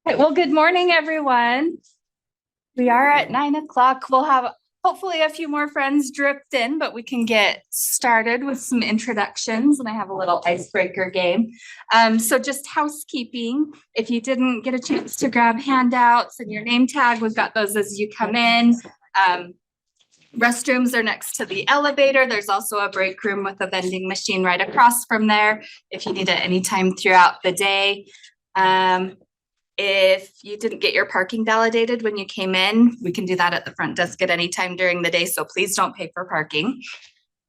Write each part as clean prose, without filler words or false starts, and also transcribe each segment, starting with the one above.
Right, well, good morning, everyone. We are at 9 o'clock. We'll have hopefully a few more friends dripped in, but we can get started with some introductions, and I have a little icebreaker game. So just housekeeping. If you didn't get a chance to grab handouts and your name tag, we've got those as you come in. Restrooms are next to the elevator. There's also a break room with a vending machine right across from there if you need it anytime throughout the day. If you didn't get your parking validated when you came in, we can do that at the front desk at any time during the day, so please don't pay for parking.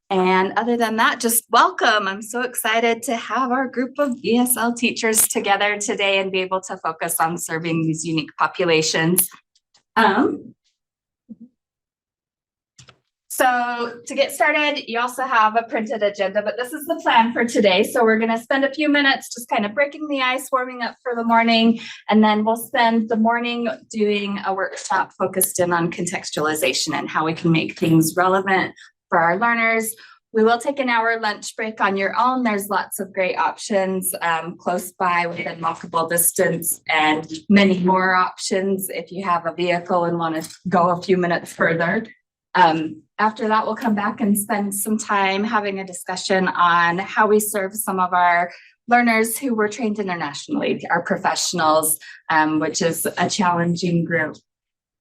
And other than that, just welcome. I'm so excited to have our group of ESL teachers together today and be able to focus on serving these unique populations. So to get started, you also have a printed agenda, but this is the plan for today. So we're going to spend a few minutes just kind of breaking the ice, warming up for the morning, and then we'll spend the morning doing a workshop focused in on contextualization and how we can make things relevant for our learners. We will take an hour lunch break on your own. There's lots of great options close by within walkable distance and many more options if you have a vehicle and want to go a few minutes further. After that, we'll come back and spend some time having a discussion on how we serve some of our learners who were trained internationally, our professionals, which is a challenging group.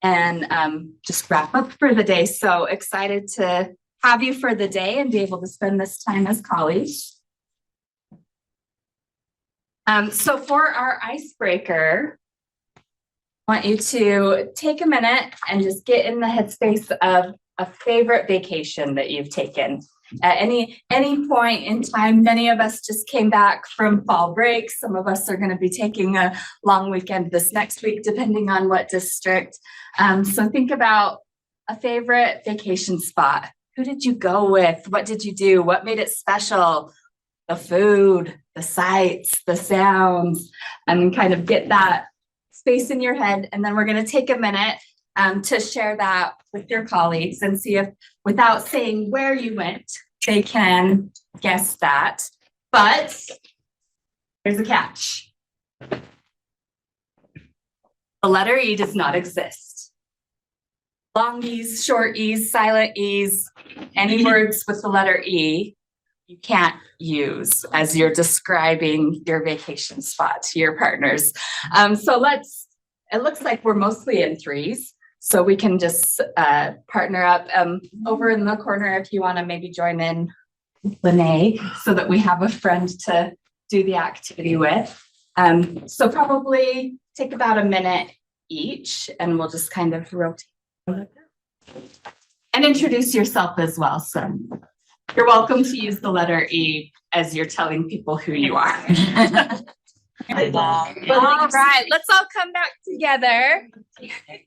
And just wrap up for the day. So excited to have you for the day and be able to spend this time as colleagues. So for our icebreaker, I want you to take a minute and just get in the headspace of a favorite vacation that you've taken. At any point in time, many of us just came back from fall break. Some of us are going to be taking a long weekend this next week, depending on what district. So think about a favorite vacation spot. Who did you go with? What did you do? What made it special? The food, the sights, the sounds, and kind of get that space in your head. And then we're going to take a minute to share that with your colleagues and see if, without saying where you went, they can guess that. But there's a catch. The letter E does not exist. Long E's, short E's, silent E's, any words with the letter E, you can't use as you're describing your vacation spot to your partners. So it looks like we're mostly in threes. So we can just partner up over in the corner if you want to maybe join in, Lene, so that we have a friend to do the activity with. So probably take about a minute each, and we'll just kind of rotate. And introduce yourself as well. So you're welcome to use the letter E as you're telling people who you are. All right, let's all come back together. Everything,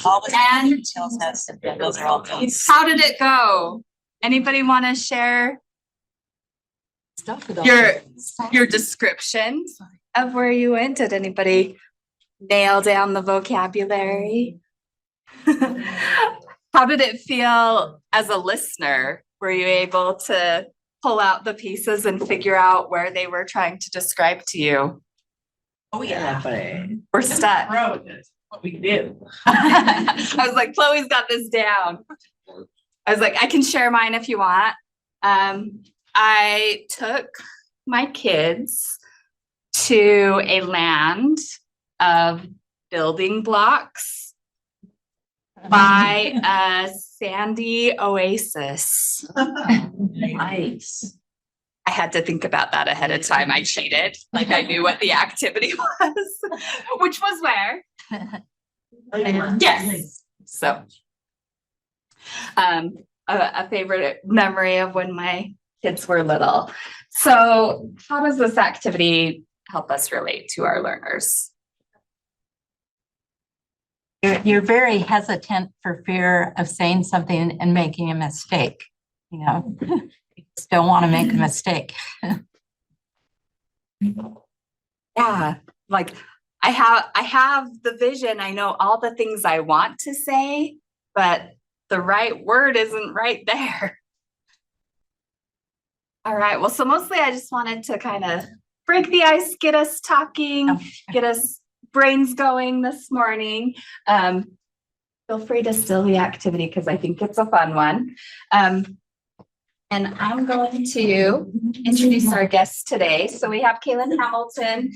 all the details has, those are all those. How did it go? Anybody want to share your description of where you went? Did anybody nail down the vocabulary? How did it feel as a listener? Were you able to pull out the pieces and figure out where they were trying to describe to you? Oh yeah, We're stuck. what we do. I was like, Chloe's got this down. I was like, I can share mine if you want. I took my kids to a land of building blocks by a sandy oasis. Nice. I had to think about that ahead of time. I cheated, like I knew what the activity was, which was where? Yes. So, a favorite memory of when my kids were little. So how does this activity help us relate to our learners? You're very hesitant for fear of saying something and making a mistake. You know, you just don't want to make a mistake. Yeah, like I have the vision. I know all the things I want to say, but the right word isn't right there. All right. Well, so mostly I just wanted to kind of break the ice, get us talking, get us brains going this morning. Feel free to steal the activity because I think it's a fun one. And I'm going to introduce our guests today. So we have Kaylin Hamilton,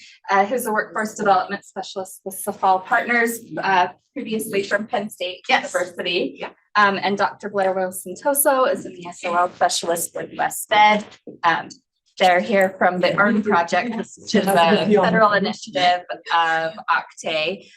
who's a workforce development specialist with Safal Partners, previously from Penn State University. Yeah. And Dr. Blair Wilson-Toso is an ESOL specialist with West Med. They're here from the EARN project, which is a federal initiative of OCTAE,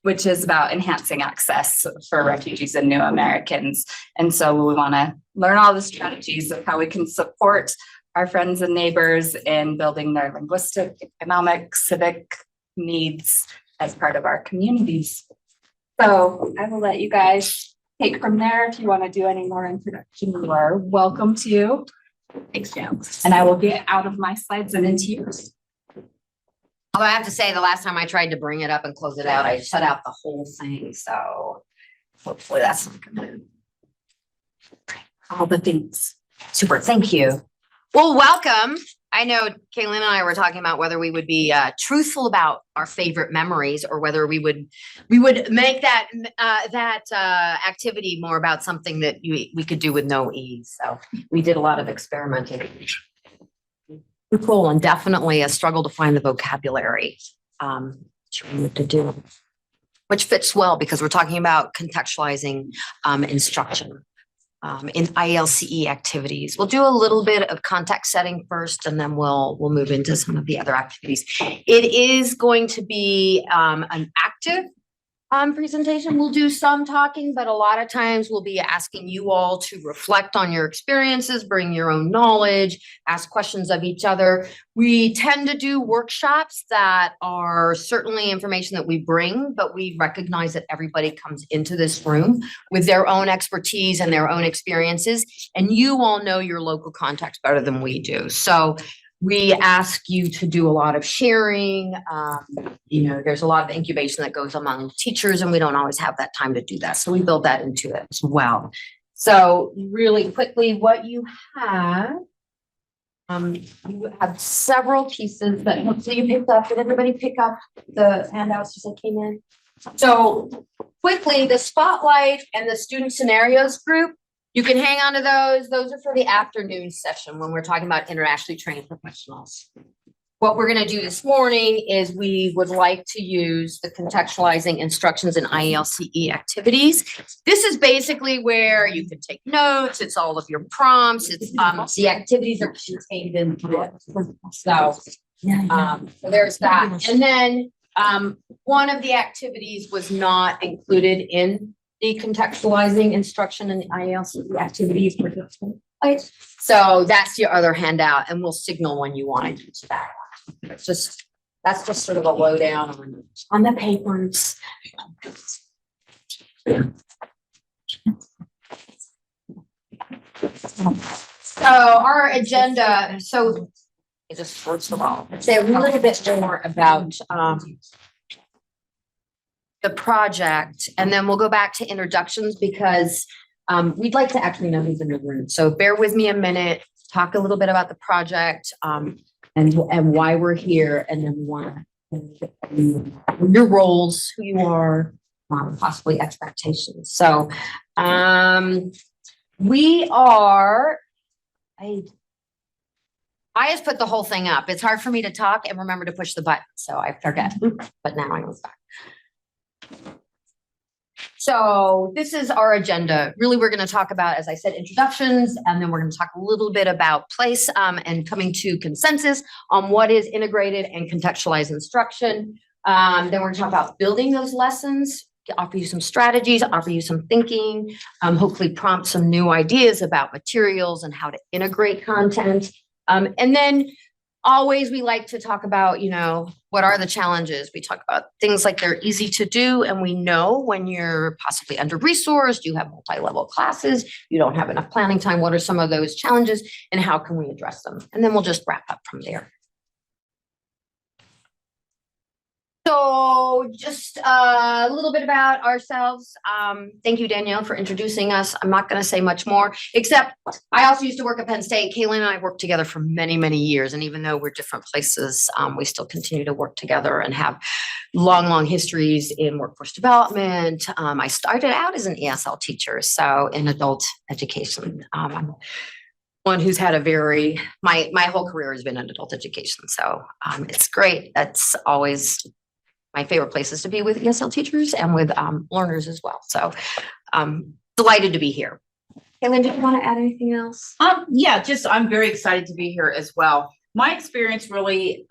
which is about enhancing access for refugees and new Americans. And so we want to learn all the strategies of how we can support our friends and neighbors in building their linguistic, economic, civic needs as part of our communities. So I will let you guys take from there. If you want to do any more introduction, you are welcome to. Thanks, Joe. And I will get out of my slides and into yours. Although I have to say, the last time I tried to bring it up and close it out, I shut out the whole thing. So hopefully that's not gonna. All the things. Super. Thank you. Well, welcome. I know Kaylin and I were talking about whether we would be truthful about our favorite memories or whether we would make that activity more about something that we could do with no ease. So we did a lot of experimenting. Cool, and definitely a struggle to find the vocabulary to do, which fits well because we're talking about contextualizing instruction in ILCE activities. We'll do a little bit of context setting first, and then we'll move into some of the other activities. It is going to be an active presentation. We'll do some talking, but a lot of times we'll be asking you all to reflect on your experiences, bring your own knowledge, ask questions of each other. We tend to do workshops that are certainly information that we bring, but we recognize that everybody comes into this room with their own expertise and their own experiences, and you all know your local context better than we do. So we ask you to do a lot of sharing. There's a lot of incubation that goes among teachers, and we don't always have that time to do that. So we build that into it as well. So really quickly, what you have several pieces that hopefully you picked up. Did everybody pick up the handouts as they came in? So quickly, the spotlight and the student scenarios group, you can hang on to those. Those are for the afternoon session when we're talking about internationally trained professionals. What we're going to do this morning is we would like to use the contextualizing instructions in IELCE activities. This is basically where you can take notes. It's all of your prompts. It's the activities are contained in it. So there's that. And then one of the activities was not included in the contextualizing instruction in the IELCE activities. So that's your other handout, and we'll signal when you want to use that. That's just sort of a lowdown on the papers. So our agenda, just first of all, say a little bit more about the project, and then we'll go back to introductions because we'd like to actually know who's in the room. So bear with me a minute, talk a little bit about the project and why we're here, and then we want your roles, who you are, possibly expectations. So we are, I just put the whole thing up. It's hard for me to talk and remember to push the button, so I forget, but now I know it's back. So this is our agenda. Really, we're going to talk about, as I said, introductions, and then we're going to talk a little bit about place and coming to consensus on what is integrated and contextualized instruction. Then we're going to talk about building those lessons, offer you some strategies, offer you some thinking, hopefully prompt some new ideas about materials and how to integrate content. And then always we like to talk about, what are the challenges? We talk about things like they're easy to do, and we know when you're possibly under-resourced, you have multi-level classes, you don't have enough planning time. What are some of those challenges, and how can we address them? And then we'll just wrap up from there. So just a little bit about ourselves. Thank you, Danielle, for introducing us. I'm not going to say much more, except I also used to work at Penn State. Kaylin and I worked together for many, many years. And even though we're different places, we still continue to work together and have long, long histories in workforce development. I started out as an ESL teacher, so in adult education. I'm one who's had my whole career has been in adult education. So it's great. That's always my favorite places to be with ESL teachers and with learners as well. So delighted to be here. Kaylin, do you want to add anything else? Yeah, I'm very excited to be here as well. My experience really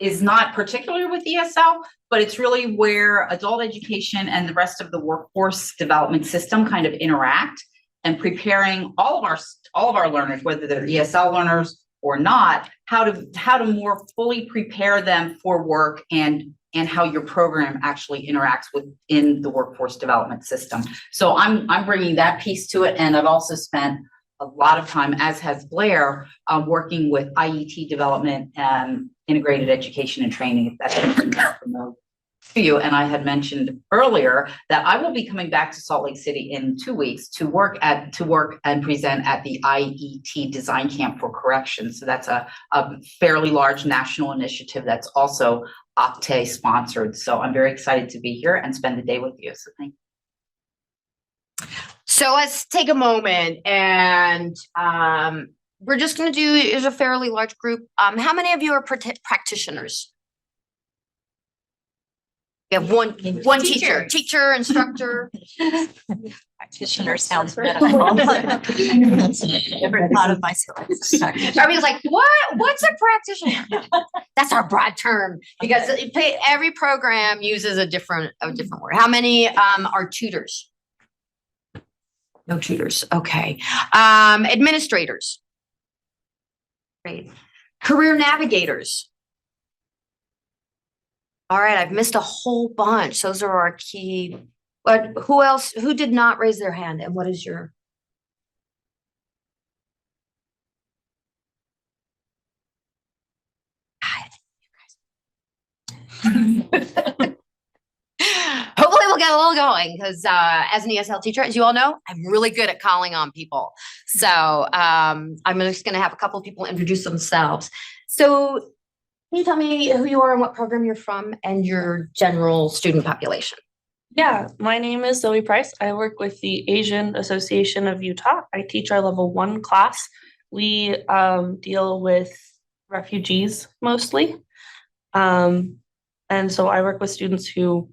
is not particularly with ESL, but it's really where adult education and the rest of the workforce development system kind of interact and preparing all of our learners, whether they're ESL learners or not, how to more fully prepare them for work and how your program actually interacts within the workforce development system. So I'm bringing that piece to it, and I've also spent a lot of time, as has Blair, working with IET development and integrated education and training. If that's familiar to you. And I had mentioned earlier that I will be coming back to Salt Lake City in 2 weeks to work and present at the IET Design Camp for Corrections. So that's a fairly large national initiative that's also Opte sponsored. So I'm very excited to be here and spend the day with you. So thank you. So let's take a moment and we're just going to do is a fairly large group. How many of you are practitioners? We have one teacher, instructor. Practitioner sounds medical. Never thought of myself as a practitioner. Everybody's like, what's a practitioner? That's our broad term because every program uses a different word. How many are tutors? No tutors. Okay. Administrators. Great. Career navigators. All right, I've missed a whole bunch. Those are our key. But who else? Who did not raise their hand? And what is your? Hopefully we'll get a little going because as an ESL teacher, as you all know, I'm really good at calling on people. So I'm just going to have a couple of people introduce themselves. So can you tell me who you are and what program you're from and your general student population? Yeah, my name is Zoe Price. I work with the Asian Association of Utah. I teach our level 1 class. We deal with refugees mostly. And so I work with students who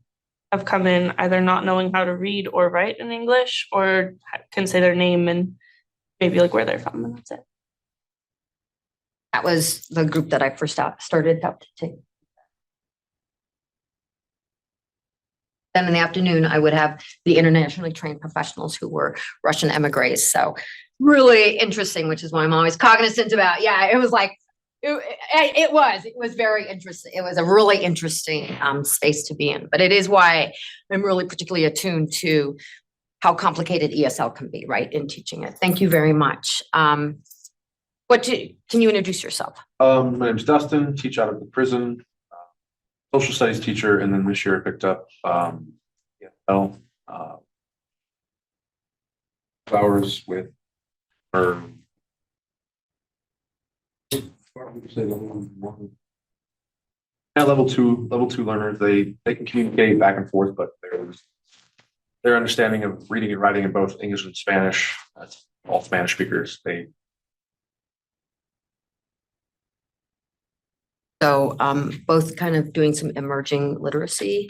have come in either not knowing how to read or write in English or can say their name and maybe like where they're from, and that's it. That was the group that I first started out to take. Then in the afternoon, I would have the internationally trained professionals who were Russian emigres. So really interesting, which is why I'm always cognizant about. Yeah, it was like, it was very interesting. It was a really interesting space to be in. But it is why I'm really particularly attuned to how complicated ESL can be, right, in teaching it. Thank you very much. Can you introduce yourself? My name is Dustin, teach out of the prison, social studies teacher, and then this year I picked up hours with her. Level two learners. They can communicate back and forth, but their understanding of reading and writing in both English and Spanish. That's all Spanish speakers. So both kind of doing some emerging literacy.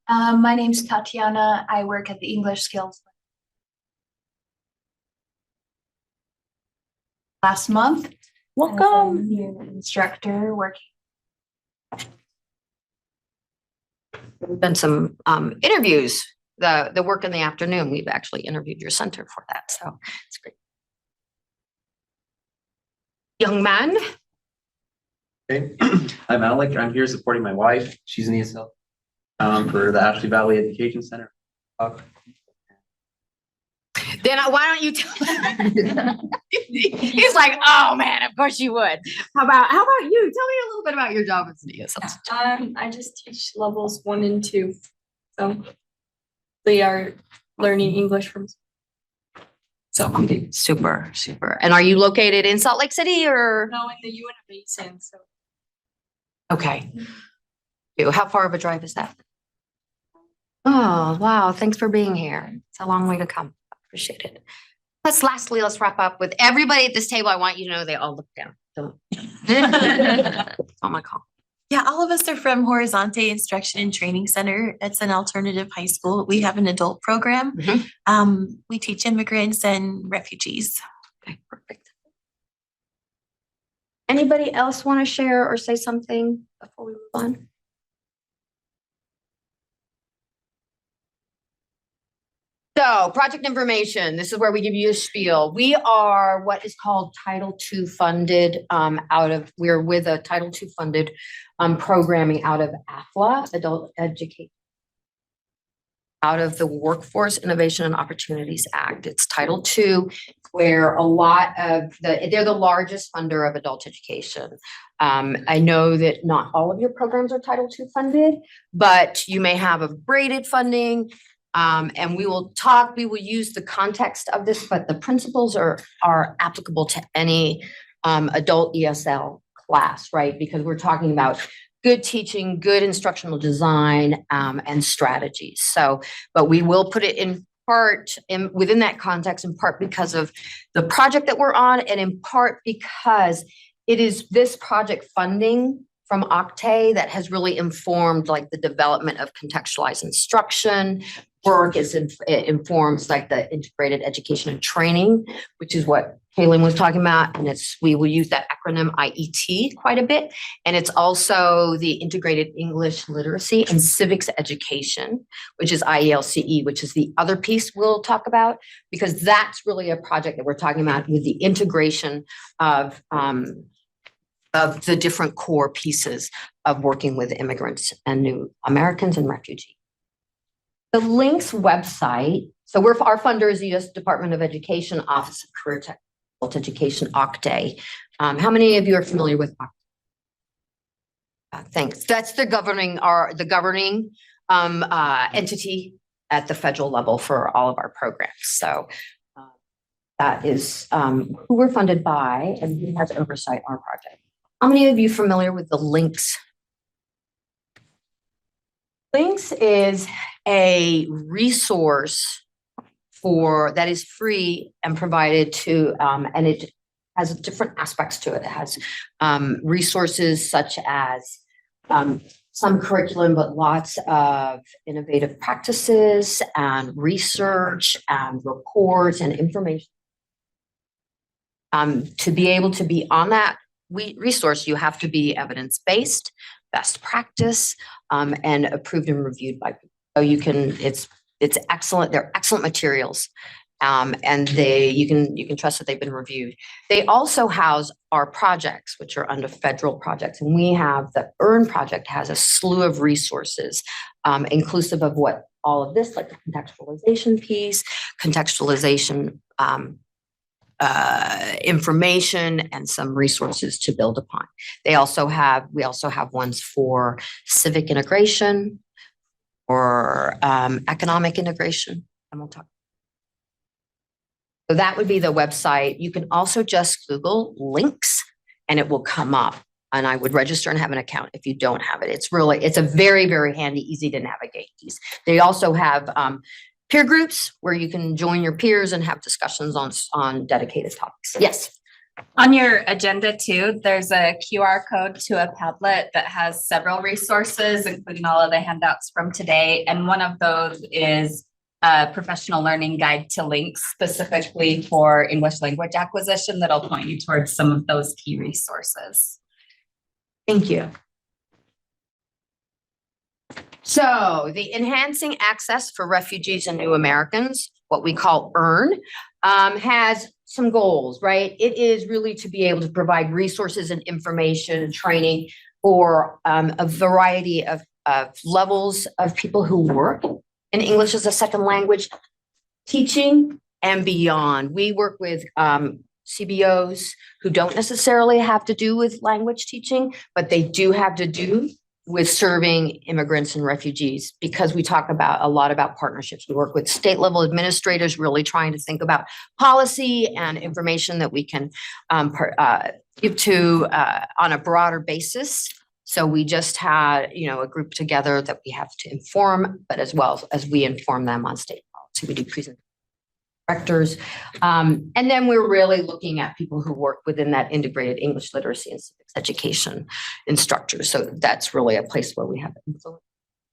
My name's Tatiana. I work at the English Skills last month. Welcome. Instructor working. We've done some interviews. The work in the afternoon, we've actually interviewed your center for that. So it's great. Young man. Okay, I'm Alec. I'm here supporting my wife. She's an ESL for the Ashley Valley Education Center. Then why don't you tell? He's like, oh man, of course you would. How about you? Tell me a little bit about your job as an ESL. I just teach levels 1 and 2. So they are learning English from. So Super, super. And are you located in Salt Lake City or? now in the UN Basin. So Okay. How far of a drive is that? Oh, wow. Thanks for being here. It's a long way to come. Appreciate it. Let's wrap up with everybody at this table. I want you to know they all look down. Don't. Oh my God. Yeah, all of us are from Horizonte Instruction and Training Center. It's an alternative high school. We have an adult program. We teach immigrants and refugees. Okay, perfect. Anybody else want to share or say something before we move on? So project information, this is where we give you a spiel. We are what is called Title II funded we're with a Title II funded programming out of AFLA, Adult Education, out of the Workforce Innovation and Opportunities Act. It's Title II, where a lot of they're the largest funder of adult education. I know that not all of your programs are Title II funded, but you may have a braided funding. And we will use the context of this, but the principles are applicable to any adult ESL class, right? Because we're talking about good teaching, good instructional design, and strategies. So, but we will put it in part within that context, in part because of the project that we're on, and in part because it is this project funding from Octave that has really informed like the development of contextualized instruction work. It informs like the integrated education and training, which is what Kaylin was talking about. And we will use that acronym IET quite a bit. And it's also the integrated English literacy and civics education, which is IELCE, which is the other piece we'll talk about, because that's really a project that we're talking about with the integration of the different core pieces of working with immigrants and new Americans and refugees. The LINKS website, so our funder is the U.S. Department of Education, Office of Career Adult Education, Octave. How many of you are familiar with Octave? Thanks. That's the governing entity at the federal level for all of our programs. So that is who we're funded by and who has oversight our project. How many of you are familiar with the LINKS? LINKS is a resource that is free and provided to, and it has different aspects to it. It has resources such as some curriculum, but lots of innovative practices and research and reports and information. To be able to be on that resource, you have to be evidence-based, best practice, and approved and reviewed by people. So it's excellent. They're excellent materials. And you can trust that they've been reviewed. They also house our projects, which are under federal projects. And we have the EARN project has a slew of resources, inclusive of what all of this, like the contextualization piece, contextualization information, and some resources to build upon. We also have ones for civic integration or economic integration, and we'll talk. So that would be the website. You can also just Google LINKS and it will come up, and I would register and have an account if you don't have it. It's a very, very handy, easy to navigate these. They also have peer groups where you can join your peers and have discussions on dedicated topics. Yes. On your agenda too, there's a QR code to a Padlet that has several resources, including all of the handouts from today. And one of those is a professional learning guide to LINKS specifically for English language acquisition that'll point you towards some of those key resources. Thank you. So the Enhancing Access for Refugees and New Americans, what we call EARN, has some goals, right? It is really to be able to provide resources and information and training for a variety of levels of people who work in English as a second language, teaching and beyond. We work with CBOs who don't necessarily have to do with language teaching, but they do have to do with serving immigrants and refugees, because we talk about a lot about partnerships. We work with state level administrators, really trying to think about policy and information that we can give to on a broader basis. So we just had, a group together that we have to inform, but as well as we inform them on state policy. We do present directors. And then we're really looking at people who work within that integrated English literacy and civics education instructors. So that's really a place where we have influence.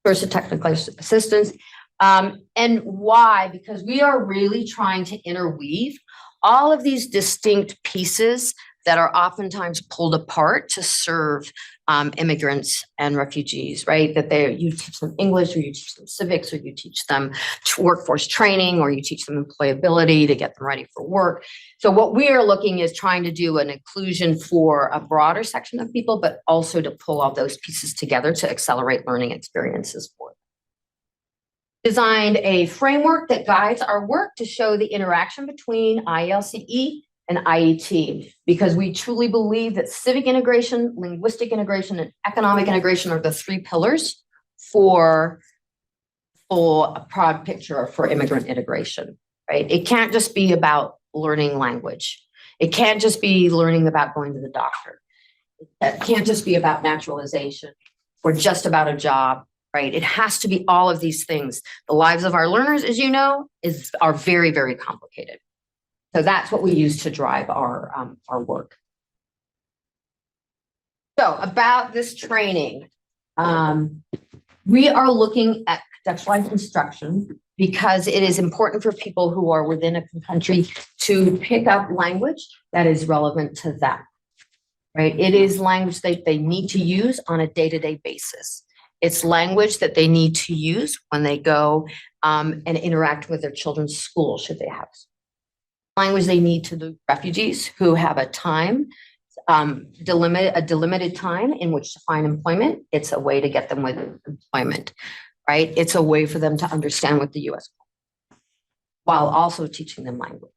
First, technical assistance. And why? Because we are really trying to interweave all of these distinct pieces that are oftentimes pulled apart to serve immigrants and refugees, right? That you teach them English, or you teach them civics, or you teach them workforce training, or you teach them employability to get them ready for work. So what we are looking is trying to do an inclusion for a broader section of people, but also to pull all those pieces together to accelerate learning experiences for them. Designed a framework that guides our work to show the interaction between ILCE and IET, because we truly believe that civic integration, linguistic integration, and economic integration are the three pillars for a broad picture for immigrant integration, right? It can't just be about learning language. It can't just be learning about going to the doctor. It can't just be about naturalization or just about a job, right? It has to be all of these things. The lives of our learners, as you know, are very, very complicated. So that's what we use to drive our work. So about this training, we are looking at contextualized instruction because it is important for people who are within a country to pick up language that is relevant to them, right? It is language that they need to use on a day-to-day basis. It's language that they need to use when they go and interact with their children's school, should they have language they need to the refugees who have a delimited time in which to find employment. It's a way to get them with employment, right? It's a way for them to understand what the U.S. while also teaching them language.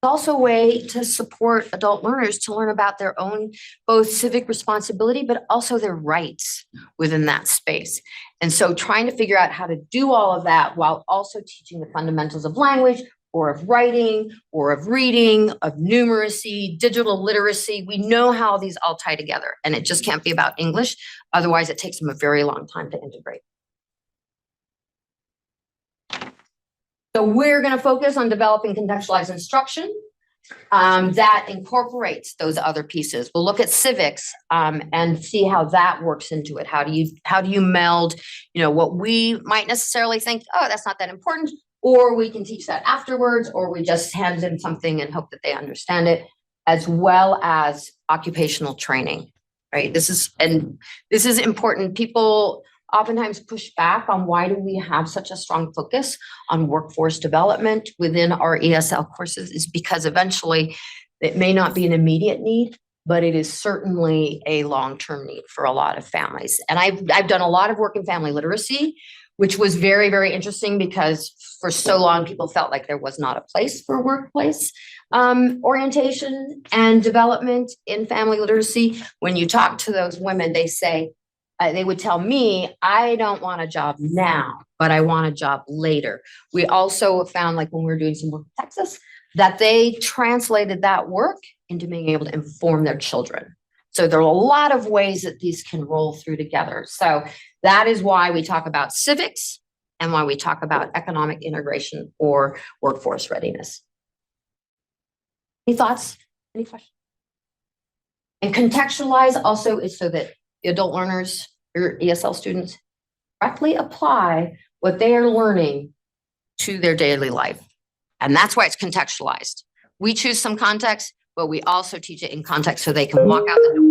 It's also a way to support adult learners to learn about their own both civic responsibility, but also their rights within that space. And so trying to figure out how to do all of that while also teaching the fundamentals of language, or of writing, or of reading, of numeracy, digital literacy. We know how these all tie together, and it just can't be about English. Otherwise, it takes them a very long time to integrate. So we're going to focus on developing contextualized instruction that incorporates those other pieces. We'll look at civics and see how that works into it. How do you meld, what we might necessarily think, oh, that's not that important, or we can teach that afterwards, or we just hand them something and hope that they understand it, as well as occupational training, right? This is important. People oftentimes push back on why do we have such a strong focus on workforce development within our ESL courses, is because eventually it may not be an immediate need, but it is certainly a long-term need for a lot of families. And I've done a lot of work in family literacy, which was very, very interesting because for so long people felt like there was not a place for workplace orientation and development in family literacy. When you talk to those women, they say, they would tell me, I don't want a job now, but I want a job later. We also found, like when we were doing some work in Texas, that they translated that work into being able to inform their children. So there are a lot of ways that these can roll through together. So that is why we talk about civics and why we talk about economic integration or workforce readiness. Any thoughts? Any questions? And contextualize also is so that the adult learners, your ESL students, directly apply what they are learning to their daily life. And that's why it's contextualized. We choose some context, but we also teach it in context so they can walk out the door.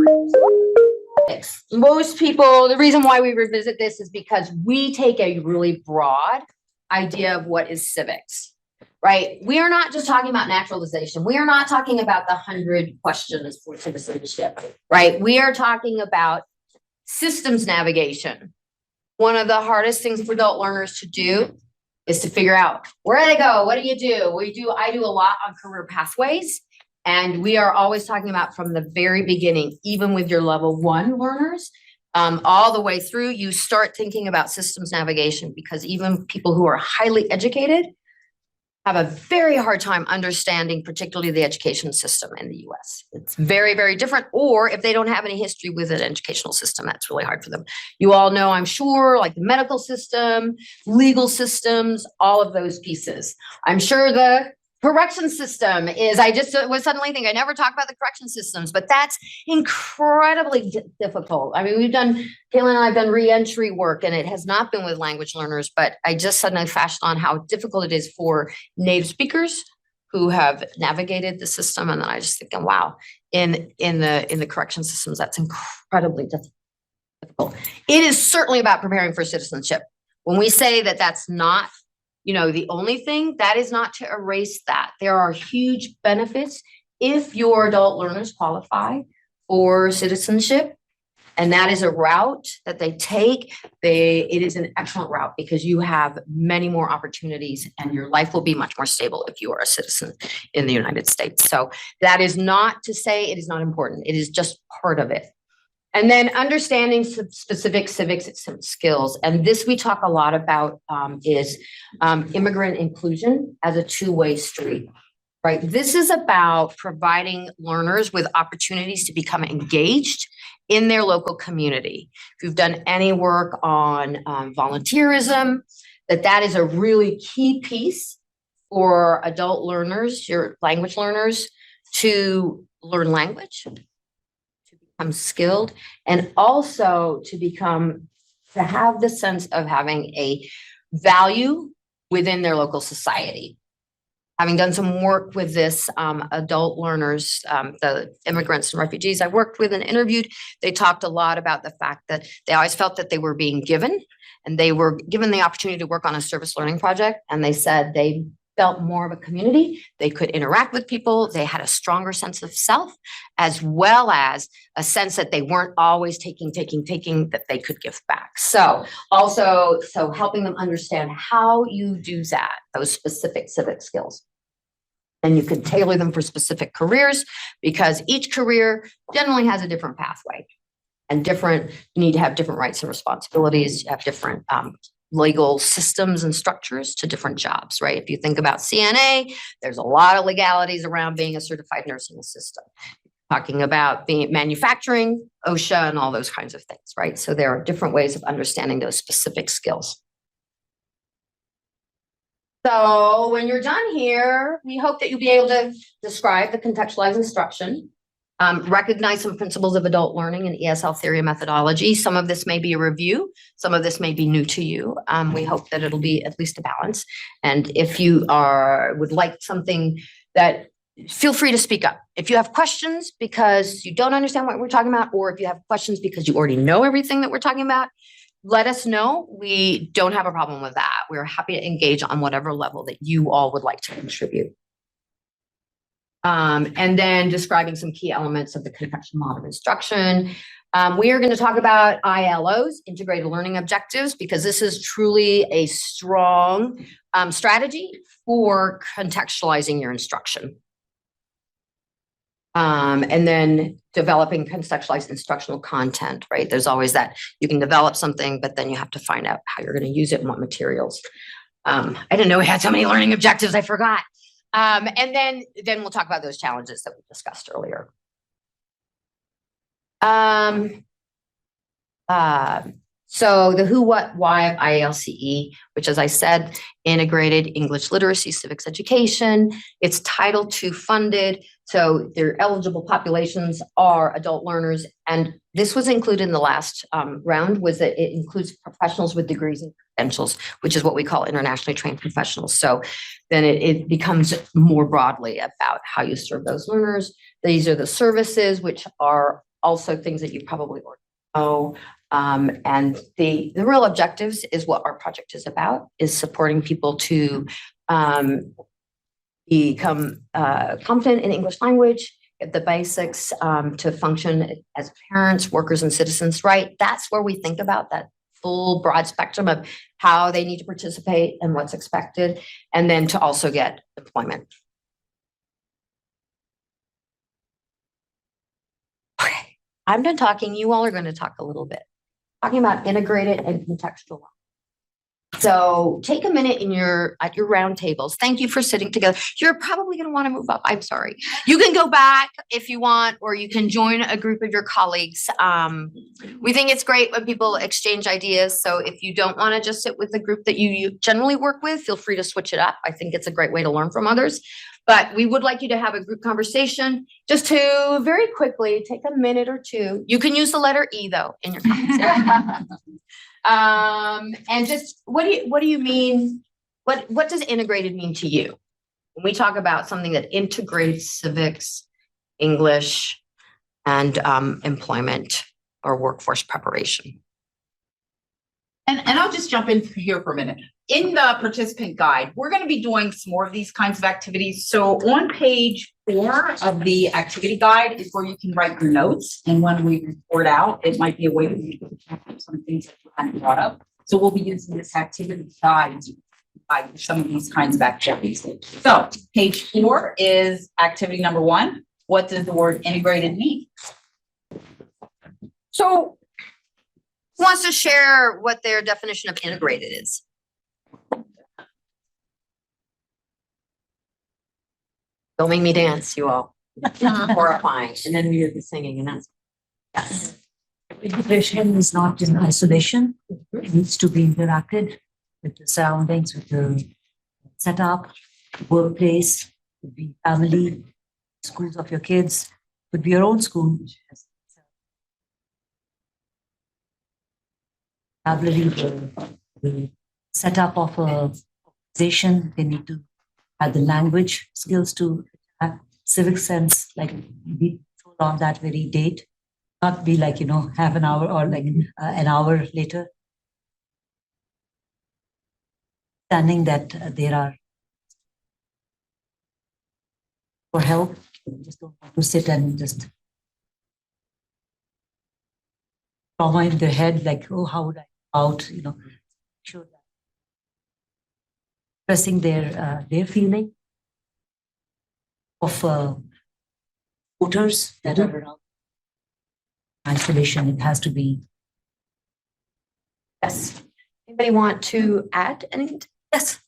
Most people, the reason why we revisit this is because we take a really broad idea of what is civics, right? We are not just talking about naturalization. We are not talking about the 100 questions for citizenship, right? We are talking about systems navigation. One of the hardest things for adult learners to do is to figure out where they go. What do you do? I do a lot on career pathways. And we are always talking about from the very beginning, even with your level 1 learners, all the way through, you start thinking about systems navigation, because even people who are highly educated have a very hard time understanding, particularly the education system in the US. It's very, very different. Or if they don't have any history with an educational system, that's really hard for them. You all know, I'm sure, like the medical system, legal systems, all of those pieces. I'm sure the correction system is, I just was suddenly thinking, I never talk about the correction systems, but that's incredibly difficult. I mean, Kayla and I have done re-entry work, and it has not been with language learners, but I just suddenly flashed on how difficult it is for native speakers who have navigated the system. And then I just thinking, wow, in the correction systems, that's incredibly difficult. It is certainly about preparing for citizenship. When we say that that's not, the only thing, that is not to erase that. There are huge benefits if your adult learners qualify for citizenship, and that is a route that they take. It is an excellent route because you have many more opportunities and your life will be much more stable if you are a citizen in the United States. So that is not to say it is not important. It is just part of it. And then understanding specific civics skills. And this we talk a lot about is immigrant inclusion as a two-way street, right? This is about providing learners with opportunities to become engaged in their local community. If you've done any work on volunteerism, that is a really key piece for adult learners, your language learners, to learn language, skilled, and also to have the sense of having a value within their local society. Having done some work with this, adult learners, the immigrants and refugees I worked with and interviewed, they talked a lot about the fact that they always felt that they were being given, and they were given the opportunity to work on a service learning project. And they said they felt more of a community. They could interact with people. They had a stronger sense of self, as well as a sense that they weren't always taking, that they could give back. So helping them understand how you do that, those specific civic skills. And you can tailor them for specific careers, because each career generally has a different pathway and you need to have different rights and responsibilities. You have different legal systems and structures to different jobs, right? If you think about CNA, there's a lot of legalities around being a certified nursing assistant. Talking about being manufacturing, OSHA, and all those kinds of things, right? So there are different ways of understanding those specific skills. So when you're done here, we hope that you'll be able to describe the contextualized instruction, recognize some principles of adult learning and ESL theory and methodology. Some of this may be a review. Some of this may be new to you. We hope that it'll be at least a balance. And if you would like something that, feel free to speak up. If you have questions because you don't understand what we're talking about, or if you have questions because you already know everything that we're talking about, let us know. We don't have a problem with that. We're happy to engage on whatever level that you all would like to contribute. And then describing some key elements of the contextual model of instruction. We are going to talk about ILOs, integrated learning objectives, because this is truly a strong strategy for contextualizing your instruction. And then developing contextualized instructional content, right? There's always that you can develop something, but then you have to find out how you're going to use it and what materials. I didn't know we had so many learning objectives. I forgot. And then we'll talk about those challenges that we discussed earlier. So the who, what, why of ILCE, which, as I said, integrated English literacy, civics education. It's Title II funded. So their eligible populations are adult learners. And this was included in the last round, was that it includes professionals with degrees and credentials, which is what we call internationally trained professionals. So then it becomes more broadly about how you serve those learners. These are the services, which are also things that you probably already know. And the real objectives is what our project is about, is supporting people to become competent in English language, get the basics to function as parents, workers, and citizens, right? That's where we think about that full broad spectrum of how they need to participate and what's expected, and then to also get employment. Okay, I'm done talking. You all are going to talk a little bit, talking about integrated and contextual. So take a minute at your round tables. Thank you for sitting together. You're probably going to want to move up. I'm sorry. You can go back if you want, or you can join a group of your colleagues. We think it's great when people exchange ideas. So if you don't want to just sit with the group that you generally work with, feel free to switch it up. I think it's a great way to learn from others. But we would like you to have a group conversation, just to very quickly take a minute or two. You can use the letter E though in your conversation. And just what do you mean? What does integrated mean to you? When we talk about something that integrates civics, English, and employment or workforce preparation. And I'll just jump in here for a minute. In the participant guide, we're going to be doing some more of these kinds of activities. So on page 4 of the activity guide is where you can write your notes. And when we report out, it might be a way for you to capture some things that you hadn't brought up. So we'll be using this activity guide to guide some of these kinds of activities. So page 4 is activity number 1. What does the word integrated mean? So who wants to share what their definition of integrated is? Don't make me dance, you all. Horrifying. And then we do the singing and that's. Yes. Education is not in isolation. It needs to be interacted with the surroundings, with the setup, workplace, could be family, schools of your kids, could be your own school. The setup of a organization, they need to have the language skills to have civic sense, like be told on that very date, not be like, half an hour or like an hour later. Understanding that there are for help, just don't want to sit and just trauma in their head, like, oh, how would I out, sure that expressing their feeling of voters that are around. Isolation, it has to be. Yes. Anybody want to add anything? Yes.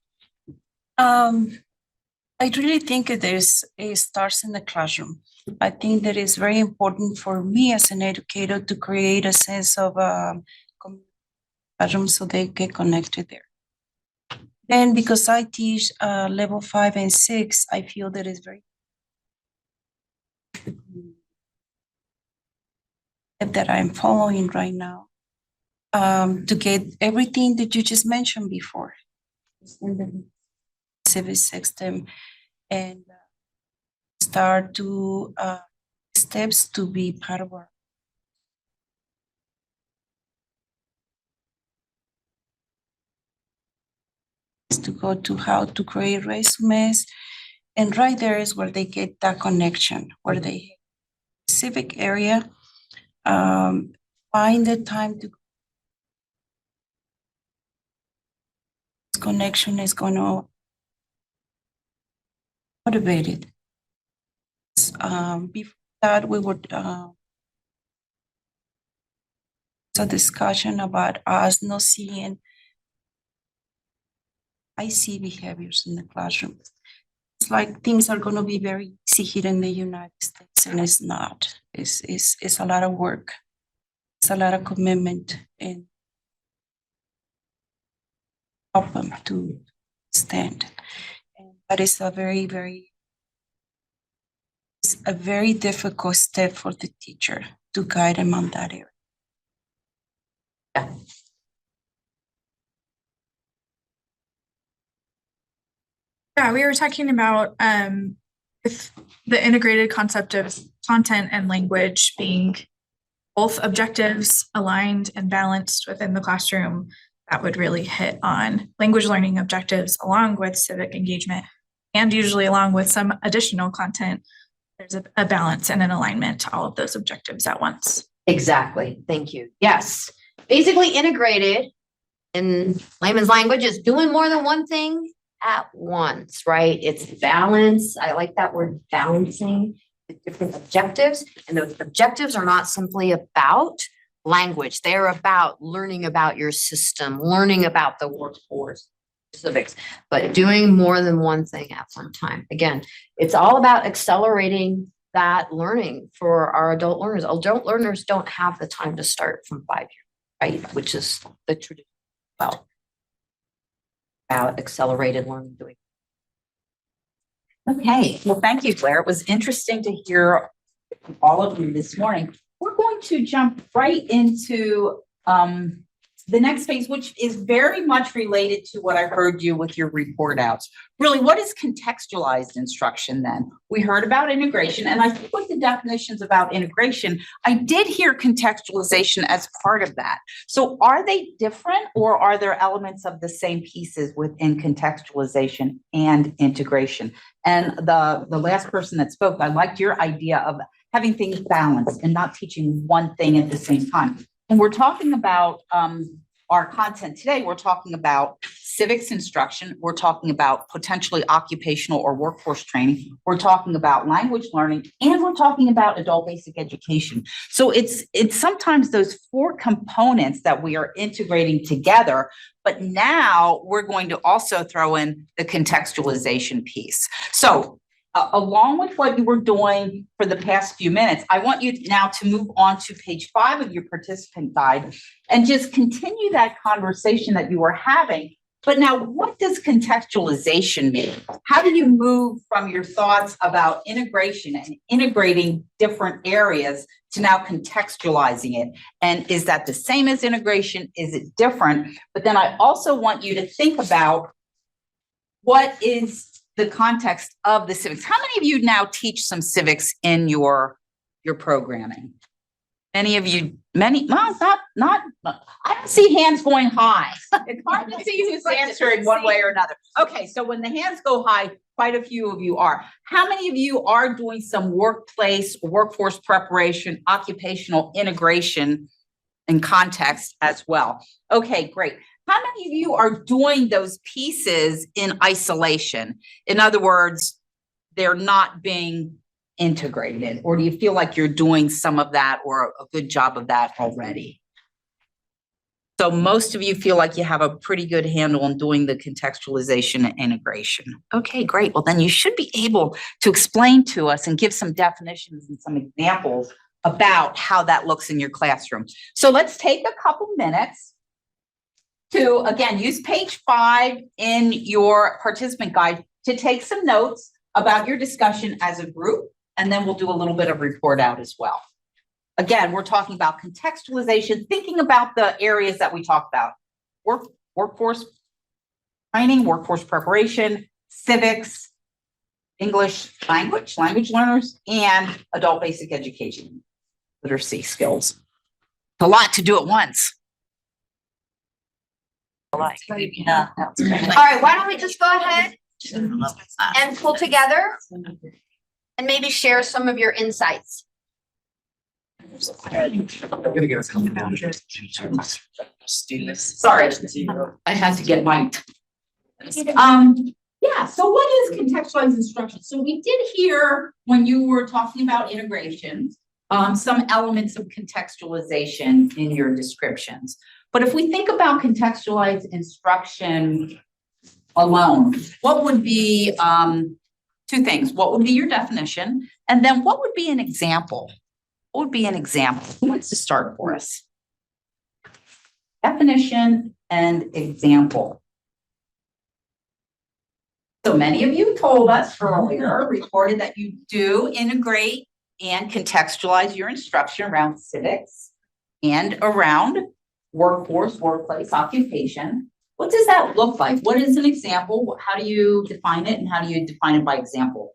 I really think it starts in the classroom. I think that it's very important for me as an educator to create a sense of classroom so they get connected there. And because I teach level 5 and 6, I feel that it's very that I'm following right now to get everything that you just mentioned before in the civic system and start to steps to be part of our to go to how to create resumes, and right there is where they get that connection, where they civic area find the time to this connection is going to motivate it. Before that, we would a discussion about us not seeing. I see behaviors in the classroom. It's like things are going to be very easy here in the United States, and it's not. It's a lot of work. It's a lot of commitment and help them to stand. And that is a very difficult step for the teacher to guide them on that area. Yeah. Yeah, we were talking about with the integrated concept of content and language being both objectives aligned and balanced within the classroom. That would really hit on language learning objectives along with civic engagement, and usually along with some additional content. There's a balance and an alignment to all of those objectives at once. Exactly. Thank you. Yes. basically integrated in layman's language is doing more than one thing at once, right? It's balance. I like that word, balancing the different objectives. And those objectives are not simply about language. They're about learning about your system, learning about the workforce civics, but doing more than one thing at one time. Again, it's all about accelerating that learning for our adult learners. Adult learners don't have the time to start from 5 years, right? Which is the tradition. Well, about accelerated learning doing. Okay, well, thank you, Claire. It was interesting to hear all of you this morning. We're going to jump right into the next phase, which is very much related to what I heard you with your report outs. Really, what is contextualized instruction then? We heard about integration, and I think with the definitions about integration, I did hear contextualization as part of that. So are they different, or are there elements of the same pieces within contextualization and integration? And the last person that spoke, I liked your idea of having things balanced and not teaching one thing at the same time. And we're talking about our content today, we're talking about civics instruction, we're talking about potentially occupational or workforce training, we're talking about language learning, and we're talking about adult basic education. So it's sometimes those 4 components that we are integrating together, but now we're going to also throw in the contextualization piece. So along with what you were doing for the past few minutes, I want you now to move on to page 5 of your participant guide and just continue that conversation that you were having. But now, what does contextualization mean? How do you move from your thoughts about integration and integrating different areas to now contextualizing it? And is that the same as integration? Is it different? But then I also want you to think about what is the context of the civics. How many of you now teach some civics in your programming? Many of you, well, not, I don't see hands going high. It's hard to see who's answering one way or another. Okay, so when the hands go high, quite a few of you are. How many of you are doing some workforce preparation, occupational integration in context as well? Okay, great. How many of you are doing those pieces in isolation? In other words, they're not being integrated, or do you feel like you're doing some of that or a good job of that already? So most of you feel like you have a pretty good handle on doing the contextualization and integration. Okay, great. Well, then you should be able to explain to us and give some definitions and some examples about how that looks in your classroom. So let's take a couple minutes to, again, use page 5 in your participant guide to take some notes about your discussion as a group, and then we'll do a little bit of report out as well. Again, we're talking about contextualization, thinking about the areas that we talked about: workforce training, workforce preparation, civics, English language learners, and adult basic education, literacy skills. It's a lot to do at once. All right, why don't we just go ahead and pull together and maybe share some of your insights. Sorry, I had to get mic'd. Yeah, so what is contextualized instruction? So we did hear when you were talking about integration, some elements of contextualization in your descriptions. But if we think about contextualized instruction alone, what would be 2 things? What would be your definition? And then what would be an example? What would be an example? Who wants to start for us? Definition and example. So many of you told us earlier, reported that you do integrate and contextualize your instruction around civics and around workforce, workplace, occupation. What does that look like? What is an example? How do you define it, and how do you define it by example?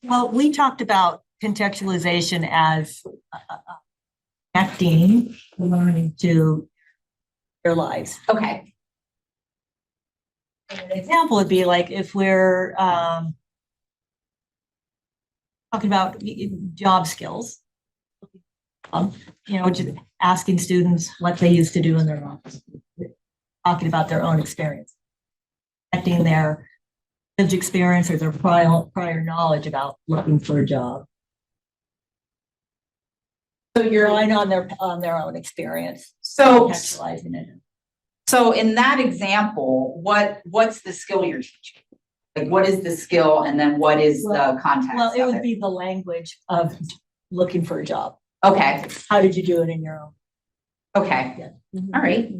Well, we talked about contextualization as connecting learning to their lives. Okay. An example would be like if we're talking about job skills, Just asking students what they used to do in their lives, talking about their own experience, connecting their lived experience or their prior knowledge about looking for a job. So you're, Relying on their own experience, so, contextualizing it. so in that example, what's the skill you're teaching? Like, what is the skill and then what is the context Well, it of would it? be the language of looking for a job. Okay, How did you do it in your own? okay, Yeah. all right.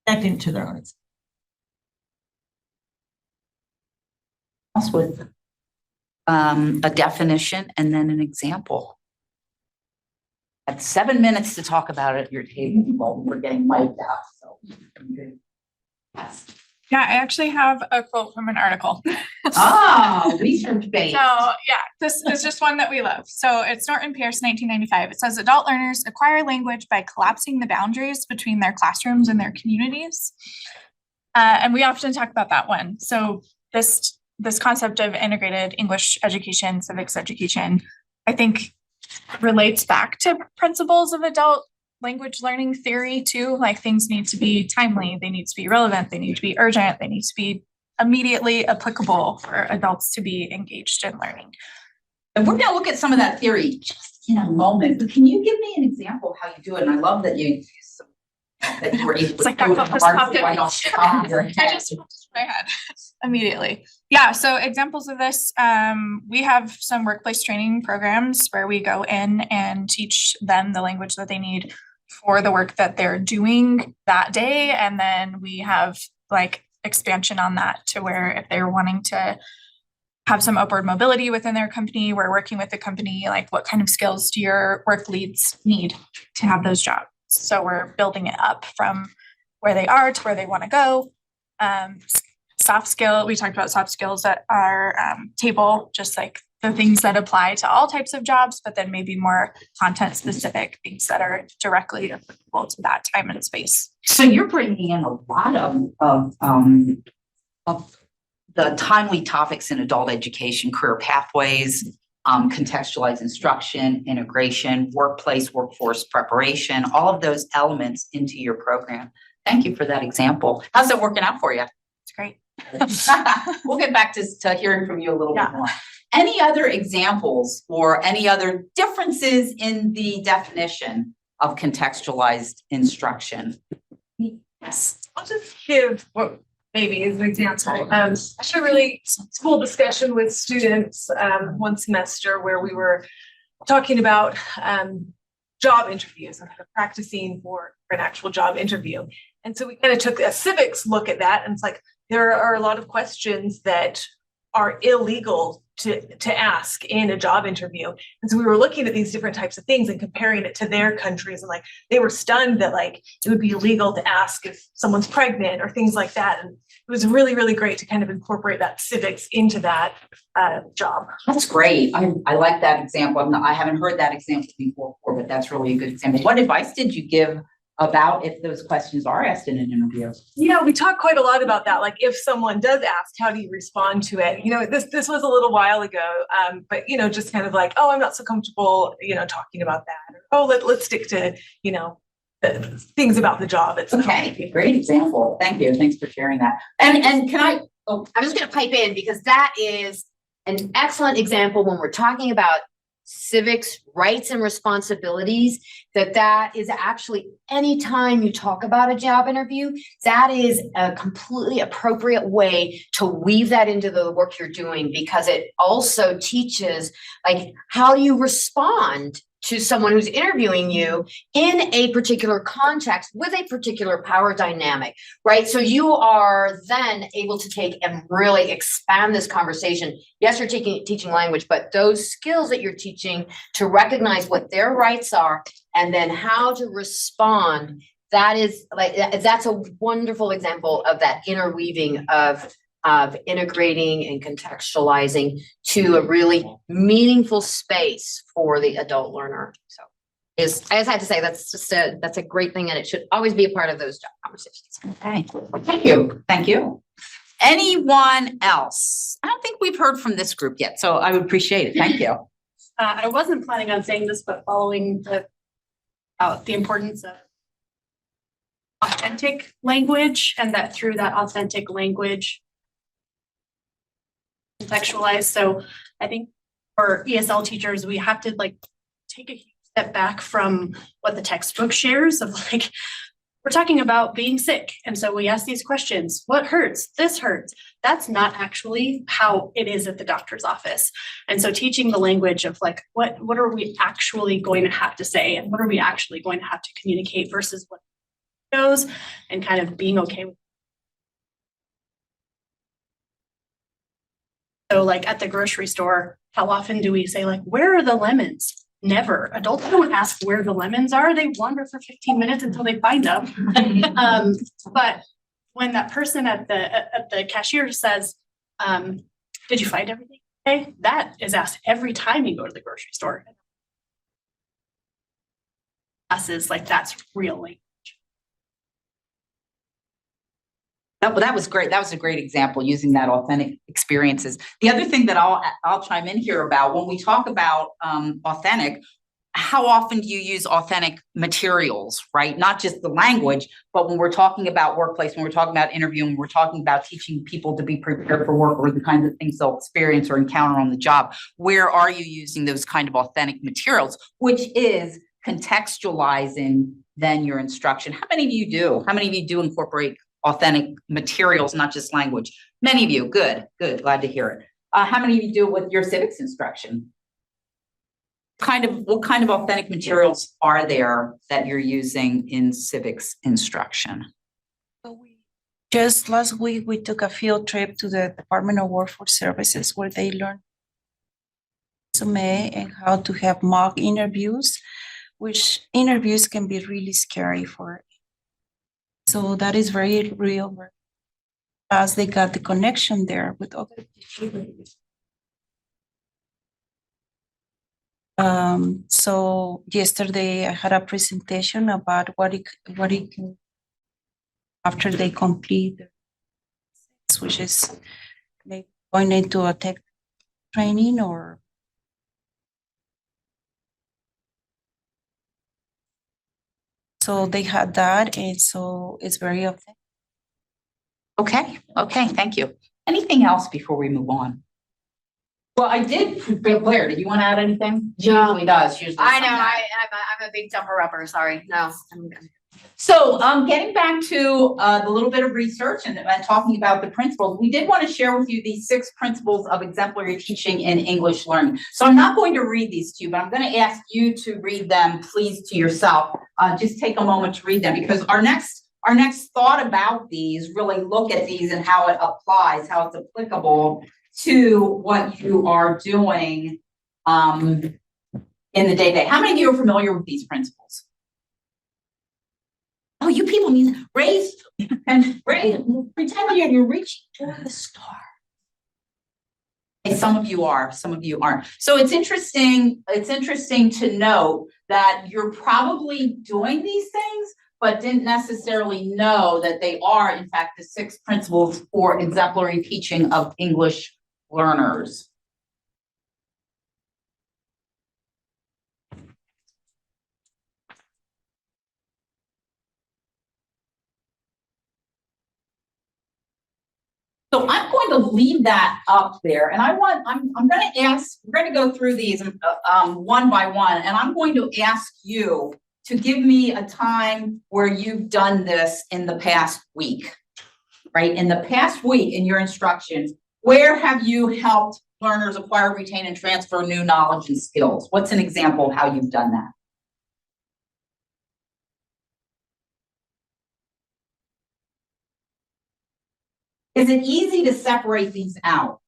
Connecting to their own experience. Else with a definition and then an example. At 7 minutes to talk about it at your table, well, we're getting mic'd out, so. Yes. Yeah, I actually have a quote from an article. Ah, research based. So yeah, this is just one that we love. So it's Norton Pierce, 1995. It says adult learners acquire language by collapsing the boundaries between their classrooms and their communities. And we often talk about that one. So this concept of integrated English education, civics education, I think relates back to principles of adult language learning theory too. Like things need to be timely, they need to be relevant, they need to be urgent, they need to be immediately applicable for adults to be engaged in learning. And we're gonna look at some of that theory just in a moment, but can you give me an example of how you do it? And I love that you that you were able It's to like do it that in just parts popped that in. I don't stop your I head. just my head immediately. Yeah, so examples of this, we have some workplace training programs where we go in and teach them the language that they need for the work that they're doing that day. And then we have like expansion on that to where if they're wanting to have some upward mobility within their company, we're working with the company, like what kind of skills do your work leads need to have those jobs? So we're building it up from where they are to where they want to go. Soft skill, we talked about soft skills at our table, just like the things that apply to all types of jobs, but then maybe more content specific things that are directly applicable to that time and space. So you're bringing in a lot of the timely topics in adult education, career pathways, contextualized instruction, integration, workforce preparation, all of those elements into your program. Thank you for that example. How's it working out for you? It's great. We'll get back to hearing from you a little bit more. Any other examples or any other differences in the definition of contextualized instruction? Yes. I'll just give what maybe as an example. I had a really cool discussion with students one semester where we were talking about job interviews and kind of practicing for an actual job interview. And so we kind of took a civics look at that, and it's like there are a lot of questions that are illegal to ask in a job interview. And so we were looking at these different types of things and comparing it to their countries, and like they were stunned that like it would be illegal to ask if someone's pregnant or things like that. And it was really, really great to kind of incorporate that civics into that job. That's great. I like that example. I haven't heard that example before, but that's really a good example. What advice did you give about if those questions are asked in an interview? Yeah, we talked quite a lot about that. Like if someone does ask, how do you respond to it? You know, this was a little while ago, but you know, just kind of like, oh, I'm not so comfortable, you know, talking about that. Or, oh, let's stick to, you know, things about the job itself. Okay, great example. Thank you. Thanks for sharing that. And can I, I'm just gonna pipe in because that is an excellent example when we're talking about civics, rights and responsibilities, that is actually anytime you talk about a job interview, that is a completely appropriate way to weave that into the work you're doing, because it also teaches like how you respond to someone who's interviewing you in a particular context with a particular power dynamic, right? So you are then able to take and really expand this conversation. Yes, you're teaching language, but those skills that you're teaching to recognize what their rights are and then how to respond, that is like, that's a wonderful example of that interweaving of integrating and contextualizing to a really meaningful space for the adult learner. So I just had to say that's a great thing, and it should always be a part of those job conversations. okay, thank you. Thank you. Anyone else? I don't think we've heard from this group yet, so I would appreciate it. Thank you. I wasn't planning on saying this, but following the importance of authentic language, and that through that authentic language contextualize. So I think for ESL teachers, we have to like take a huge step back from what the textbook shares of like, we're talking about being sick. And so we ask these questions, what hurts? This hurts. That's not actually how it is at the doctor's office. And so teaching the language of like, what are we actually going to have to say? And what are we actually going to have to communicate versus what goes, and kind of being okay with. So like at the grocery store, how often do we say like, where are the lemons? Never. Adults don't ask where the lemons are. They wander for 15 minutes until they find them. But when that person at the cashier says, did you find everything? Okay, that is asked every time you go to the grocery store. Classes like that's real language. That was great. That was a great example using that authentic experiences. The other thing that I'll chime in here about when we talk about authentic, how often do you use authentic materials, right? Not just the language, but when we're talking about workplace, when we're talking about interviewing, we're talking about teaching people to be prepared for work or the kinds of things they'll experience or encounter on the job. Where are you using those kind of authentic materials, which is contextualizing then your instruction? How many of you do? How many of you do incorporate authentic materials, not just language? Many of you. Good, glad to hear it. How many of you do it with your civics instruction? What kind of authentic materials are there that you're using in civics instruction? Just last week, we took a field trip to the Department of Workforce Services where they learned resume and how to have mock interviews, which interviews can be really scary for. So that is very real, as they got the connection there with other people. So yesterday I had a presentation about what it can after they complete, which is maybe going into a tech training or. So they had that, and so it's very authentic. Okay, thank you. Anything else before we move on? Well, I did, Blair, did you want to add anything? She usually does. I know, I'm a big jumper upper, sorry, no. So getting back to the little bit of research and talking about the principles, we did want to share with you these 6 principles of exemplary teaching in English learning. So I'm not going to read these to you, but I'm going to ask you to read them, please, to yourself. Just take a moment to read them, because our next thought about these, really look at these and how it applies, how it's applicable to what you are doing in the day-to-day. How many of you are familiar with these principles? Oh, you people need raise and raise, pretend you're reaching for the star. Okay, some of you are, some of you aren't. So it's interesting to note that you're probably doing these things, but didn't necessarily know that they are, in fact, the 6 principles for exemplary teaching of English learners. So I'm going to leave that up there, and I'm going to ask, we're going to go through these one by one, and I'm going to ask you to give me a time where you've done this in the past week, right? In the past week in your instructions, where have you helped learners acquire, retain, and transfer new knowledge and skills? What's an example of how you've done that? Is it easy to separate these out?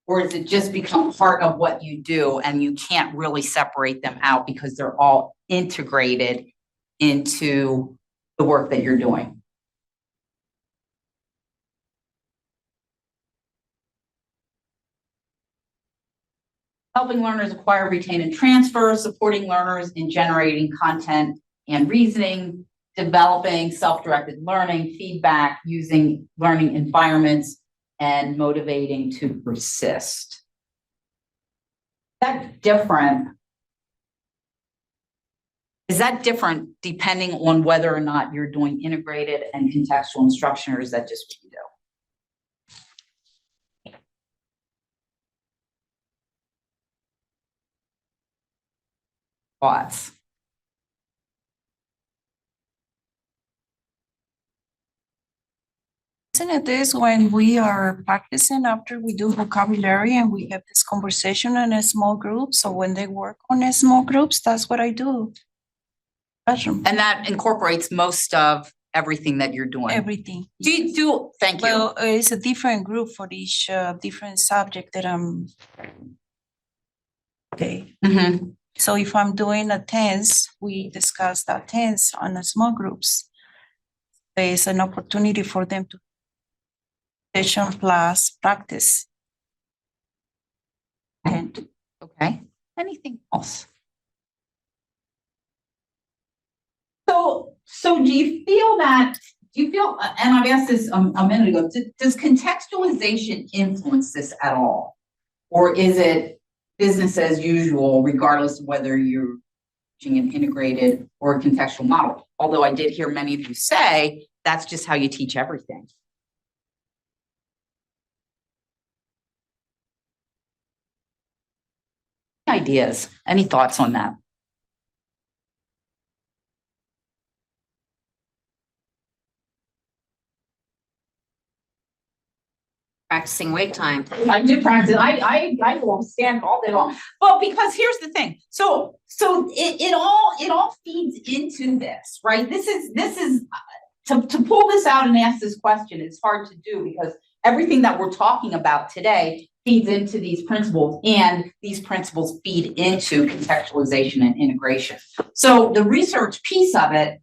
Or does it just become part of what you do and you can't really separate them out because they're all integrated into the work that you're doing? Helping learners acquire, retain, and transfer, supporting learners in generating content and reasoning, developing self-directed learning, feedback, using learning environments, and motivating to persist. that different? Is that different depending on whether or not you're doing integrated and contextual instruction, or is that just what you do? Thoughts? Isn't it this when we are practicing after we do vocabulary and we have this conversation in a small group? So when they work on a small groups, that's what I do. Classroom, And that incorporates most of everything that you're doing. everything. Thank you. Well, it's a different group for each different subject that I'm. Okay, Mhm. so if I'm doing a tense, we discuss that tense on the small groups. There's an opportunity for them to session plus practice. And Okay, anything else? So do you feel, and I've asked this a minute ago, does contextualization influence this at all? Or is it business as usual, regardless of whether you're teaching an integrated or a contextual model? Although I did hear many of you say, that's just how you teach everything. Ideas, any thoughts on that? Practicing wait time. I do practice, I will stand all day long. Well, because here's the thing, so it all feeds into this, right? This is to pull this out and ask this question, it's hard to do because everything that we're talking about today feeds into these principles, and these principles feed into contextualization and integration. So the research piece of it,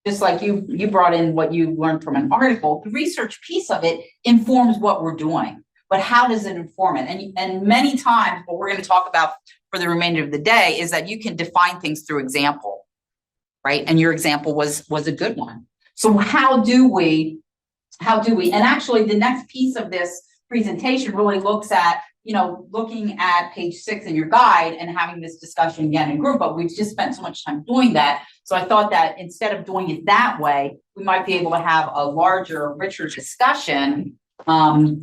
just like you brought in what you learned from an article, the research piece of it informs what we're doing. But how does it inform it? And many times what we're going to talk about for the remainder of the day is that you can define things through example, right? And your example was a good one. So how do we, and actually the next piece of this presentation really looks at, looking at page 6 in your guide and having this discussion again in group, but we've just spent so much time doing that. So I thought that instead of doing it that way, we might be able to have a larger, richer discussion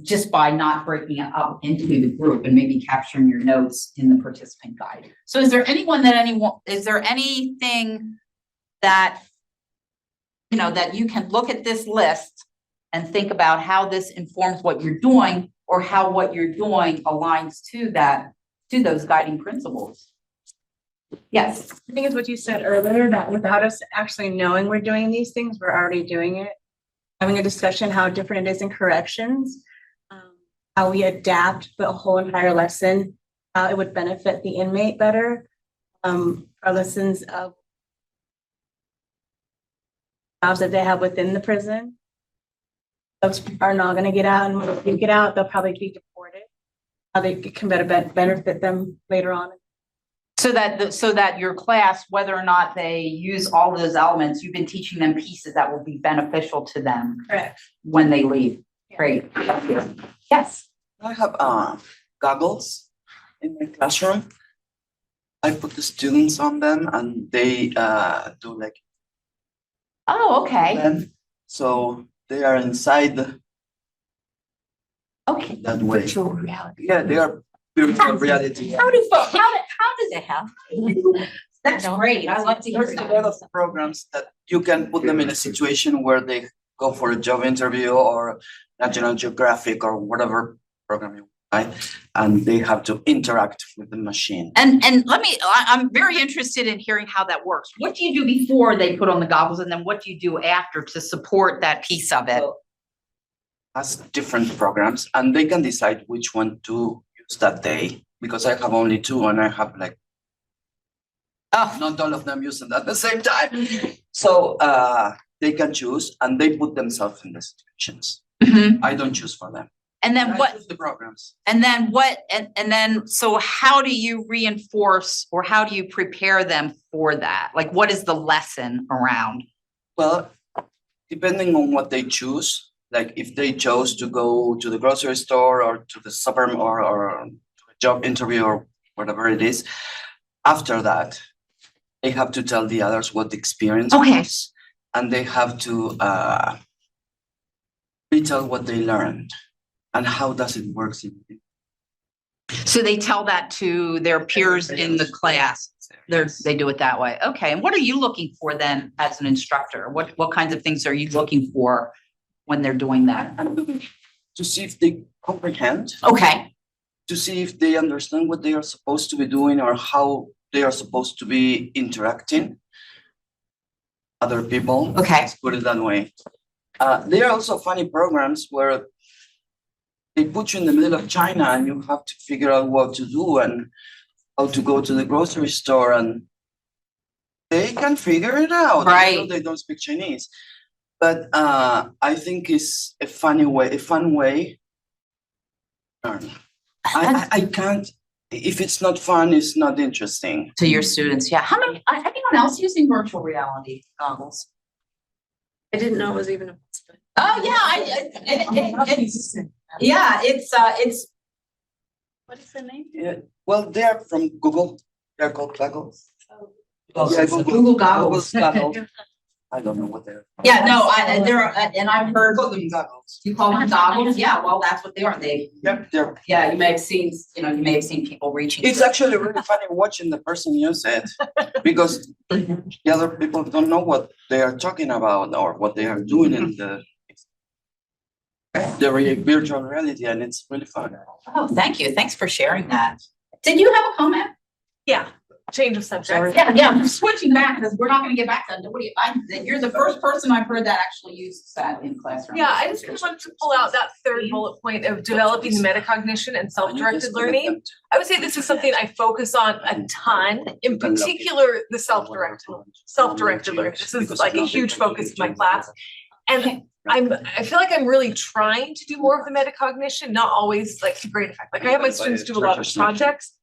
just by not breaking it up into the group and maybe capturing your notes in the participant guide. So is there anything that, that you can look at this list and think about how this informs what you're doing, or how what you're doing aligns to those guiding principles? Yes. I think it's what you said earlier, that without us actually knowing we're doing these things, we're already doing it. Having a discussion how different it is in corrections, how we adapt the whole entire lesson, how it would benefit the inmate better. Our lessons of jobs that they have within the prison. Those are not going to get out, and when they get out, they'll probably be deported. How they can better benefit them later on. So that your class, whether or not they use all of those elements, you've been teaching them pieces that will be beneficial to them. Correct. When they leave. Great. Yes. I have goggles in my classroom. I put the students on them and they do like. Oh, okay. Them. So they are inside the. Okay. That way. Virtual reality. Yeah, they are virtual reality. How do they have? That's great. I love to hear There's a lot of programs that you can put them in a situation where they go for a job interview or National Geographic or whatever program you like, and they have to interact with the machine. And I'm very interested in hearing how that works. What do you do before they put on the goggles, and then what do you do after to support that piece of it? Has different programs, and they can decide which one to use that day, because I have only 2 and I have like not all of them using at the same time. So they can choose and they put themselves in the situations. Mm-hmm. I don't choose for them. And then what the programs? And then so how do you reinforce, or how do you prepare them for that? Like, what is the lesson around? Well, depending on what they choose, like if they chose to go to the grocery store or to the supermarket or to a job interview or whatever it is. After that, they have to tell the others what the experience Okay. was, and they have to retell what they learned and how does it work. So they tell that to their peers in the class. They do it that way. Okay. And what are you looking for then as an instructor? What kinds of things are you looking for when they're doing that? To see if they comprehend, Okay. to see if they understand what they are supposed to be doing or how they are supposed to be interacting other people. Okay. Let's put it that way. There are also funny programs where they put you in the middle of China and you have to figure out what to do and how to go to the grocery store, and they can figure it out. Right. Even though they don't speak Chinese. But I think it's a fun way. to learn. I can't, if it's not fun, it's not interesting. To your students, yeah. How many, anyone else using virtual reality goggles? I didn't know it was even a possibility. Oh, yeah, it's. What is the name? Yeah, well, they are from Google. They're called goggles. Oh, Yeah, Google goggles. Goggles. I don't know what they're. Yeah, no, and I've heard, Call them goggles. you call them goggles? Yeah, well, that's what they are. Yep, they're. Yeah, you may have seen, people reaching. It's actually really funny watching the person use it because the other people don't know what they are talking about or what they are doing in the virtual reality, and it's really fun. Oh, thank you. Thanks for sharing that. Did you have a comment? Yeah, change of subject. Yeah, I'm switching back because we're not gonna get back to, you're the first person I've heard that actually uses that in classroom. Yeah, I just wanted to pull out that third bullet point of developing metacognition and self-directed learning. I would say this is something I focus on a ton, in particular, the self-directed learning. This is like a huge focus of my class. And I feel like I'm really trying to do more of the metacognition, not always like to great effect. Like I have my students do a lot of projects,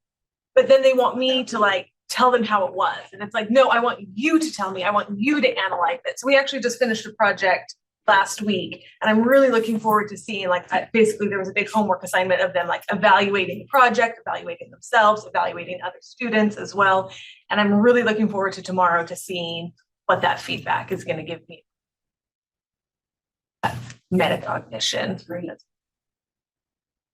but then they want me to like tell them how it was. And it's like, no, I want you to tell me, I want you to analyze it. So we actually just finished a project last week, and I'm really looking forward to seeing like, basically there was a big homework assignment of them like evaluating the project, evaluating themselves, evaluating other students as well. And I'm really looking forward to tomorrow to seeing what that feedback is going to give me. Metacognition.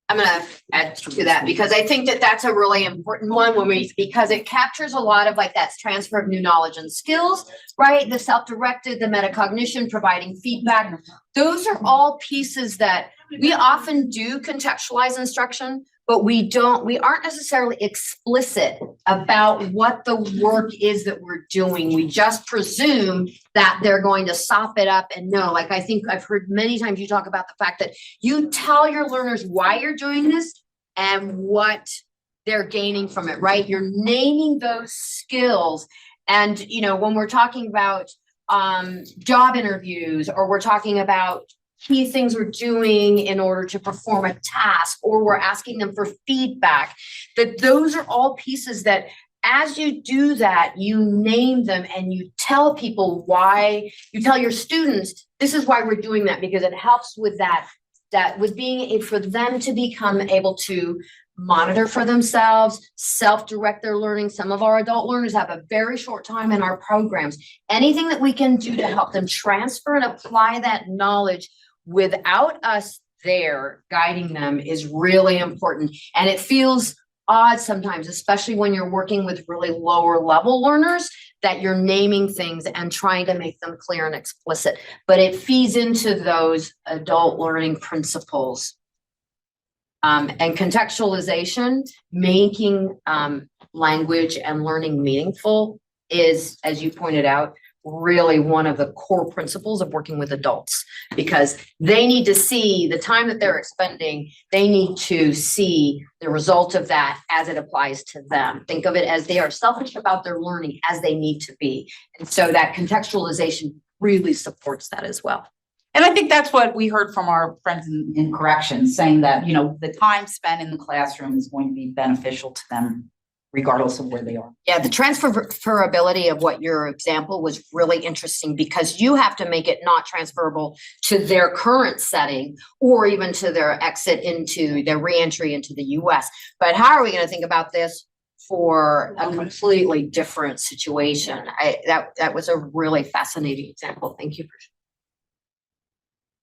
I'm gonna add to that because I think that that's a really important one because it captures a lot of like that transfer of new knowledge and skills, right? The self-directed, the metacognition, providing feedback. Those are all pieces that we often do contextualize instruction, but we aren't necessarily explicit about what the work is that we're doing. We just presume that they're going to sop it up and know. Like I think I've heard many times you talk about the fact that you tell your learners why you're doing this and what they're gaining from it, right? You're naming those skills. And, when we're talking about job interviews, or we're talking about key things we're doing in order to perform a task, or we're asking them for feedback, that those are all pieces that as you do that, you name them and you tell people why, you tell your students, this is why we're doing that, because it helps with that with being for them to become able to monitor for themselves, self-direct their learning. Some of our adult learners have a very short time in our programs. Anything that we can do to help them transfer and apply that knowledge without us there guiding them is really important. And it feels odd sometimes, especially when you're working with really lower level learners, that you're naming things and trying to make them clear and explicit, but it feeds into those adult learning principles. And contextualization, making language and learning meaningful is, as you pointed out, really one of the core principles of working with adults, because they need to see the time that they're expending. They need to see the result of that as it applies to them. Think of it as they are selfish about their learning as they need to be. And so that contextualization really supports that as well. And I think that's what we heard from our friends in corrections, saying that, the time spent in the classroom is going to be beneficial to them regardless of where they are. Yeah, the transferability of what your example was really interesting, because you have to make it not transferable to their current setting or even to their exit into their reentry into the US. But how are we going to think about this for a completely different situation. That was a really fascinating example. Thank you.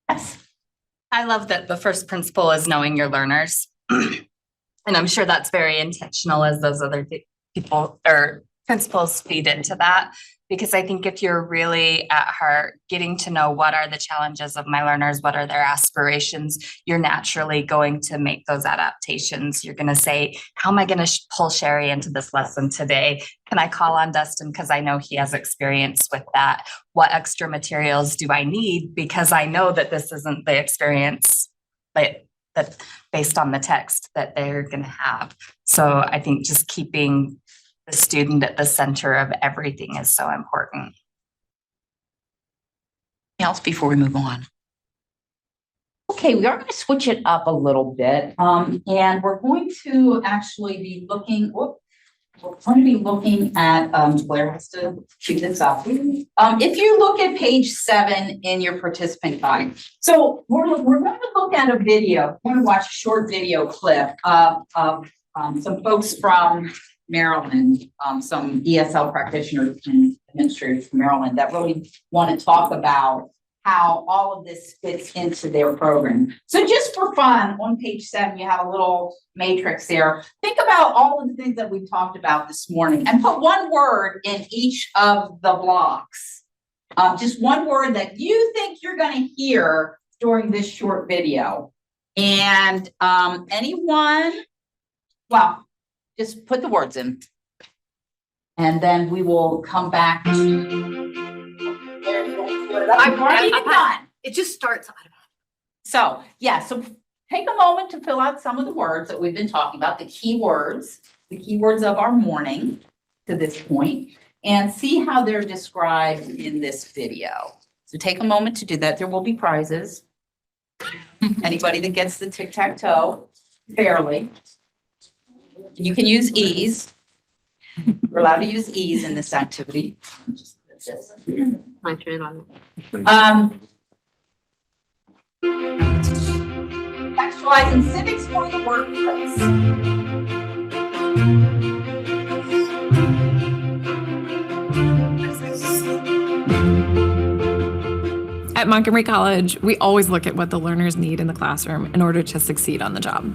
Yes. I love that the first principle is knowing your learners. And I'm sure that's very intentional as those other people or principles feed into that. Because I think if you're really at heart getting to know what are the challenges of my learners, what are their aspirations, you're naturally going to make those adaptations. You're going to say, how am I going to pull Sherry into this lesson today? Can I call on Dustin because I know he has experience with that? What extra materials do I need? Because I know that this isn't the experience that based on the text that they're going to have. So I think just keeping the student at the center of everything is so important. Else before we move on? Okay, we are going to switch it up a little bit, and we're going to actually be looking. At Blair has to shoot this up. If you look at page 7 in your participant guide, so we're going to look at a video. We're going to watch a short video clip of some folks from Maryland, some ESL practitioners and administrators from Maryland that really want to talk about how all of this fits into their program. So just for fun, on page 7, you have a little matrix there. Think about all of the things that we've talked about this morning and put one word in each of the blocks. Just one word that you think you're going to hear during this short video. And anyone, well, just put the words in. And then we will come back to I've already done. It just starts. So, yeah, so take a moment to fill out some of the words that we've been talking about, the keywords of our morning to this point, and see how they're described in this video. So take a moment to do that. There will be prizes. Anybody that gets the tic-tac-toe fairly. You can use ease. We're allowed to use ease in this activity. My turn on. Actualizing civics for the workplace. At Montgomery College, we always look at what the learners need in the classroom in order to succeed on the job.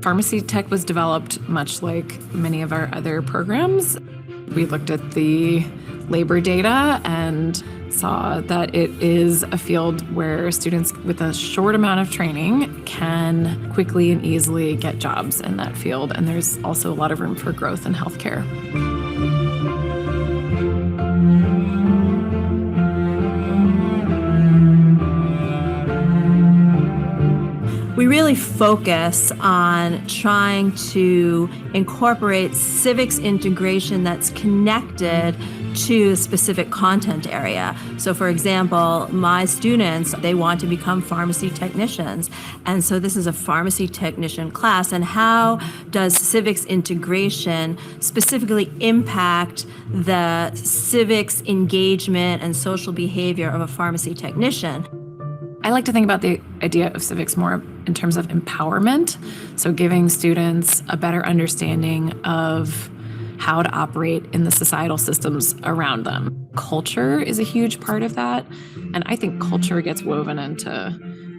Pharmacy tech was developed much like many of our other programs. We looked at the labor data and saw that it is a field where students with a short amount of training can quickly and easily get jobs in that field. And there's also a lot of room for growth in healthcare. We really focus on trying to incorporate civics integration that's connected to a specific content area. So for example, my students, they want to become pharmacy technicians. And so this is a pharmacy technician class. And how does civics integration specifically impact the civics engagement and social behavior of a pharmacy technician? I like to think about the idea of civics more in terms of empowerment. So giving students a better understanding of how to operate in the societal systems around them. Culture is a huge part of that. And I think culture gets woven into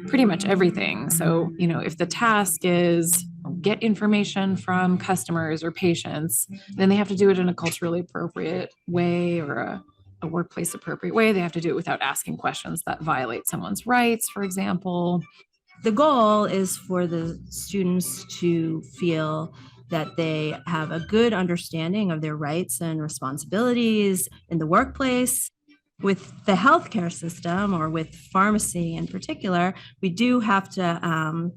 pretty much everything. So, if the task is get information from customers or patients, then they have to do it in a culturally appropriate way or a workplace appropriate way. They have to do it without asking questions that violate someone's rights, for example. The goal is for the students to feel that they have a good understanding of their rights and responsibilities in the workplace. With the healthcare system, or with pharmacy in particular, we do have to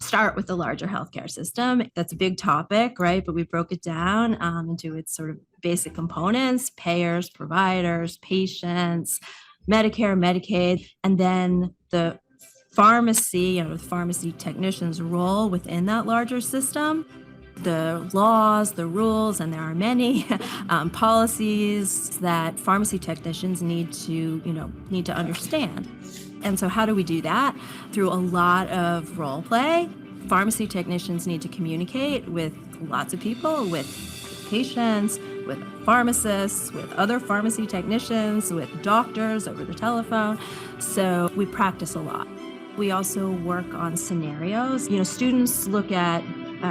start with the larger healthcare system. That's a big topic, right? But we broke it down into its sort of basic components: payers, providers, patients, Medicare, Medicaid, and then the pharmacy, the pharmacy technician's role within that larger system. The laws, the rules, and there are many policies that pharmacy technicians need to understand. And so how do we do that? Through a lot of role play. Pharmacy technicians need to communicate with lots of people, with patients, with pharmacists, with other pharmacy technicians, with doctors over the telephone. So we practice a lot. We also work on scenarios. Students look at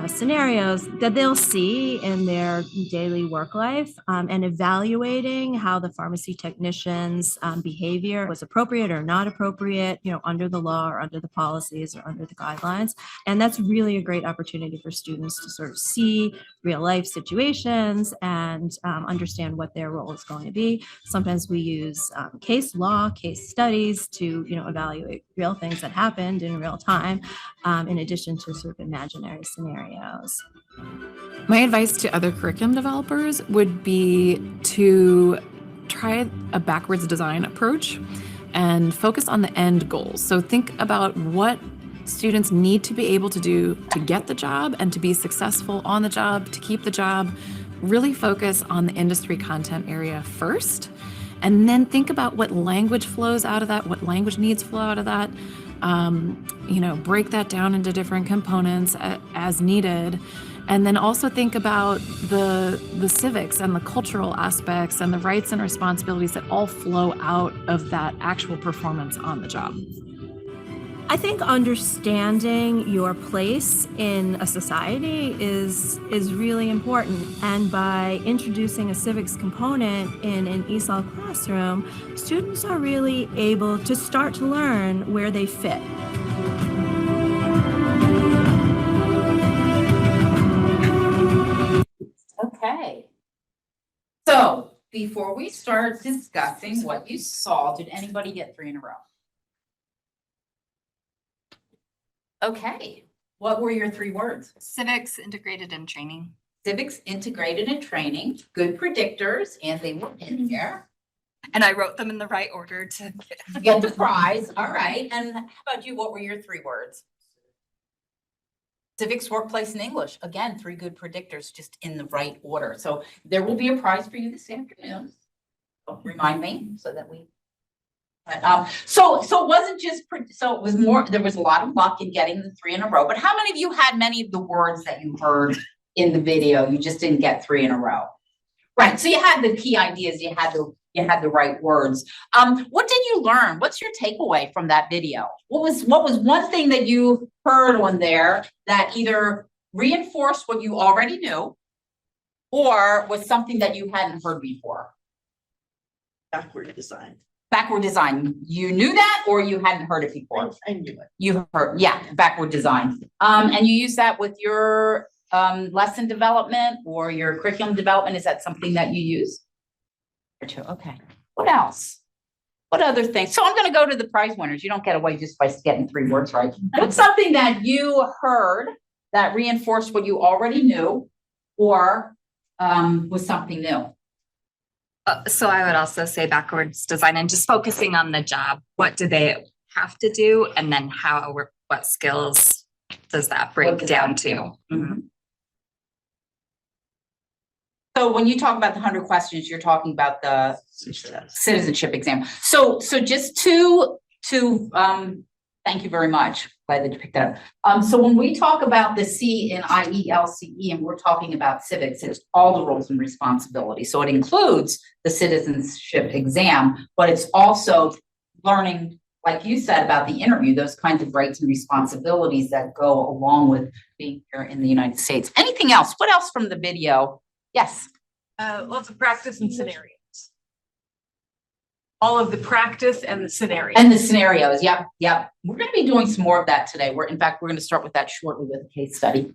scenarios that they'll see in their daily work life, and evaluating how the pharmacy technician's behavior was appropriate or not appropriate, under the law or under the policies or under the guidelines. And that's really a great opportunity for students to sort of see real life situations and understand what their role is going to be. Sometimes we use case law, case studies to, evaluate real things that happened in real time, in addition to sort of imaginary scenarios. My advice to other curriculum developers would be to try a backwards design approach and focus on the end goals. So think about what students need to be able to do to get the job and to be successful on the job, to keep the job. Really focus on the industry content area first, and then think about what language flows out of that, what language needs flow out of that. Break that down into different components as needed. And then also think about the civics and the cultural aspects and the rights and responsibilities that all flow out of that actual performance on the job. I think understanding your place in a society is really important. And by introducing a civics component in an ESOL classroom, students are really able to start to learn where they fit. Okay. So before we start discussing what you saw, did anybody get 3 in a row? Okay, what were your 3 words? Civics, integrated, and training. Civics, integrated, and training, good predictors, and they were in here. And I wrote them in the right order to Get the prize, all right. And how about you, what were your 3 words? Civics, workplace, and English. Again, 3 good predictors, just in the right order. So there will be a prize for you this afternoon. So remind me so that we. So it wasn't just, so it was more, there was a lot of luck in getting the 3 in a row, but how many of you had many of the words that you heard in the video? You just didn't get 3 in a row. Right, so you had the key ideas, you had the right words. What did you learn? What's your takeaway from that video? What was one thing that you heard on there that either reinforced what you already knew or was something that you hadn't heard before? Backward design. Backward design. You knew that or you hadn't heard it before? I knew it. You heard, yeah, backward design. And you use that with your lesson development or your curriculum development? Is that something that you use? Okay. What else? What other things? So I'm going to go to the prize winners. You don't get away just by getting 3 words right. What's something that you heard that reinforced what you already knew or was something new? So I would also say backwards design and just focusing on the job. What do they have to do? And then what skills does that break down to? Mm-hmm. So when you talk about the 100 questions, you're talking about the citizenship exam. So just to thank you very much. Glad that you picked that up. So when we talk about the C in IELCE and we're talking about civics, it's all the roles and responsibilities. So it includes the citizenship exam, but it's also learning, like you said about the interview, those kinds of rights and responsibilities that go along with being here in the United States. Anything else? What else from the video? Yes. Lots of practice and scenarios. All of the practice and the scenarios. And the scenarios, yep. We're going to be doing some more of that today. In fact, we're going to start with that shortly with a case study.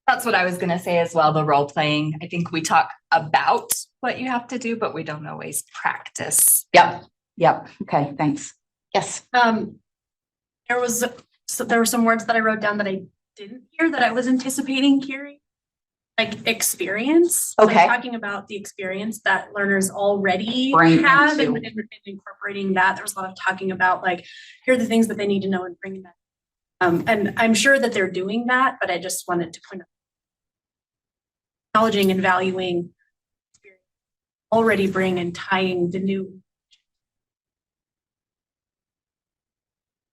That's what I was going to say as well, the role playing. I think we talk about what you have to do, but we don't always practice. Yep. Okay, thanks. Yes. There were some words that I wrote down that I didn't hear that I was anticipating hearing. Like experience. Okay. Like talking about the experience that learners already have and incorporating that. There was a lot of talking about like, here are the things that they need to know and bringing that. And I'm sure that they're doing that, but I just wanted to point out acknowledging and valuing experience already bring and tying the new.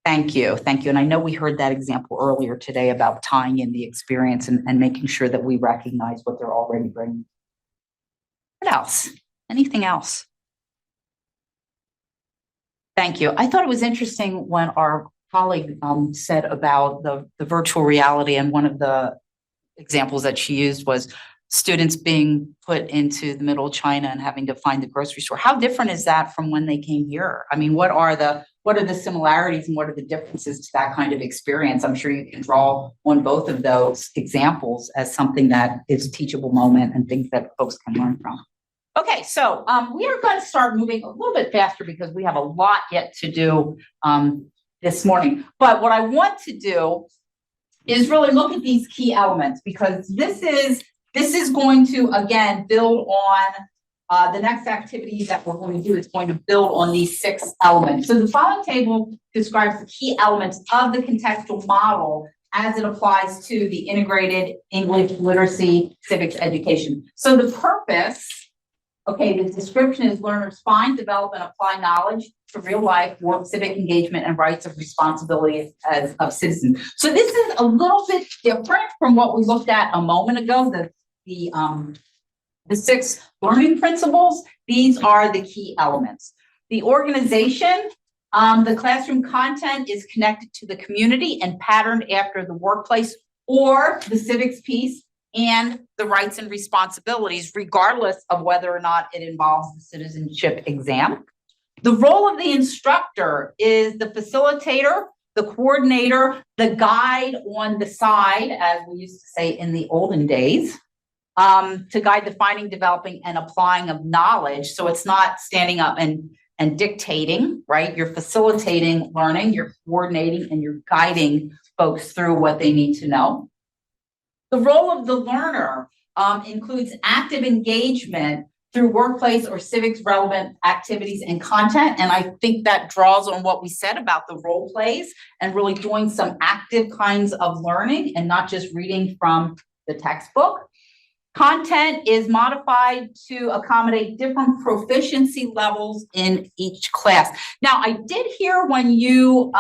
Thank you, thank you. And I know we heard that example earlier today about tying in the experience and making sure that we recognize what they're already bringing. What else? Anything else? Thank you. I thought it was interesting when our colleague said about the virtual reality, and one of the examples that she used was students being put into the middle of China and having to find the grocery store. How different is that from when they came here? I mean, what are the similarities and what are the differences to that kind of experience? I'm sure you can draw on both of those examples as something that is a teachable moment and things that folks can learn from. Okay, so we are going to start moving a little bit faster because we have a lot yet to do this morning. But what I want to do is really look at these key elements, because this is going to, again, build on the next activity that we're going to do. Is going to build on these 6 elements. So the following table describes the key elements of the contextual model as it applies to the integrated English literacy civics education. So the purpose, okay, the description is learners find, develop, and apply knowledge to real life work, civic engagement, and rights of responsibility as of citizens. So this is a little bit different from what we looked at a moment ago, the 6 learning principles. These are the key elements. The organization, the classroom content is connected to the community and patterned after the workplace or the civics piece, and the rights and responsibilities, regardless of whether or not it involves the citizenship exam. The role of the instructor is the facilitator, the coordinator, the guide on the side, as we used to say in the olden days, to guide the finding, developing, and applying of knowledge. So it's not standing up and dictating, right? You're facilitating learning, you're coordinating, and you're guiding folks through what they need to know. The role of the learner includes active engagement through workplace or civics relevant activities and content. And I think that draws on what we said about the role plays and really doing some active kinds of learning and not just reading from the textbook. Content is modified to accommodate different proficiency levels in each class. Now, I did hear when you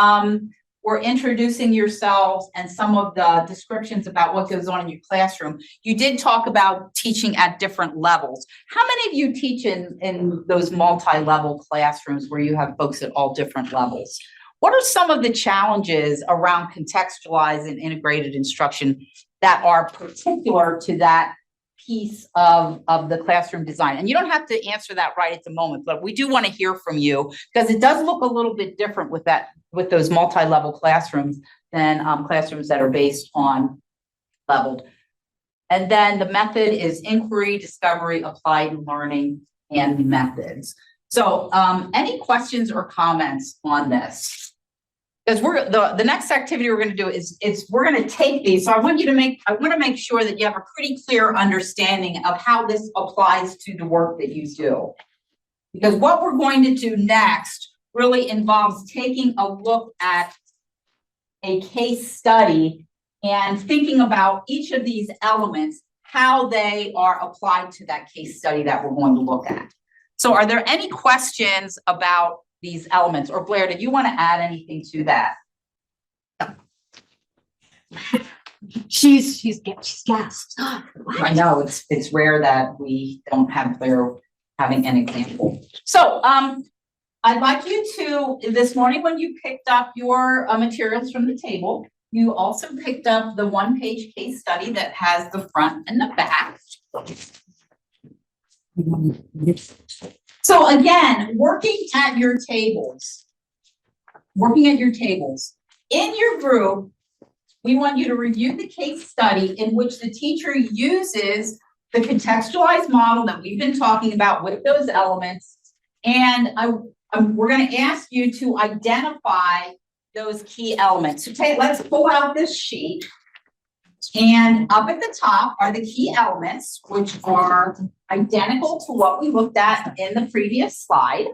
were introducing yourselves and some of the descriptions about what goes on in your classroom, you did talk about teaching at different levels. How many of you teach in those multi-level classrooms where you have folks at all different levels? What are some of the challenges around contextualized and integrated instruction that are particular to that piece of the classroom design? And you don't have to answer that right at the moment, but we do want to hear from you, because it does look a little bit different with those multi-level classrooms than classrooms that are based on leveled. And then the method is inquiry, discovery, applied learning, and methods. So any questions or comments on this? Because the next activity we're going to do is we're going to take these. So I want to make sure that you have a pretty clear understanding of how this applies to the work that you do. Because what we're going to do next really involves taking a look at a case study and thinking about each of these elements, how they are applied to that case study that we're going to look at. So are there any questions about these elements? Or Blair, did you want to add anything to that? She's gasped. I know it's rare that we don't have Blair having an example. So I'd like you to, this morning when you picked up your materials from the table, you also picked up the 1-page case study that has the front and the back. So again, working at your tables, in your group, we want you to review the case study in which the teacher uses the contextualized model that we've been talking about with those elements. And we're going to ask you to identify those key elements. So let's pull out this sheet. And up at the top are the key elements, which are identical to what we looked at in the previous slide.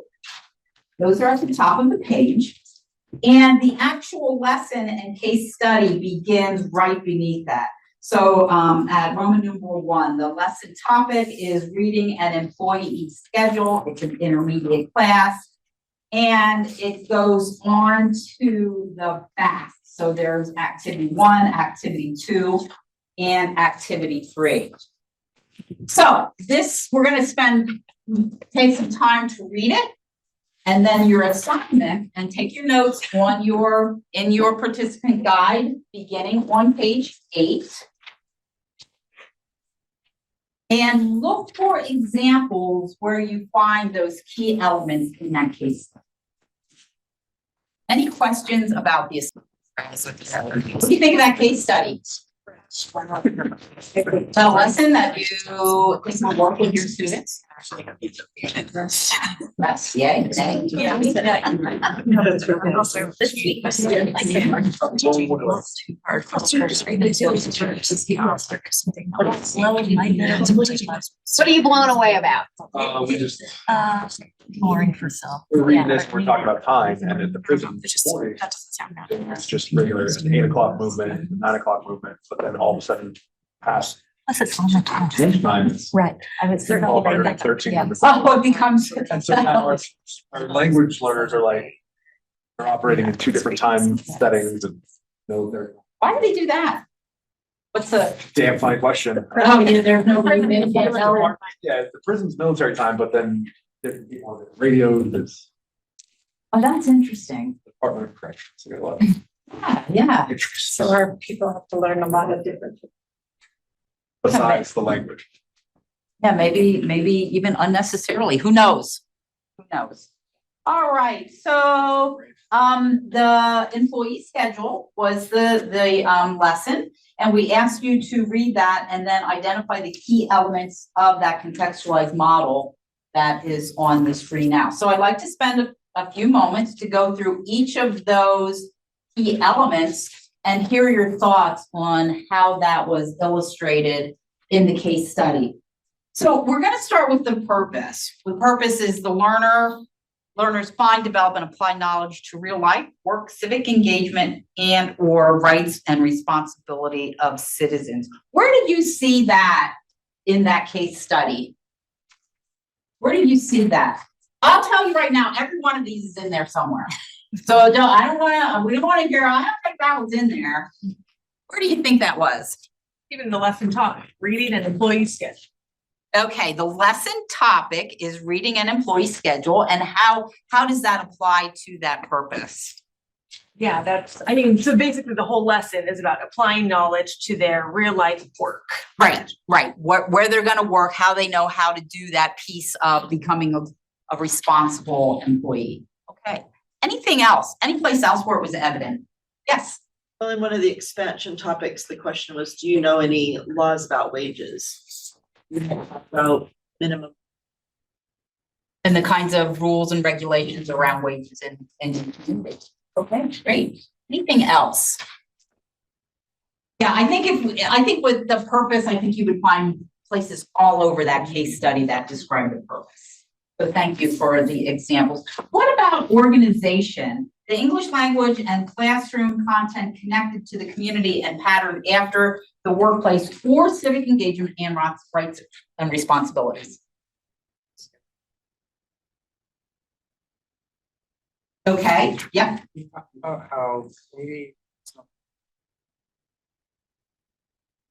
Those are at the top of the page. And the actual lesson and case study begins right beneath that. So at Roman numeral 1, the lesson topic is reading an employee schedule. It's an intermediate class. And it goes on to the back. So there's activity 1, activity 2, and activity 3. So this, we're gonna take some time to read it. And then your assignment, and take your notes in your participant guide, beginning on page 8. And look for examples where you find those key elements in that case. Any questions about this? What do you think of that case study? The lesson that you think will work with your students? Yes, yay. What are you blown away about? We just, Boring for self. we're reading this, we're talking about time, and at the prison, it's just regular, it's an 8 o'clock movement, 9 o'clock movement, but then all of a sudden past Plus it's on the time. change time, it's Right. I was. 1213. Yeah. Oh, it becomes. And so now our language learners are like, they're operating in 2 different time settings and they're Why do they do that? What's the? damn funny question. Oh, yeah, there's no. Yeah, the prison's military time, but then different people on the radio, there's Oh, that's interesting. Department of Corrections. So got a lot of Yeah. interests So our people have to learn a lot of different. besides the language. Yeah, maybe even unnecessarily. Who knows? Who knows? All right, so the employee schedule was the lesson, and we asked you to read that and then identify the key elements of that contextualized model that is on the screen now. So I'd like to spend a few moments to go through each of those key elements and hear your thoughts on how that was illustrated in the case study. So we're going to start with the purpose. The purpose is the learners find, develop, and apply knowledge to real life, work, civic engagement, and or rights and responsibility of citizens. Where did you see that in that case study? Where did you see that? I'll tell you right now, every one of these is in there somewhere. So we don't want to hear, I don't think that was in there. Where do you think that was? Even the lesson topic, reading an employee schedule. Okay, the lesson topic is reading an employee schedule, and how does that apply to that purpose? Yeah, so basically the whole lesson is about applying knowledge to their real life work. Right. Where they're gonna work, how they know how to do that piece of becoming a responsible employee. Okay, anything else? Any place else where it was evident? Yes. Well, in one of the expansion topics, the question was, do you know any laws about wages? About minimum. And the kinds of rules and regulations around wages and okay, great. Anything else? Yeah, I think with the purpose, I think you would find places all over that case study that describe the purpose. So thank you for the examples. What about organization? The English language and classroom content connected to the community and patterned after the workplace for civic engagement and rights and responsibilities. Okay, yeah. How maybe.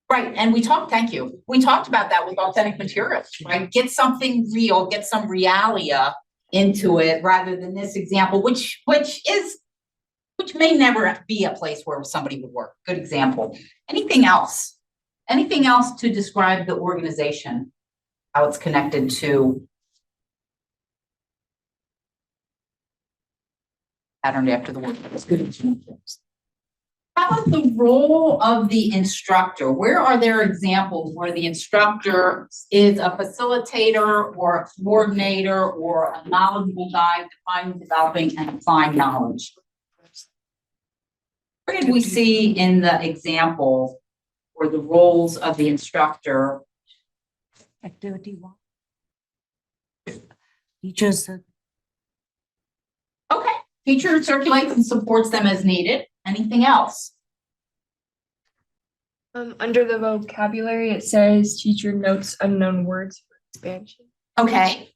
Right, and thank you. We talked about that with authentic materials, right? Get something real, get some realia into it rather than this example, which may never be a place where somebody would work. Good example. Anything else? Anything else to describe the organization, how it's connected to patterned after the workplace? Good examples. How about the role of the instructor? Where are there examples where the instructor is a facilitator or a coordinator or a knowledgeable guide defining, developing, and applying knowledge? Where did we see in the example or the roles of the instructor? Activity 1. Teachers. Okay, teacher circulates and supports them as needed. Anything else? Under the vocabulary, it says teacher notes unknown words for expansion. Okay.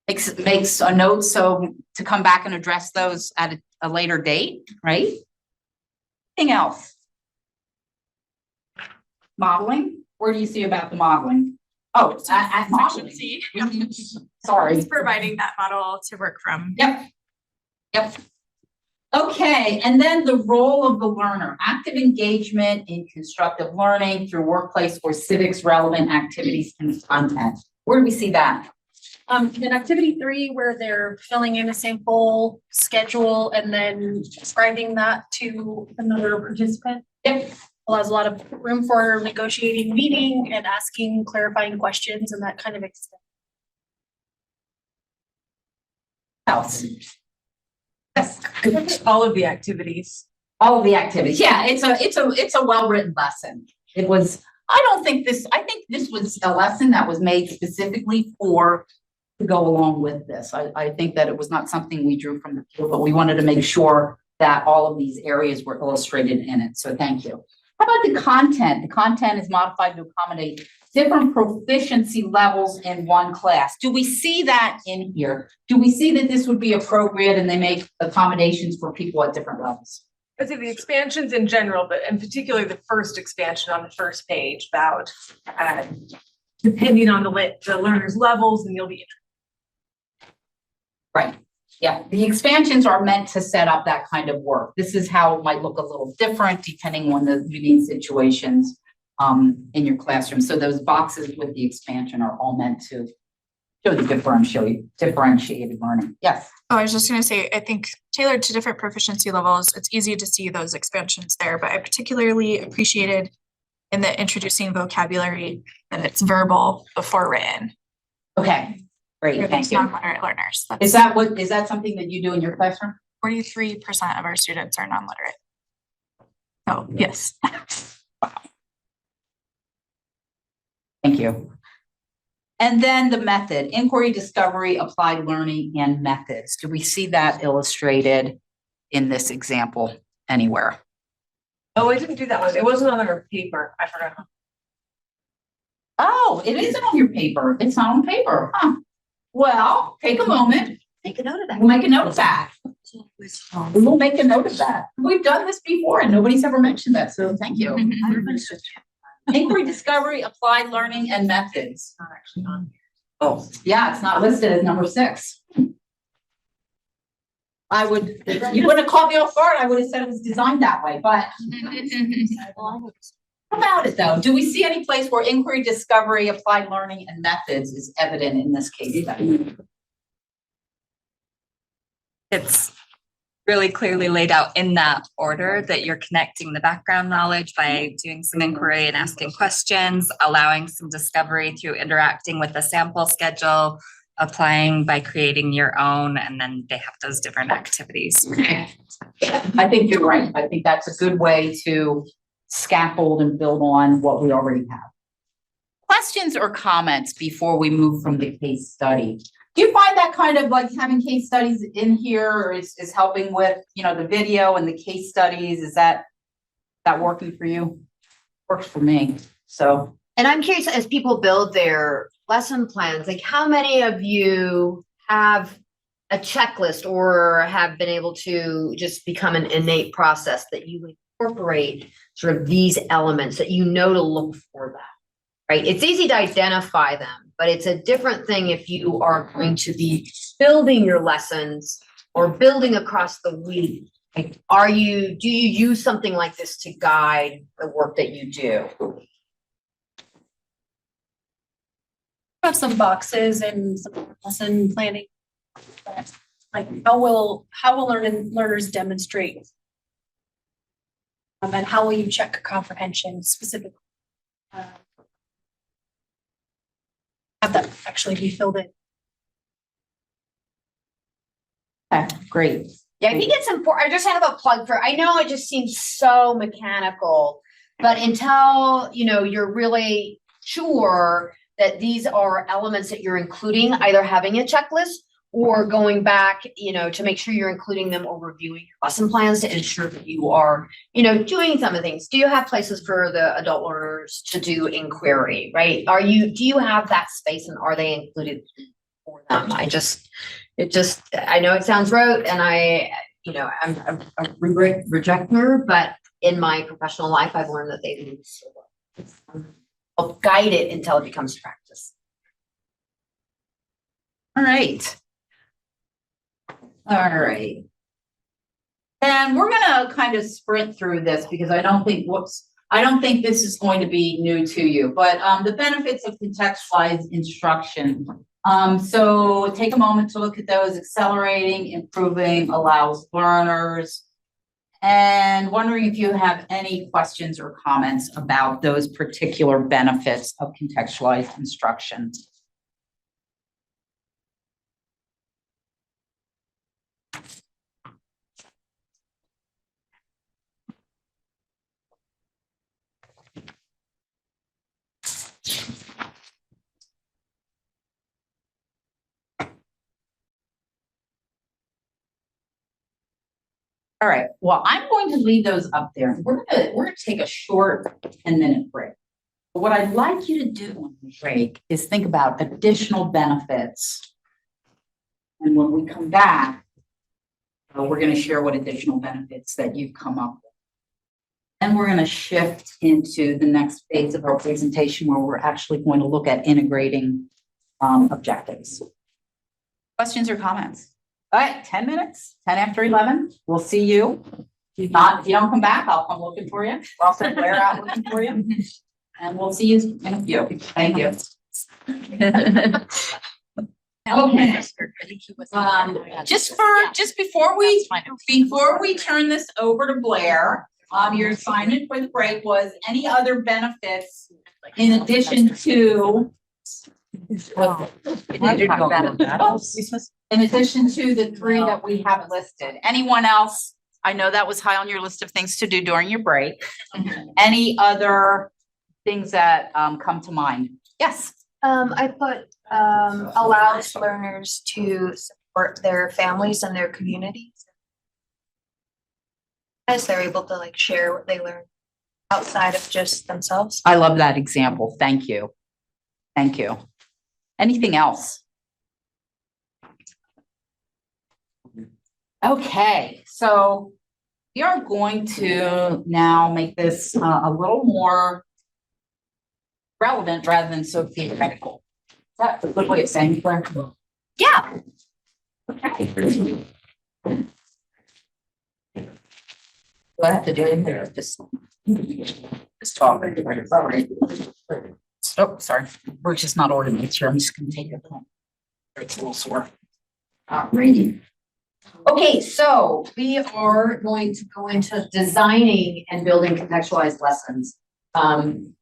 makes a note, so to come back and address those at a later date, right? Anything else? Modeling, where do you see about the modeling? Oh, at modeling. Sorry. It's providing that model to work from. Yep. Okay, and then the role of the learner, active engagement in constructive learning through workplace or civics relevant activities and content. Where do we see that? In activity 3, where they're filling in a sample schedule and then describing that to another participant. Yep. Allows a lot of room for negotiating, meeting, and asking clarifying questions and that kind of extent. Else. Yes. All of the activities. All of the activities. Yeah, it's a well-written lesson. It was, I think this was a lesson that was made specifically to go along with this. I think that it was not something we drew from the field, but we wanted to make sure that all of these areas were illustrated in it. So thank you. How about the content? The content is modified to accommodate different proficiency levels in one class. Do we see that in here? Do we see that this would be appropriate and they make accommodations for people at different levels? I'd say the expansions in general, but in particular, the first expansion on the first page about depending on the learner's levels, and you'll be right. Yeah, the expansions are meant to set up that kind of work. This is how it might look a little different depending on the unique situations in your classroom. So those boxes with the expansion are all meant to show the differentiated learning. Yes. Oh, I was just going to say, I think tailored to different proficiency levels, it's easy to see those expansions there, but I particularly appreciated in the introducing vocabulary that it's verbal before written. Okay, great. Thank you. Non-literate learners. Is that something that you do in your classroom? 43% of our students are non-literate. Oh, yes. Wow. Thank you. And then the method, inquiry, discovery, applied learning, and methods. Do we see that illustrated in this example anywhere? Oh, I didn't do that one. It wasn't on our paper. I forgot. Oh, it isn't on your paper. It's not on paper, huh? Well, take a moment. Make a note of that. We'll make a note of that. We'll make a note of that. We've done this before and nobody's ever mentioned that, so thank you. Inquiry, discovery, applied learning, and methods. Not actually on here. Oh, yeah, it's not listed as number 6. You wouldn't have caught me off guard. I would have said it was designed that way, but. How about it though? Do we see any place where inquiry, discovery, applied learning, and methods is evident in this case study? It's really clearly laid out in that order that you're connecting the background knowledge by doing some inquiry and asking questions, allowing some discovery through interacting with the sample schedule, applying by creating your own, and then they have those different activities. I think you're right. I think that's a good way to scaffold and build on what we already have. Questions or comments before we move from the case study? Do you find that kind of like having case studies in here is helping with, the video and the case studies? Is that working for you? Works for me. So. And I'm curious, as people build their lesson plans, like how many of you have a checklist or have been able to just become an innate process that you incorporate sort of these elements that to look for that, right? It's easy to identify them, but it's a different thing if you are going to be building your lessons or building across the week. Like, do you use something like this to guide the work that you do? Have some boxes and some lesson planning. Like how will learners demonstrate? And how will you check comprehension specifically? Have that actually be filled in. Okay, great. Yeah, I think it's important. I just have a plug for, I know it just seems so mechanical, but until, you're really sure that these are elements that you're including, either having a checklist or going back, to make sure you're including them or reviewing your lesson plans to ensure that you are, doing some of the things. Do you have places for the adult learners to do inquiry, right? Do you have that space and are they included for them. I know it sounds rote and I'm a rubric rejecter, but in my professional life, I've learned that they need to help guide it until it becomes practice. All right. All right. And we're gonna kind of sprint through this because I don't think this is going to be new to you, but the benefits of contextualized instruction. So take a moment to look at those: accelerating, improving, allows learners. And wondering if you have any questions or comments about those particular benefits of contextualized instruction. All right, well, I'm going to leave those up there. We're gonna take a short 10-minute break. But what I'd like you to do on the break is think about additional benefits. And when we come back, we're gonna share what additional benefits that you've come up with. And we're gonna shift into the next phase of our presentation where we're actually going to look at integrating objectives. Questions or comments? All right, 10 minutes, 10 after 11. We'll see you. If you don't come back, I'll come looking for you. I'll send Blair out looking for you. And we'll see you in a few. Thank you. Okay. Just before we turn this over to Blair, your assignment for the break was any other benefits in addition to the three that we have listed. Anyone else? I know that was high on your list of things to do during your break. Any other things that come to mind? Yes. I put allows learners to support their families and their communities. As they're able to like share what they learn outside of just themselves. I love that example. Thank you. Thank you. Anything else? Okay, so we are going to now make this a little more relevant rather than so theoretical. Is that a good way of saying it, Claire? Yeah. Okay. Do I have to do anything? Just talk. Oh, sorry. We're just not ordinate here. I'm just gonna take it home. It's a little sore. Alrighty. Okay, so we are going to go into designing and building contextualized lessons. And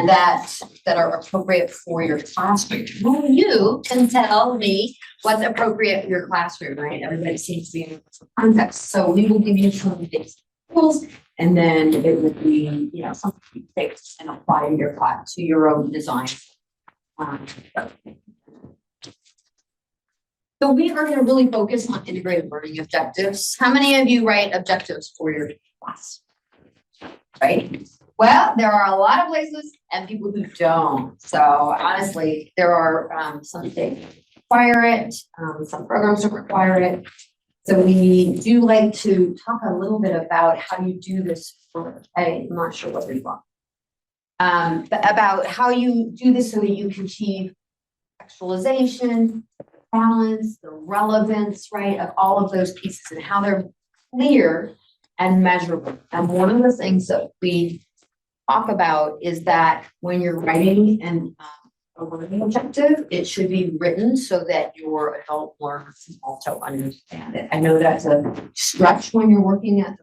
that are appropriate for your classroom. Well, you can tell me what's appropriate for your classroom, right? Everybody seems to be in a different context. So we will give you some basic tools, and then it would be, something you take and apply to your class, to your own design. So we are going to really focus on integrated learning objectives. How many of you write objectives for your class? Right? Well, there are a lot of places and people who don't. So honestly, there are some things require it, some programs don't require it. So we do like to talk a little bit about how you do this. I'm not sure what we've got. But about how you do this so that you can achieve contextualization, balance, the relevance, right, of all of those pieces and how they're clear and measurable. And one of the things that we talk about is that when you're writing a learning objective, it should be written so that your adult learners can also understand it. I know that's a stretch when you're working at.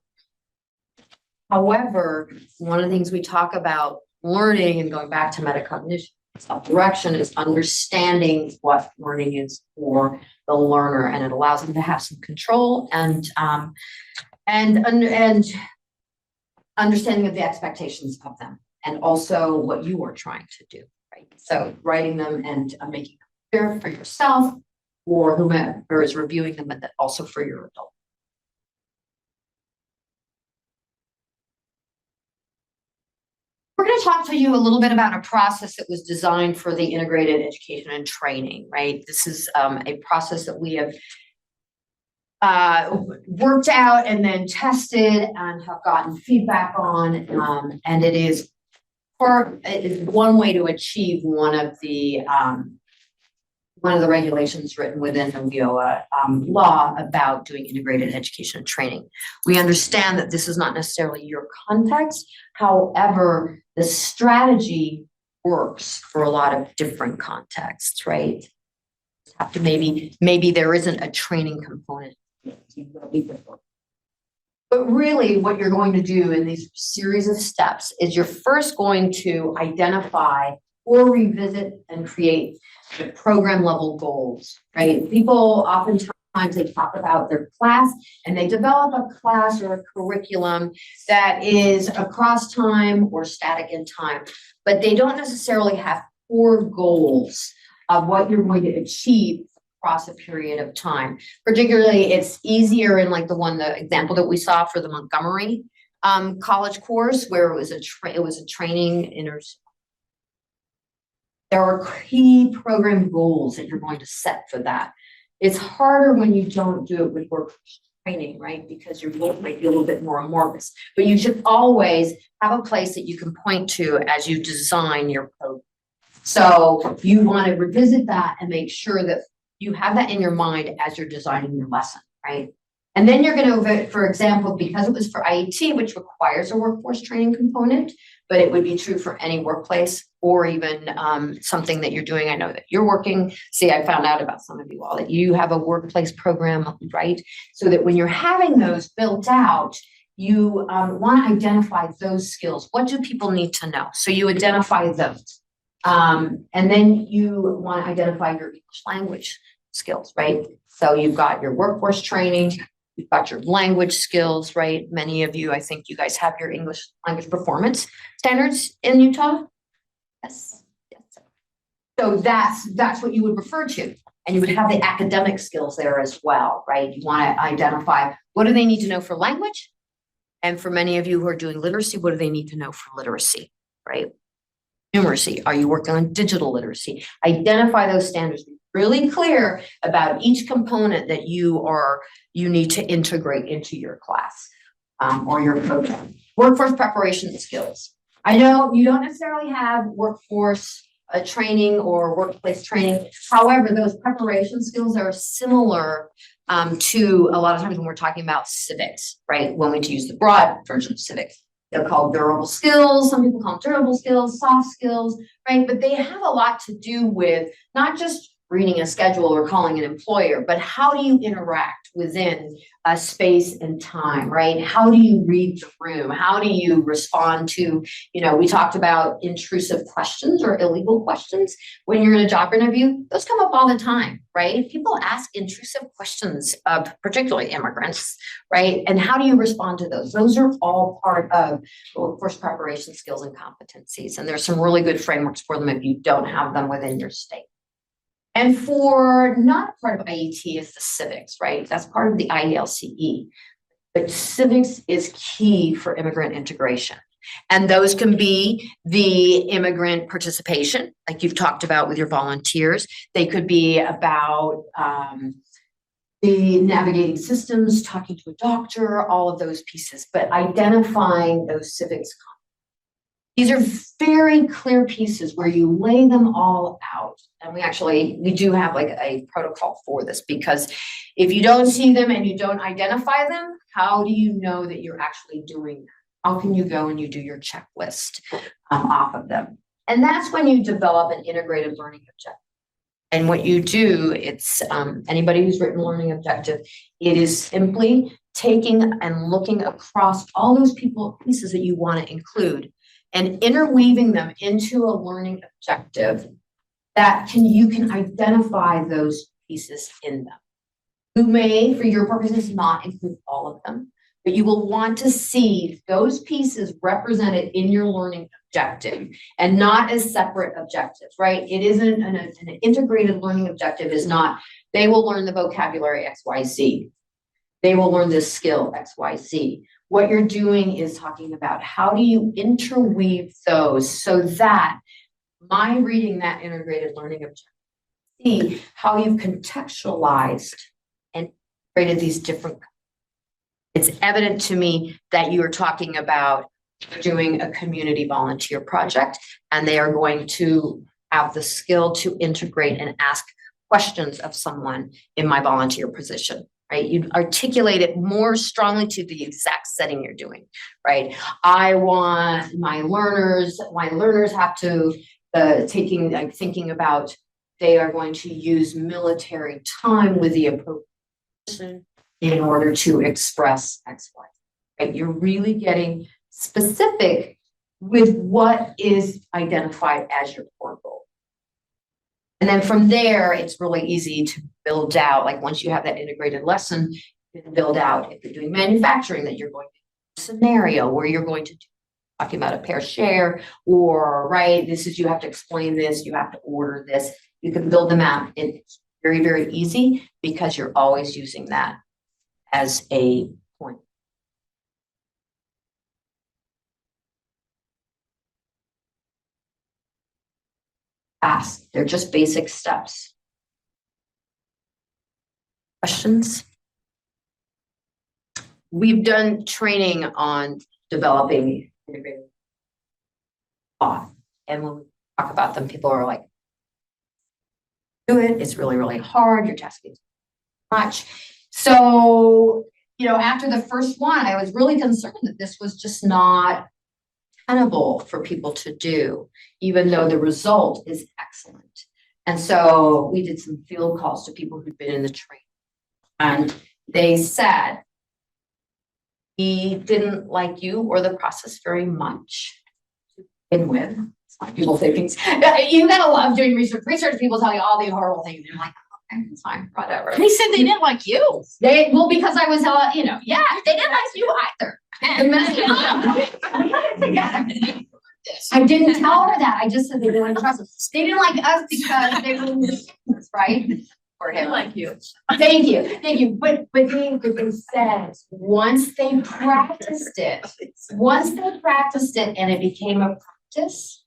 However, one of the things we talk about learning and going back to metacognition, self-direction is understanding what learning is for the learner, and it allows them to have some control and understanding of the expectations of them, and also what you are trying to do, right? So writing them and making them clear for yourself or whomever is reviewing them, but then also for your adult. We're going to talk to you a little bit about a process that was designed for the integrated education and training, right? This is a process that we have worked out and then tested and have gotten feedback on. And it is one way to achieve one of the regulations written within the ELA law about doing integrated education and training. We understand that this is not necessarily your context. However, the strategy works for a lot of different contexts, right? Have to maybe there isn't a training component. But really what you're going to do in these series of steps is you're first going to identify or revisit and create the program level goals, right? People oftentimes they talk about their class and they develop a class or a curriculum that is across time or static in time, but they don't necessarily have core goals of what you're going to achieve across a period of time. Particularly, it's easier in like the example that we saw for the Montgomery college course where it was a training there are key program goals that you're going to set for that. It's harder when you don't do it with workforce training, right? Because your goals might be a little bit more amorphous, but you should always have a place that you can point to as you design your program. So you want to revisit that and make sure that you have that in your mind as you're designing your lesson, right? And then you're going to, for example, because it was for IET, which requires a workforce training component, but it would be true for any workplace or even something that you're doing. I know that you're working. See, I found out about some of you all that you have a workplace program, right? So that when you're having those built out, you want to identify those skills. What do people need to know? So you identify those. And then you want to identify your English language skills, right? So you've got your workforce training, you've got your language skills, right? Many of you, I think you guys have your English language performance standards in Utah. Yes. Yes. So that's what you would refer to. And you would have the academic skills there as well, right? You want to identify what do they need to know for language? And for many of you who are doing literacy, what do they need to know for literacy, right? Numeracy, are you working on digital literacy? Identify those standards, be really clear about each component that you need to integrate into your class or your program. Workforce preparation skills. I know you don't necessarily have workforce training or workplace training. However, those preparation skills are similar to a lot of times when we're talking about civics, right? When we use the broad version of civics. They're called durable skills. Some people call them durable skills, soft skills, right? But they have a lot to do with not just reading a schedule or calling an employer, but how do you interact within a space and time, right? How do you read the room? How do you respond to, we talked about intrusive questions or illegal questions. When you're in a job interview, those come up all the time, right? People ask intrusive questions of particularly immigrants, right? And how do you respond to those? Those are all part of workforce preparation skills and competencies. And there's some really good frameworks for them if you don't have them within your state. And for not part of IET is the civics, right? That's part of the IELCE. But civics is key for immigrant integration. And those can be the immigrant participation, like you've talked about with your volunteers. They could be about the navigating systems, talking to a doctor, all of those pieces, but identifying those civics. These are very clear pieces where you lay them all out. And we do have like a protocol for this, because if you don't see them and you don't identify them, how do you know that you're actually doing that? How can you go and you do your checklist off of them? And that's when you develop an integrated learning objective. And what you do, it's anybody who's written learning objective, it is simply taking and looking across all those pieces that you want to include and interweaving them into a learning objective that you can identify those pieces in them. You may, for your purposes, not include all of them, but you will want to see those pieces represented in your learning objective and not as separate objectives, right? It isn't an integrated learning objective is not, they will learn the vocabulary XYZ. they will learn this skill, X, Y, Z. What you're doing is talking about how do you interweave those so that my reading that integrated learning objective, see how you've contextualized and created these different. It's evident to me that you are talking about doing a community volunteer project, and they are going to have the skill to integrate and ask questions of someone in my volunteer position, right? You articulate it more strongly to the exact setting you're doing, right? I want my learners have to, thinking about, they are going to use military time with the appropriate person in order to express X, Y, right? You're really getting specific with what is identified as your core goal. And then from there, it's really easy to build out, like once you have that integrated lesson, you can build out, if you're doing manufacturing, that you're going to do a scenario where you're going to do, talking about a pair share, or, right, this is, you have to explain this, you have to order this. You can build them out. It's very, very easy because you're always using that as a point. Fast. They're just basic steps. Questions? We've done training on developing integrated thought. And when we talk about them, people are like, do it. It's really, really hard. You're tasking too much. So, you know, after the first one, I was really concerned that this was just not tenable for people to do, even though the result is excellent. And so we did some field calls to people who'd been in the training, and they said, we didn't like you or the process very much to begin with. People say things, you gotta love doing research. Research people tell you all the horrible things. You're like, okay, it's fine, whatever. They said they didn't like you. Well, because I was, you know, yeah, they didn't like you either. I didn't tell her that. I just said they didn't trust us. They didn't like us because they were in the business, right? For him, like you. Thank you. But they said once they practiced it, and it became a practice,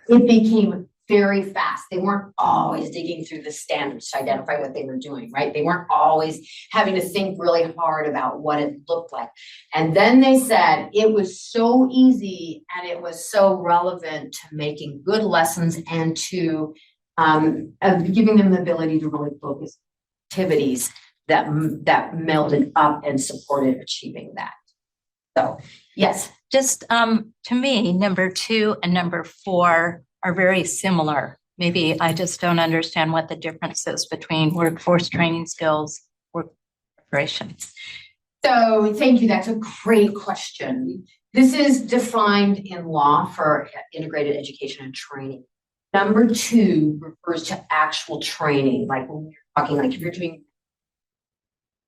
it became very fast. They weren't always digging through the standards to identify what they were doing, right? They weren't always having to think really hard about what it looked like. And then they said it was so easy and it was so relevant to making good lessons and to giving them the ability to really focus activities that melded up and supported achieving that. So, yes. Just to me, number 2 and number 4 are very similar. Maybe I just don't understand what the difference is between workforce training skills, work preparation. So thank you. That's a great question. This is defined in law for integrated education and training. Number 2 refers to actual training, like when you're talking, like if you're doing,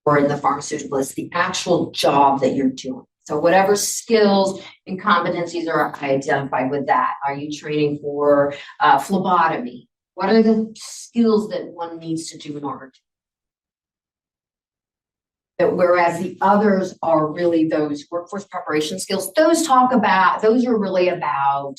or in the pharmaceutical, it's the actual job that you're doing. So whatever skills and competencies are identified with that. Are you training for phlebotomy? What are the skills that one needs to do in order to? Whereas the others are really those workforce preparation skills. Those are really about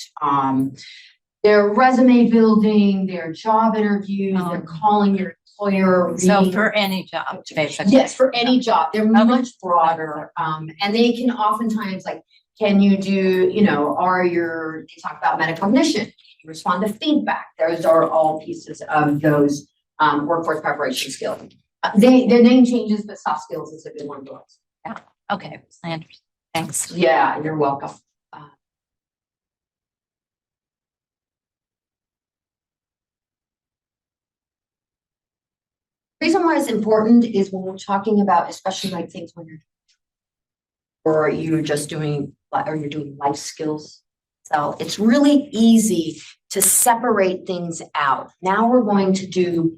their resume building, their job interviews, they're calling your employer. So for any job, basically. Yes, for any job. They're much broader. And they can oftentimes, like, can you do, you know, they talk about metacognition, you respond to feedback. Those are all pieces of those workforce preparation skills. Their name changes, but soft skills is a good one to us. Yeah. Okay. I understand. Thanks. Yeah, you're welcome. The reason why it's important is when we're talking about, especially like things when you're just doing, or you're doing life skills. So it's really easy to separate things out. Now we're going to do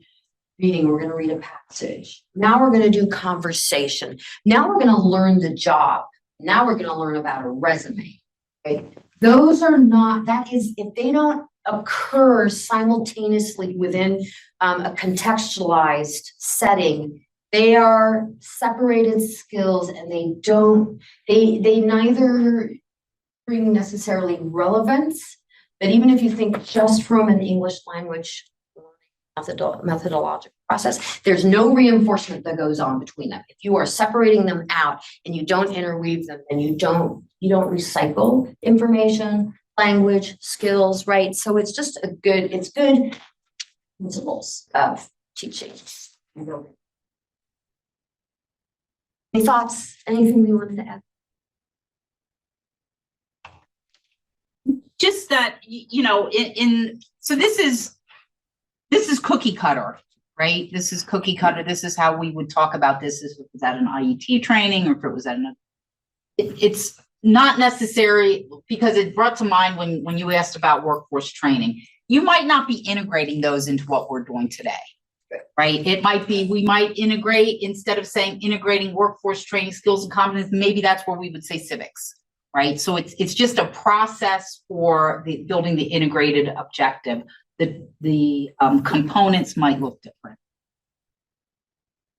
reading. We're going to read a passage. Now we're going to do conversation. Now we're going to learn the job. Now we're going to learn about a resume. Right? Those are not, that is, if they don't occur simultaneously within a contextualized setting, They are separated skills and they neither bring necessarily relevance, but even if you think just from an English language methodological process, there's no reinforcement that goes on between them. If you are separating them out and you don't interweave them and you don't recycle information, language, skills, right? So it's just it's good principles of teaching. Any thoughts? Anything you wanted to add? Just that, so this is cookie cutter, right? This is cookie cutter. This is how we would talk about this if it was at an IET training or if it was at it's not necessary, because it brought to mind when you asked about workforce training, you might not be integrating those into what we're doing today, right? It might be, we might integrate, instead of saying integrating workforce training skills and competencies, maybe that's where we would say civics, right? So it's just a process for building the integrated objective. The components might look different.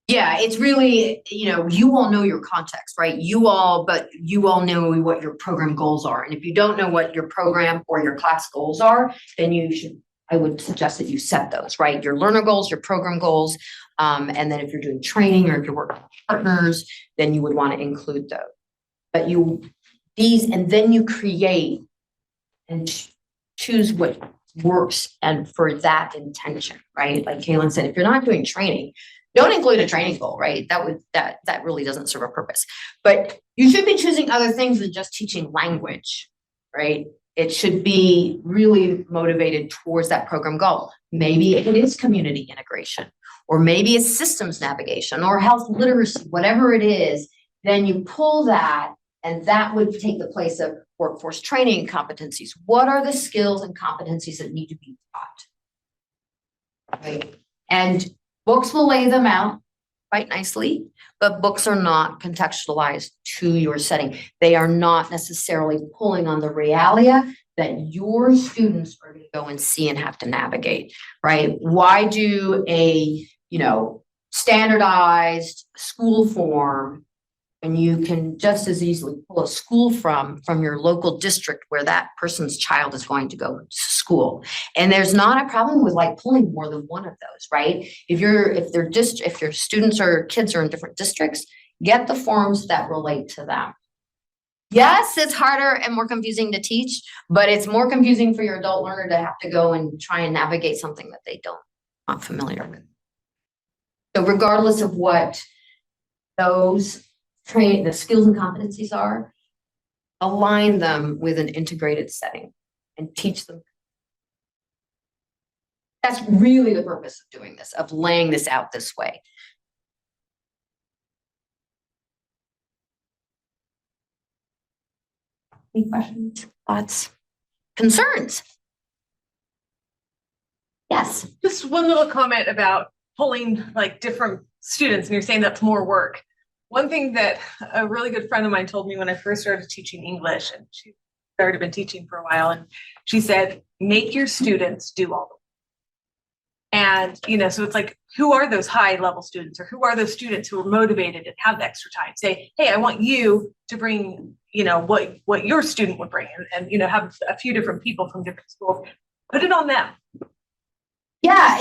Yeah, it's really, you all know your context, right? You all know what your program goals are. And if you don't know what your program or your class goals are, then I would suggest that you set those, right? Your learner goals, your program goals. And then if you're doing training or if you're working with partners, then you would want to include those. But and then you create and choose what works and for that intention, right? Like Kaylin said, if you're not doing training, don't include a training goal, right? That really doesn't serve a purpose. But you should be choosing other things than just teaching language, right? It should be really motivated towards that program goal. Maybe it is community integration, or maybe it's systems navigation or health literacy, whatever it is, then you pull that and that would take the place of workforce training competencies. What are the skills and competencies that need to be taught? Right? And books will lay them out quite nicely, but books are not contextualized to your setting. They are not necessarily pulling on the realia that your students are going to go and see and have to navigate, right? Why do a, standardized school form and you can just as easily pull a school from your local district where that person's child is going to go to school. And there's not a problem with like pulling more than one of those, right? If your students or kids are in different districts, get the forms that relate to them. Yes, it's harder and more confusing to teach, but it's more confusing for your adult learner to have to go and try and navigate something that they aren't familiar with. So regardless of what those the skills and competencies are, align them with an integrated setting and teach them. That's really the purpose of doing this, of laying this out this way. Any questions, thoughts, concerns? Yes. Just one little comment about pulling like different students, and you're saying that's more work. One thing that a really good friend of mine told me when I first started teaching English, and she started been teaching for a while, and she said, make your students do all the work. And, so it's like, who are those high level students, or who are those students who are motivated and have the extra time? Say, hey, I want you to bring, what your student would bring, and have a few different people from different schools. Put it on them. Yeah,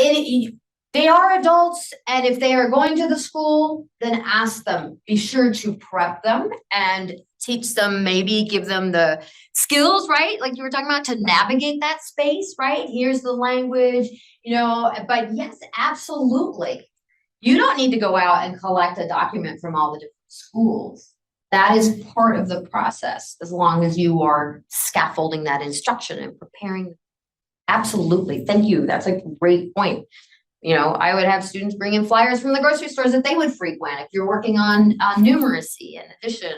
they are adults, and if they are going to the school, then ask them. Be sure to prep them and teach them, maybe give them the skills, right? Like you were talking about, to navigate that space, right? Here's the language, but yes, absolutely. You don't need to go out and collect a document from all the different schools. That is part of the process, as long as you are scaffolding that instruction and preparing. Absolutely. Thank you. That's a great point. I would have students bring in flyers from the grocery stores that they would frequent. If you're working on numeracy and addition,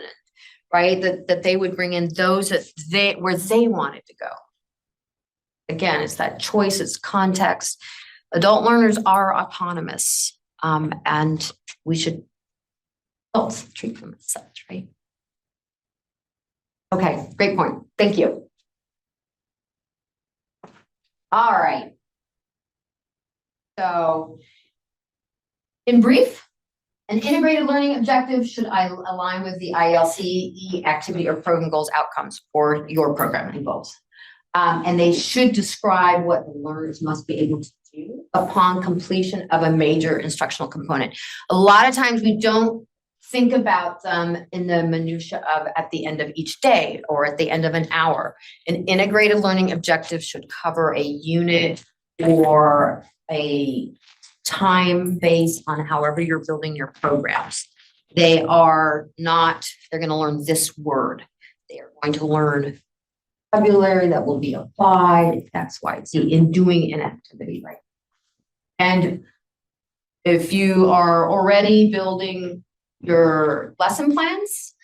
right, that they would bring in those where they wanted to go. Again, it's that choice, it's context. Adult learners are autonomous, and we should both treat them as such, right? Okay, great point. Thank you. All right. So, in brief, An integrated learning objective should align with the ILCE activity or program goals outcomes for your program and goals. And they should describe what the learners must be able to do upon completion of a major instructional component. A lot of times we don't think about them in the minutia of at the end of each day or at the end of an hour. An integrated learning objective should cover a unit or a time based on however you're building your programs. They are not, they're going to learn this word. They are going to learn vocabulary that will be applied, X, Y, Z in doing an activity, right? And if you are already building your lesson plans,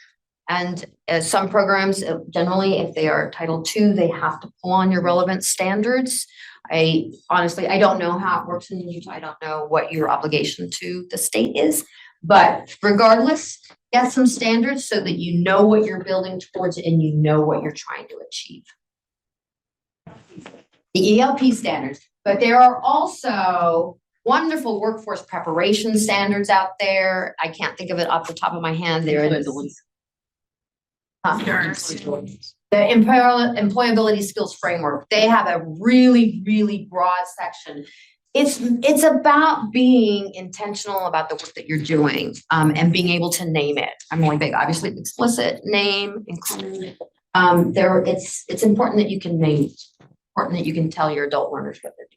and some programs, generally, if they are Title II, they have to pull on your relevant standards. I honestly, I don't know how it works in Utah. I don't know what your obligation to the state is, but regardless, get some standards so that you know what you're building towards and you know what you're trying to achieve. The ELP standards, but there are also wonderful workforce preparation standards out there. I can't think of it off the top of my hand. They're in the employability skills framework. They have a really, really broad section. It's about being intentional about the work that you're doing, and being able to name it. I'm really big, obviously explicit, name, include. It's important that you can name it. Important that you can tell your adult learners what they're doing.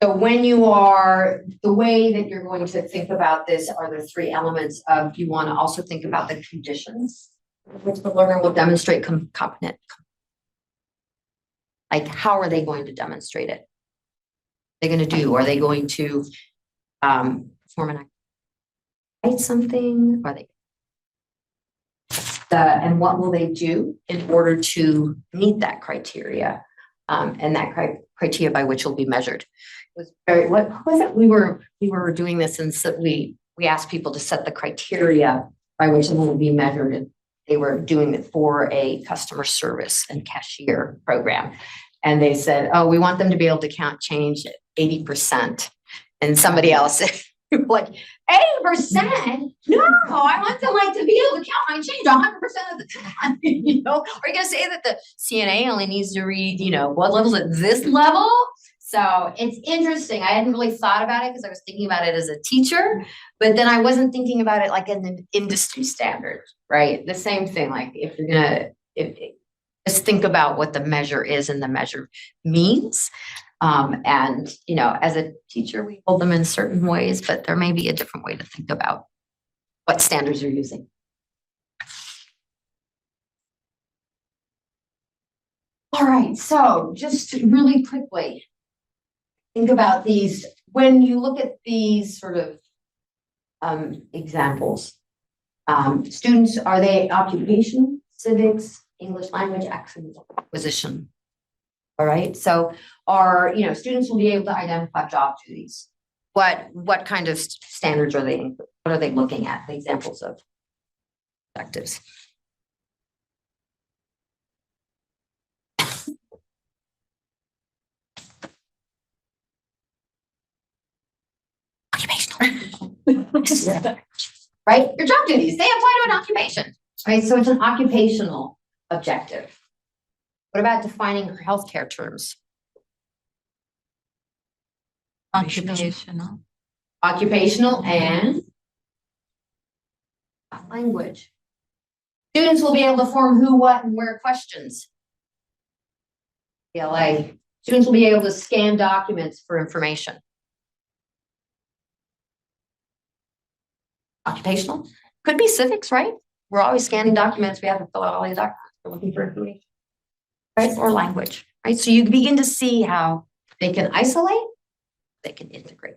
So when you are, the way that you're going to think about this are the three elements of, you want to also think about the conditions which the learner will demonstrate competent. Like, how are they going to demonstrate it? They're going to do, are they going to perform an act, write something? Are they and what will they do in order to meet that criteria, and that criteria by which will be measured? It was very, what was it? We were doing this, and so we asked people to set the criteria by which it will be measured, and they were doing it for a customer service and cashier program, and they said, "Oh, we want them to be able to count change at 80%," and somebody else said, like, 80%? No, I want them to be able to count my change 100% of the time. Are you gonna say that the CNA only needs to read, blood levels at this level? So it's interesting. I hadn't really thought about it because I was thinking about it as a teacher, but then I wasn't thinking about it like an industry standard, right? The same thing, like if you're gonna, just think about what the measure is and the measure means. And, as a teacher, we hold them in certain ways, but there may be a different way to think about what standards you're using. All right, so just really quickly, think about these. When you look at these sort of examples, students, are they occupation, civics, English language, accent, acquisition? All right, so students will be able to identify job duties. What kind of standards are they, what are they looking at? The examples of objectives. Occupational. Right, your job duties, they apply to an occupation, right? So it's an occupational objective. What about defining healthcare terms? Occupational. Occupational and language. Students will be able to form who, what, and where questions. ELA. Students will be able to scan documents for information. Occupational. Could be civics, right? We're always scanning documents. We have to fill out all these documents. We're looking for information. Right? Or language, right? So you begin to see how they can isolate, they can integrate.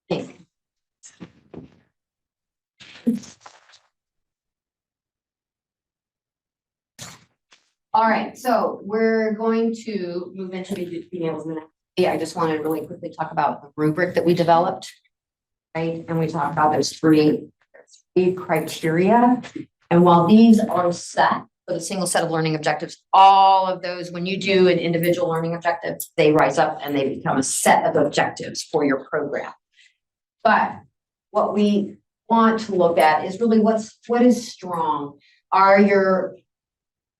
Okay. All right, so we're going to move into being able to, I just want to really quickly talk about the rubric that we developed, right? And we talked about those three criteria. And while these are set, for the single set of learning objectives, all of those, when you do an individual learning objective, they rise up and they become a set of objectives for your program. But what we want to look at is really what is strong. Here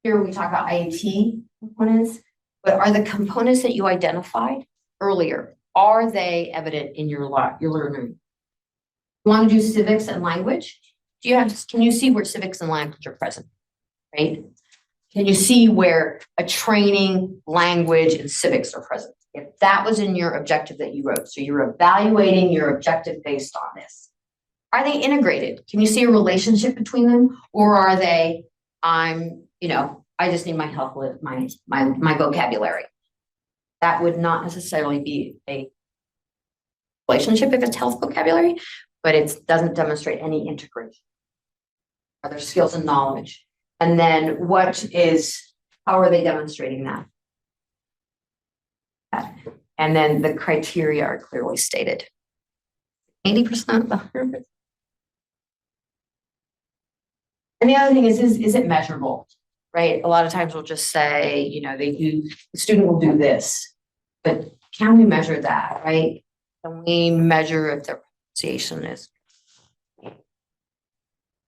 we talk about IET components, but are the components that you identified earlier, are they evident in your learning? You want to do civics and language? Can you see where civics and language are present? Right? Can you see where a training, language, and civics are present? If that was in your objective that you wrote, so you're evaluating your objective based on this. Are they integrated? Can you see a relationship between them? Or are they, I just need my help with my vocabulary? That would not necessarily be a relationship if it's health vocabulary, but it doesn't demonstrate any integration. Are there skills and knowledge? And then how are they demonstrating that? And then the criteria are clearly stated. 80% of 100%. And the other thing is it measurable, right? A lot of times we'll just say, the student will do this, but can we measure that, right? Can we measure if their pronunciation is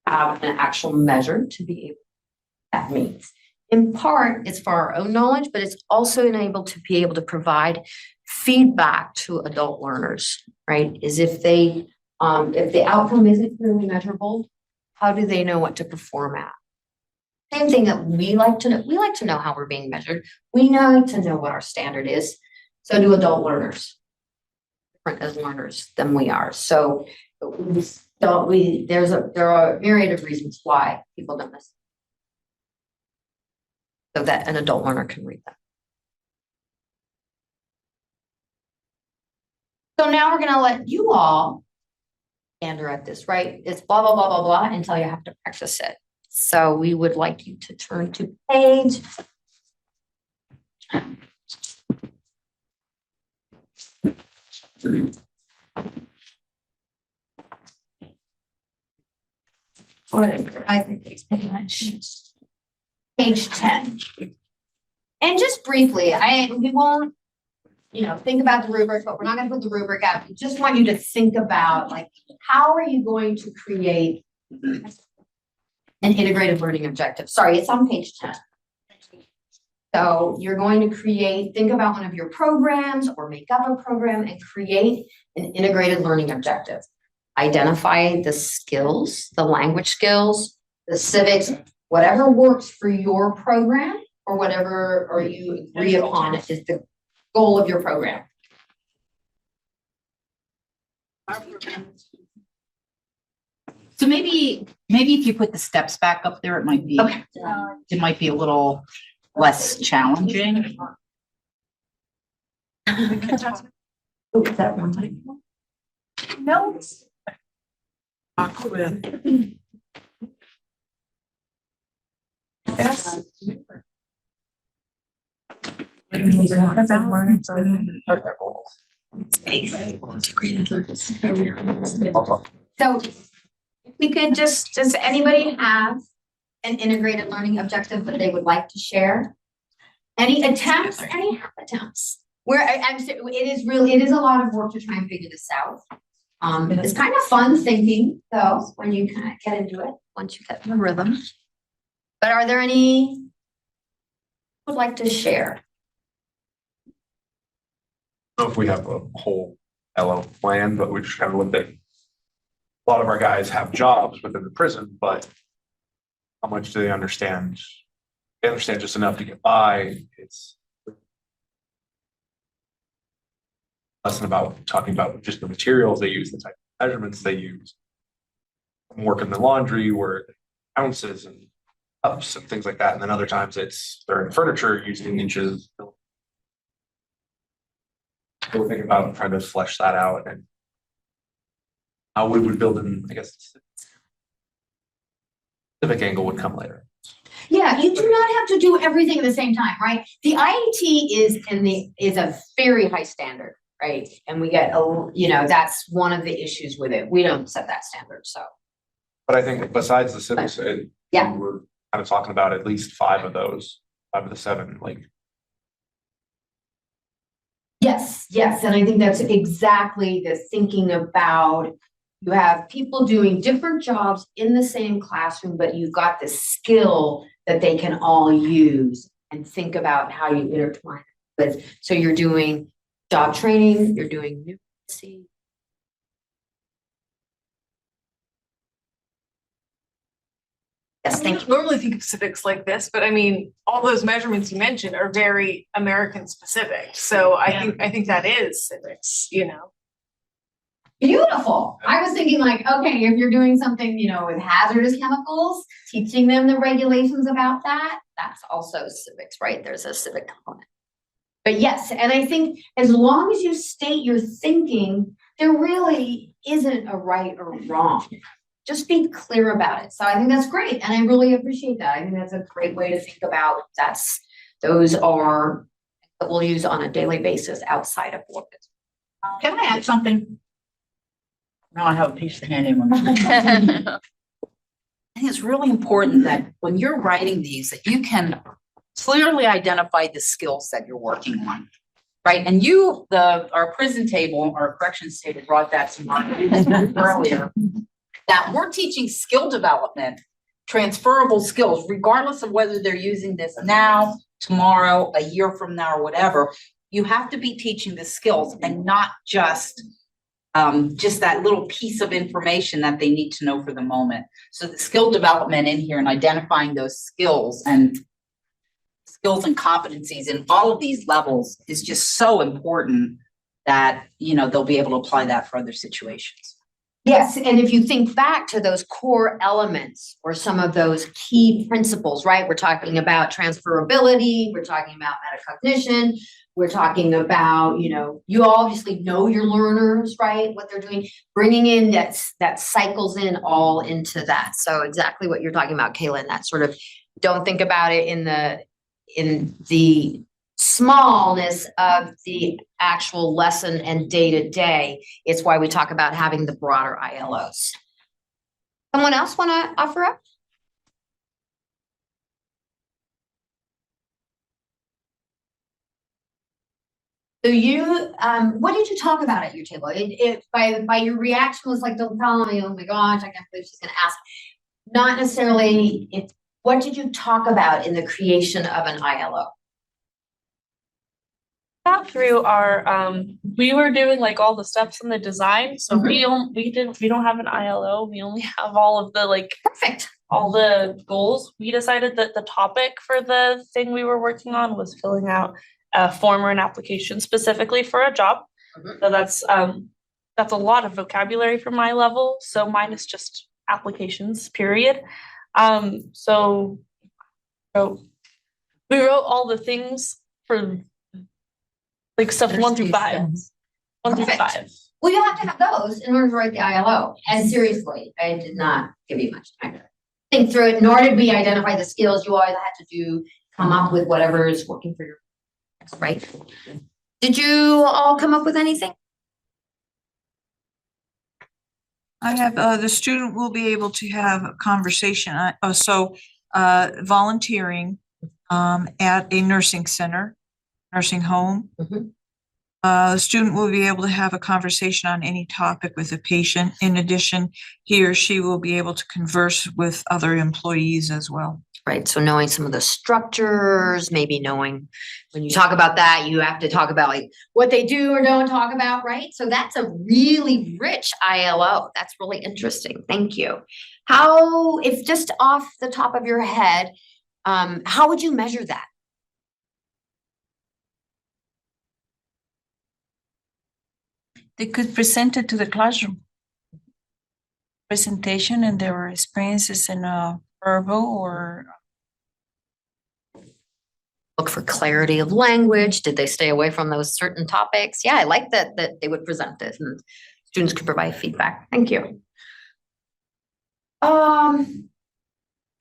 have an actual measure to be able that means? In part, it's for our own knowledge, but it's also enabled to be able to provide feedback to adult learners, right? Is if the outcome isn't clearly measurable, how do they know what to perform at? Same thing that we like to know. We like to know how we're being measured. We know to know what our standard is. So do adult learners, different as learners than we are. So there are a myriad of reasons why people don't listen. So that an adult learner can read that. So now we're going to let you all gander at this, right? It's blah, blah, blah, blah, blah, until you have to practice it. So we would like you to turn to page. Whatever, I think it's pretty much page 10. And just briefly, we won't, think about the rubric, but we're not going to put the rubric out. We just want you to think about, how are you going to create an integrated learning objective? Sorry, it's on page 10. So you're going to think about one of your programs or make up a program and create an integrated learning objective. Identify the skills, the language skills, the civics, whatever works for your program or whatever or you agree upon is the goal of your program. So maybe if you put the steps back up there, it might be it might be a little less challenging. Oh, is that one time? No. So if we could does anybody have an integrated learning objective that they would like to share? Any attempts? Any attempps? It is a lot of work to try and figure this out. It's kind of fun thinking though, when you kind of get into it, once you get the rhythm. But are there any who would like to share? I don't know if we have a whole ELA plan, but we just kind of looked at a lot of our guys have jobs within the prison, but how much do they understand? They understand just enough to get by. It's lesson about talking about just the materials they use, the type of measurements they use. I'm working the laundry where ounces and cups and things like that. And then other times they're in furniture using inches. So we're thinking about trying to flesh that out and how we would build in, I guess, civic angle would come later. Yeah, you do not have to do everything at the same time, right? The IET is a very high standard, right? And we get, that's one of the issues with it. We don't set that standard, so. But I think besides the civics, yeah, we're kind of talking about at least 5 of those, 5 of the 7, like. Yes, yes, and I think that's exactly the thinking about, you have people doing different jobs in the same classroom, but you've got this skill that they can all use and think about how you intertwine with. So you're doing job training, you're doing numeracy. Yes, We thank don't normally think of civics like this, but I mean, all those measurements you mentioned are very American specific. So I think that is civics, you know. Beautiful. I was thinking like, okay, if you're doing something, you know, with hazardous chemicals, teaching them the regulations about that, that's also civics, right? There's a civic component. But yes, and I think as long as you state your thinking, there really isn't a right or wrong. Just be clear about it. So I think that's great. And I really appreciate that. I think that's a great way to think about those are that we'll use on a daily basis outside of work. Can I add something? Now I have a piece of handy one. I think it's really important that when you're writing these, that you can clearly identify the skills that you're working on. Right, and our prison table, our corrections table brought that to mind earlier. That we're teaching skill development, transferable skills, regardless of whether they're using this now, tomorrow, a year from now, or whatever. You have to be teaching the skills and not just that little piece of information that they need to know for the moment. So the skill development in here and identifying those skills and competencies in all of these levels is just so important that, you know, they'll be able to apply that for other situations. Yes, and if you think back to those core elements or some of those key principles, right? We're talking about transferability, we're talking about metacognition, we're talking about, you know, you obviously know your learners, right? What they're doing, bringing in that cycles in all into that. So exactly what you're talking about, Kaylin, that sort of, don't think about it in the smallness of the actual lesson and day-to-day. It's why we talk about having the broader ILOs. Someone else want to offer up? So you, what did you talk about at your table? By your reaction was like, don't tell me, oh my gosh, I can't believe she's gonna ask. Not necessarily, what did you talk about in the creation of an ILO? Not through our, we were doing like all the steps in the design, so we don't have an ILO, we only have all of the perfect, all the goals. We decided that the topic for the thing we were working on was filling out a form or an application specifically for a job. So that's a lot of vocabulary for my level, so mine is just applications, period. So we wrote all the things for like stuff 1 through 5. 1 through 5. Well, you have to have those in order to write the ILO. And seriously, I did not give you much time to think through it, nor did we identify the skills. You always had to come up with whatever is working for your, right? Did you all come up with anything? I have, the student will be able to have a conversation, volunteering at a nursing center, nursing home. The student will be able to have a conversation on any topic with a patient. In addition, he or she will be able to converse with other employees as well. Right, so knowing some of the structures, maybe knowing when you talk about that, you have to talk about like what they do or don't talk about, right? So that's a really rich ILO. That's really interesting. Thank you. How, if just off the top of your head, how would you measure that? They could present it to the classroom. Presentation and their experiences in a verbal or. Look for clarity of language. Did they stay away from those certain topics? Yeah, I like that they would present this and students could provide feedback. Thank you.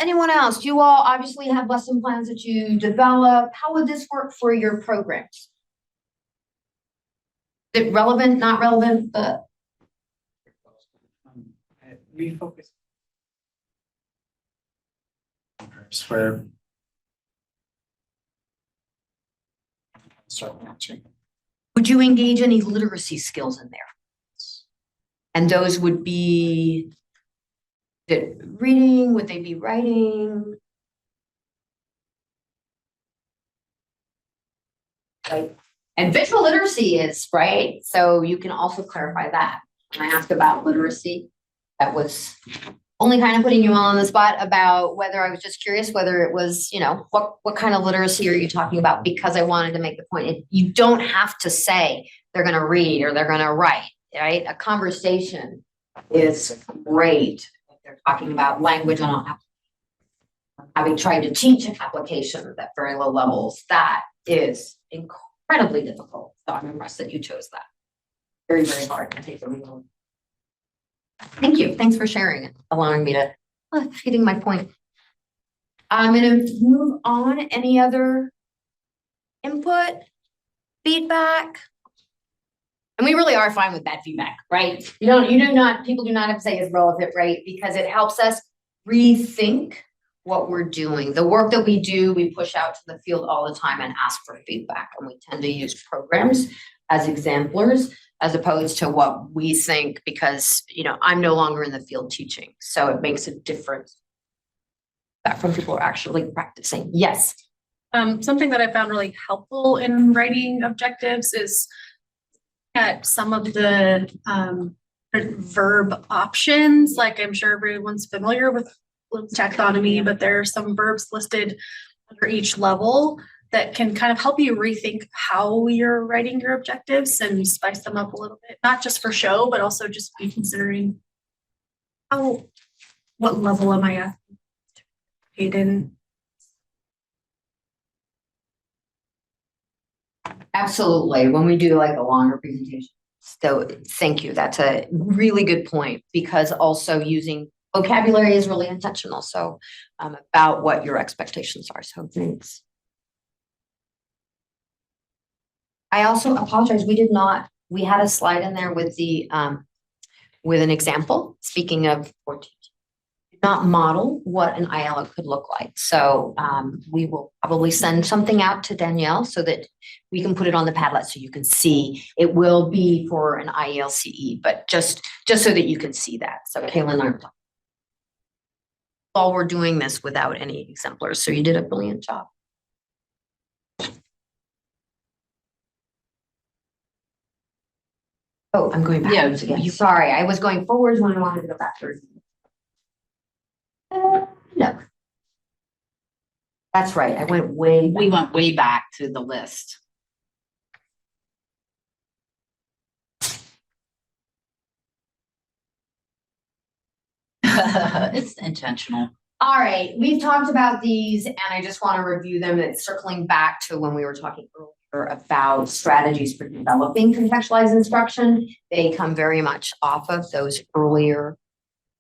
Anyone else? You all obviously have lesson plans that you develop. How would this work for your programs? Is it relevant, not relevant, but Refocus. Where. Would you engage any literacy skills in there? And those would be reading, would they be writing? Right. And visual literacy is, right? So you can also clarify that. When I asked about literacy, that was only kind of putting you all on the spot about whether I was just curious whether it was, what kind of literacy are you talking about? Because I wanted to make the point, you don't have to say they're going to read or they're going to write, right? A conversation is great if they're talking about language on having tried to teach applications at very low levels. That is incredibly difficult. So I'm impressed that you chose that. Very, very hard. I think Thank you. Thanks for sharing it, allowing me to hitting my point. I'm going to move on. Any other input, feedback? And we really are fine with that feedback, right? People do not have to say it's relevant, right? Because it helps us rethink what we're doing. The work that we do, we push out to the field all the time and ask for feedback. And we tend to use programs as exemplars as opposed to what we think, because, I'm no longer in the field teaching. So it makes a difference that from people are actually practicing. Yes. Something that I found really helpful in writing objectives is at some of the verb options. Like I'm sure everyone's familiar with taxonomy, but there are some verbs listed under each level that can kind of help you rethink how you're writing your objectives and spice them up a little bit, not just for show, but also just be considering what level am I at in. Absolutely. When we do like a longer presentation. So thank you. That's a really good point, because also using vocabulary is really intentional. So about what your expectations are. So thanks. I also apologize. We had a slide in there with with an example, speaking of for teaching. Not model what an ILO could look like. So we will probably send something out to Danielle so that we can put it on the Padlet so you can see. It will be for an IELCE, but just so that you can see that. So Kayla and I are talking. While we're doing this without any exemplars. So you did a brilliant job. Oh, I'm going backwards again. Sorry, I was going forwards when I wanted to go backwards. No. That's right. I went way back. We went way back to the list. It's intentional. All right, we've talked about these and I just want to review them. It's circling back to when we were talking earlier about strategies for developing contextualized instruction. They come very much off of those earlier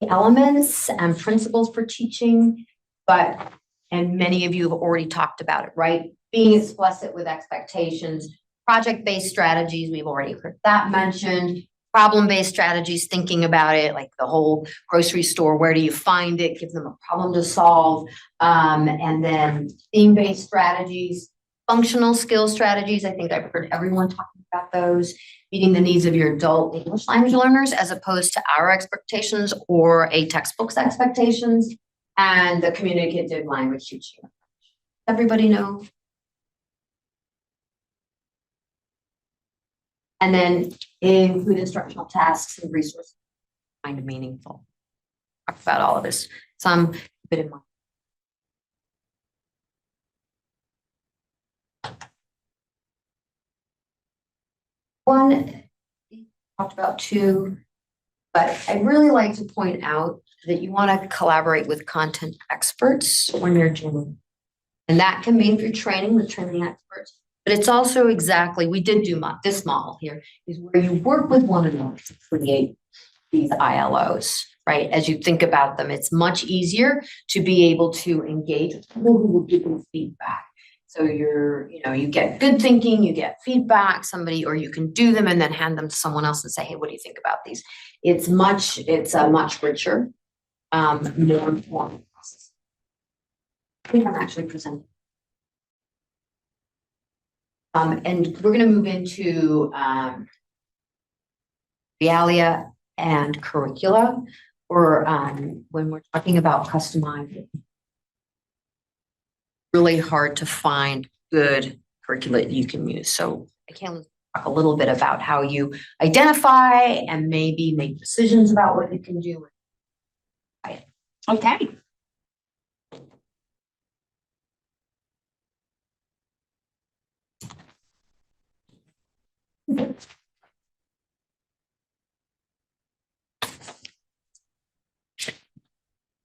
elements and principles for teaching, and many of you have already talked about it, right? Being explicit with expectations, project-based strategies, we've already heard that mentioned. Problem-based strategies, thinking about it, like the whole grocery store, where do you find it? Give them a problem to solve. And then theme-based strategies, functional skill strategies. I think I've heard everyone talking about those. Meeting the needs of your adult English language learners as opposed to our expectations or a textbook's expectations. And the communicative language teaching. Everybody know? And then include instructional tasks and resources, kind of meaningful. Talk about all of this. Some bit in mind. One, talked about two, but I'd really like to point out that you want to collaborate with content experts when you're doing. And that can mean through training with training experts. But it's also exactly, we did do this model here, is where you work with one another to create these ILOs, right? As you think about them, it's much easier to be able to engage with people who will give you feedback. So you get good thinking, you get feedback, or you can do them and then hand them to someone else and say, hey, what do you think about these? It's a much richer, more informed process. We haven't actually presented. And we're gonna move into, the ELA and curricula, or, when we're talking about customizing. Really hard to find good curricula you can use, so I can talk a little bit about how you identify and maybe make decisions about what you can do. Okay.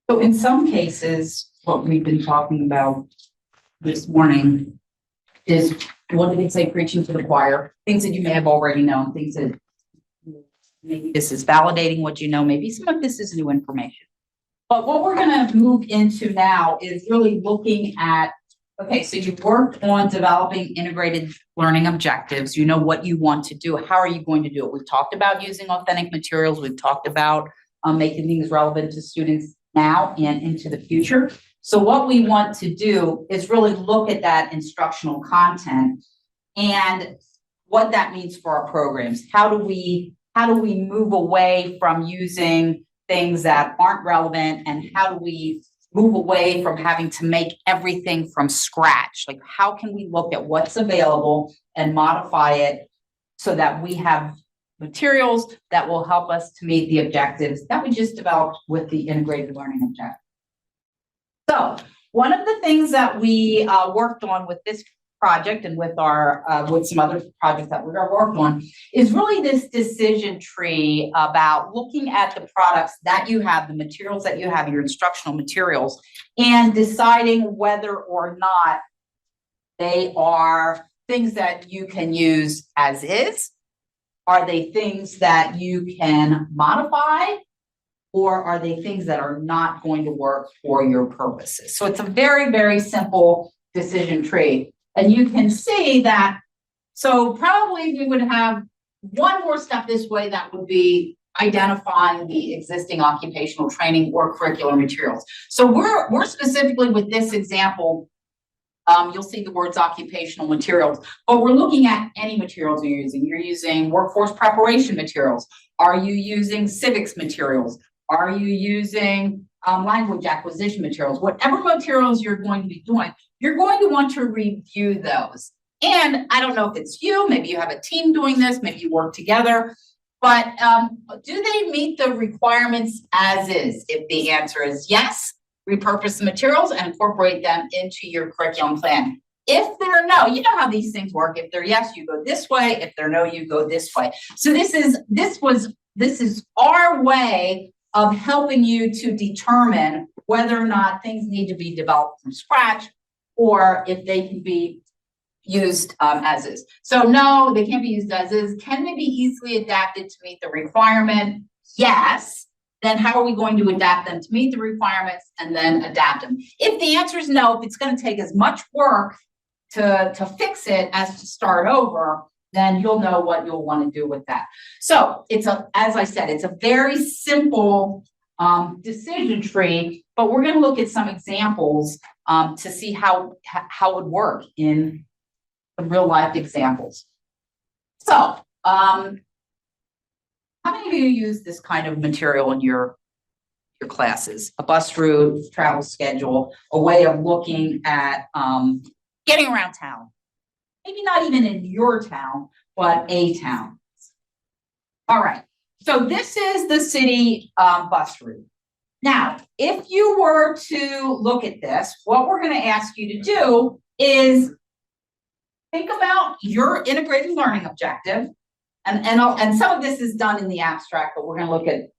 So in some cases, what we've been talking about this morning is, what did it say, preaching to the choir? Things that you may have already known, things that maybe this is validating what you know, maybe some of this is new information. But what we're gonna move into now is really looking at, okay, so you've worked on developing integrated learning objectives. You know what you want to do. How are you going to do it? We've talked about using authentic materials. We've talked about making things relevant to students now and into the future. So what we want to do is really look at that instructional content and what that means for our programs. How do we move away from using things that aren't relevant, and how do we move away from having to make everything from scratch? Like, how can we look at what's available and modify it so that we have materials that will help us to meet the objectives that we just developed with the integrated learning objective. So one of the things that we worked on with this project and with our with some other projects that we're working on is really this decision tree about looking at the products that you have, the materials that you have, your instructional materials, and deciding whether or not they are things that you can use as is. Are they things that you can modify, or are they things that are not going to work for your purposes? So it's a very, very simple decision tree. And you can see that, so probably we would have one more step this way, that would be identifying the existing occupational training or curricular materials. So we're specifically with this example, you'll see the words occupational materials, but we're looking at any materials you're using. You're using workforce preparation materials. Are you using civics materials? Are you using language acquisition materials? Whatever materials you're going to be doing, you're going to want to review those. And I don't know if it's you, maybe you have a team doing this, maybe you work together, but do they meet the requirements as is? If the answer is yes, repurpose the materials and incorporate them into your curriculum plan. If they're no, you know how these things work. If they're yes, you go this way. If they're no, you go this way. So this is our way of helping you to determine whether or not things need to be developed from scratch, or if they can be used as is. So no, they can't be used as is. Can they be easily adapted to meet the requirement? Yes. Then how are we going to adapt them to meet the requirements and then adapt them? If the answer is no, if it's going to take as much work to fix it as to start over, then you'll know what you'll want to do with that. So it's as I said, it's a very simple decision tree, but we're going to look at some examples to see how it would work in some real life examples. So, how many of you use this kind of material in your classes? A bus route, travel schedule, a way of looking at getting around town. Maybe not even in your town, but a town. All right, so this is the city bus route. Now, if you were to look at this, what we're going to ask you to do is think about your integrated learning objective. And some of this is done in the abstract, but we're going to look at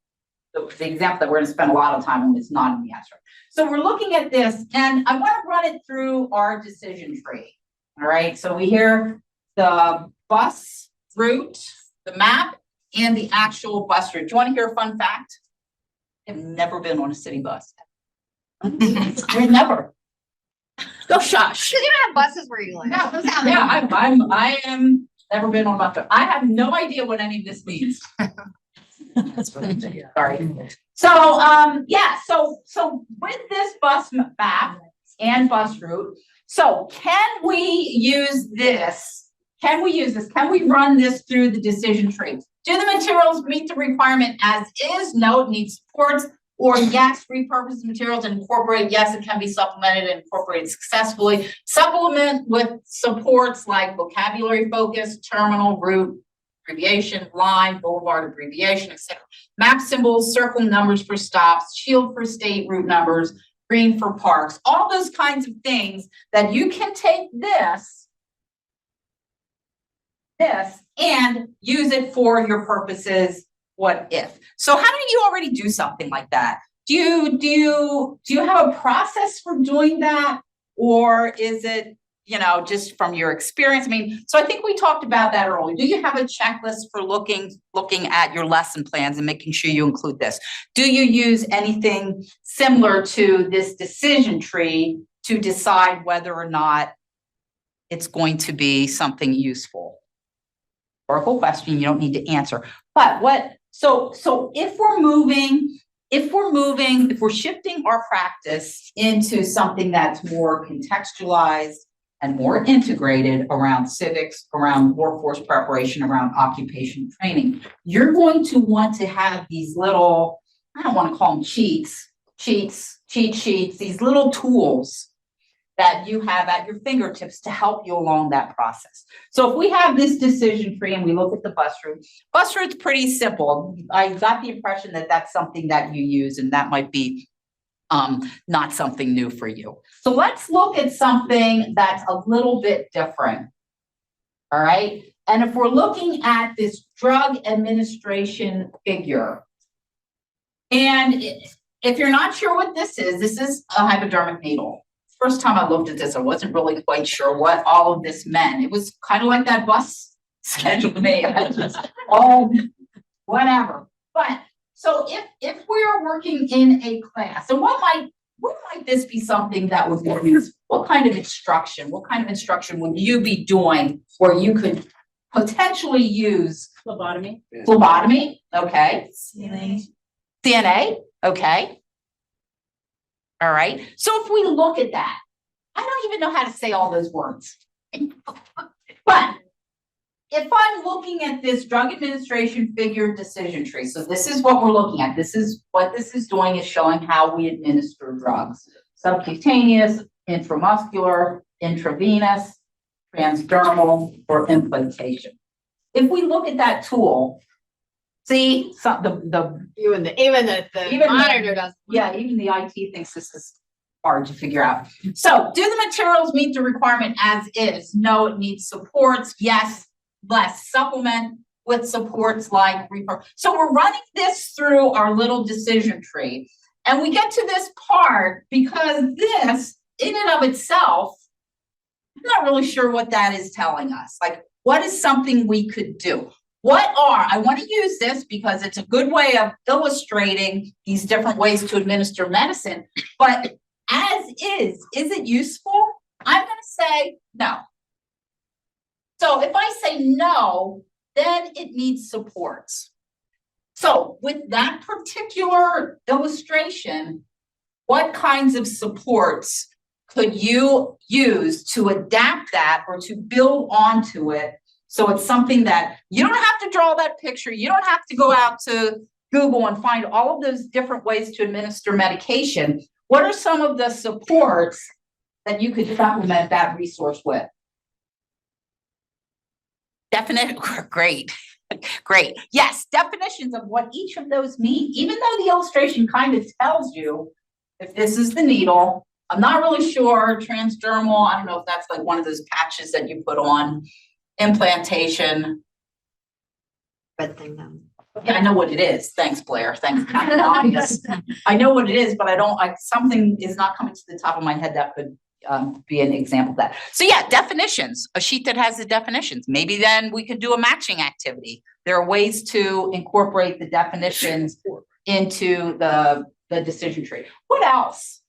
the example that we're going to spend a lot of time on is not in the abstract. So we're looking at this, and I want to run it through our decision tree. All right, so we hear the bus route, the map, and the actual bus route. Do you want to hear a fun fact? I've never been on a city bus. I've never. Go shush. Because you don't have buses where you live. No, yeah, I am never been on a bus. I have no idea what any of this means. Sorry. So yeah, so with this bus map, and bus route. So can we use this? Can we use this? Can we run this through the decision tree? Do the materials meet the requirement as is? No, it needs supports. Or yes, repurpose the materials and incorporate. Yes, it can be supplemented and incorporated successfully. Supplement with supports like vocabulary focus, terminal, route, abbreviation, line, boulevard abbreviation, etc. Map symbols, circle numbers for stops, shield for state route numbers, green for parks, all those kinds of things that you can take this and use it for your purposes. What if? So how do you already do something like that? Do you have a process for doing that? Or is it, just from your experience? I mean, so I think we talked about that earlier. Do you have a checklist for looking at your lesson plans and making sure you include this? Do you use anything similar to this decision tree to decide whether or not it's going to be something useful? Oracle question you don't need to answer. But so if we're shifting our practice into something that's more contextualized and more integrated around civics, around workforce preparation, around occupation training, you're going to want to have these little, I don't want to call them cheat sheets, these little tools that you have at your fingertips to help you along that process. So if we have this decision tree and we look at the bus route's pretty simple. I got the impression that that's something that you use, and that might be not something new for you. So let's look at something that's a little bit different. All right. And if we're looking at this drug administration figure, and if you're not sure what this is a hypodermic needle. First time I looked at this, I wasn't really quite sure what all of this meant. It was kind of like that bus schedule to me. I just, whatever. But so if we're working in a class, and what might this be something that would be used? What kind of instruction would you be doing where you could potentially use Phlebotomy. Phlebotomy, okay. CNA, okay. All right. So if we look at that, I don't even know how to say all those words. But if I'm looking at this drug administration figure decision tree, so this is what we're looking at. This is what this is doing, is showing how we administer drugs. Subcutaneous, intramuscular, intravenous, transdermal, or implantation. If we look at that tool, see, even the monitor does. Yeah, even the IT thinks this is hard to figure out. So, do the materials meet the requirement as is? No, it needs supports. Yes, less supplement with supports like repurpose. So we're running this through our little decision tree, and we get to this part because this, in and of itself, I'm not really sure what that is telling us. Like, what is something we could do? I want to use this because it's a good way of illustrating these different ways to administer medicine, but as is it useful? I'm going to say no. So if I say no, then it needs supports. So with that particular illustration, what kinds of supports could you use to adapt that or to build onto it? So it's something that you don't have to draw that picture. You don't have to go out to Google and find all of those different ways to administer medication. What are some of the supports that you could supplement that resource with? Great. Great. Yes, definitions of what each of those mean, even though the illustration kind of tells you if this is the needle. I'm not really sure. Transdermal, I don't know if that's like one of those patches that you put on. Implantation. Red thing then. Yeah, I know what it is. Thanks, Blair. Thanks. I know what it is, but something is not coming to the top of my head that could be an example of that. So yeah, definitions, a sheet that has the definitions. Maybe then we could do a matching activity. There are ways to incorporate the definitions into the decision tree. What else?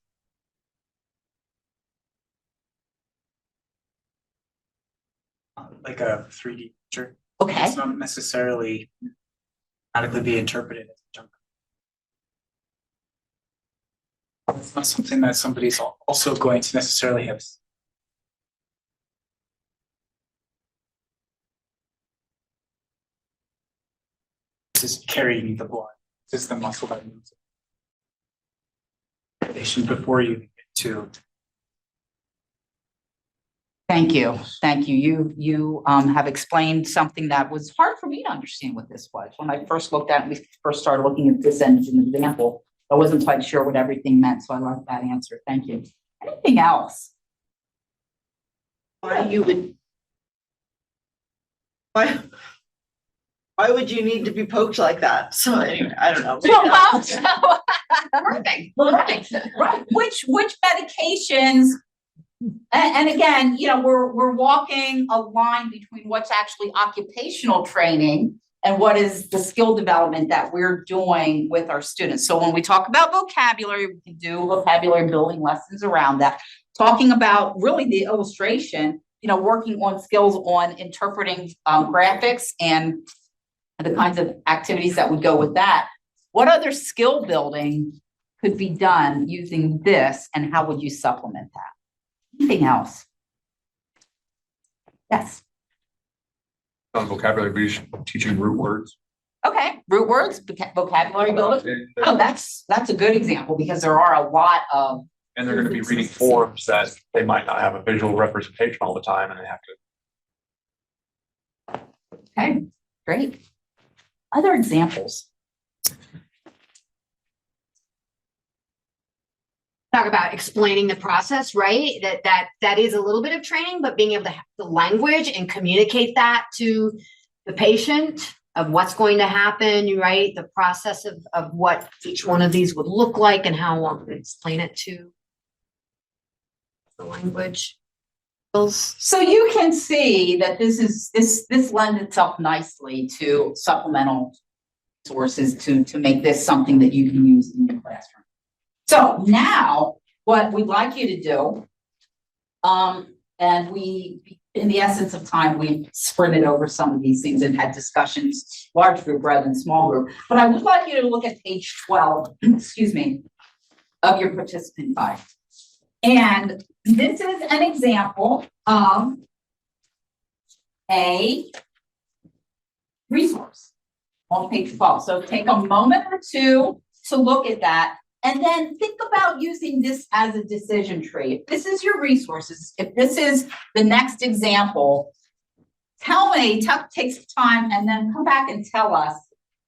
Like a 3D picture. Okay. It's not necessarily automatically be interpreted as junk. It's not something that somebody's also going to necessarily have. This is carrying the blood. This is the muscle that moves it. Before you get to. Thank you. Thank you. You have explained something that was hard for me to understand what this was. When I first looked at it, we first started looking at this end as an example. I wasn't quite sure what everything meant, so I like that answer. Thank you. Anything else? Why would you need to be poked like that? So anyway, I don't know. Perfect. Right. Which medications? And again, you know, we're walking a line between what's actually occupational training and what is the skill development that we're doing with our students. So when we talk about vocabulary, we can do vocabulary building lessons around that. Talking about really the illustration, you know, working on skills on interpreting graphics and the kinds of activities that would go with that. What other skill building could be done using this, and how would you supplement that? Anything else? Yes. Vocabulary, we should teaching root words. Okay, root words, vocabulary building. Oh, that's a good example because there are a lot of. And they're going to be reading forms that they might not have a visual representation all the time, and they have to. Okay, great. Other examples. Talk about explaining the process, right? That is a little bit of training, but being able to have the language and communicate that to the patient of what's going to happen, right? The process of what each one of these would look like and how one would explain it to the language. So you can see that this lends itself nicely to supplemental sources to make this something that you can use in your classroom. So now what we'd like you to do, and we, in the essence of time, we sprinted over some of these things and had discussions, large group rather than small group. But I would like you to look at page 12, excuse me, of your participant guide. And this is an example of a resource on page 12. So take a moment or two to look at that. And then think about using this as a decision tree. If this is your resources, if this is the next example, tell me, take some time and then come back and tell us,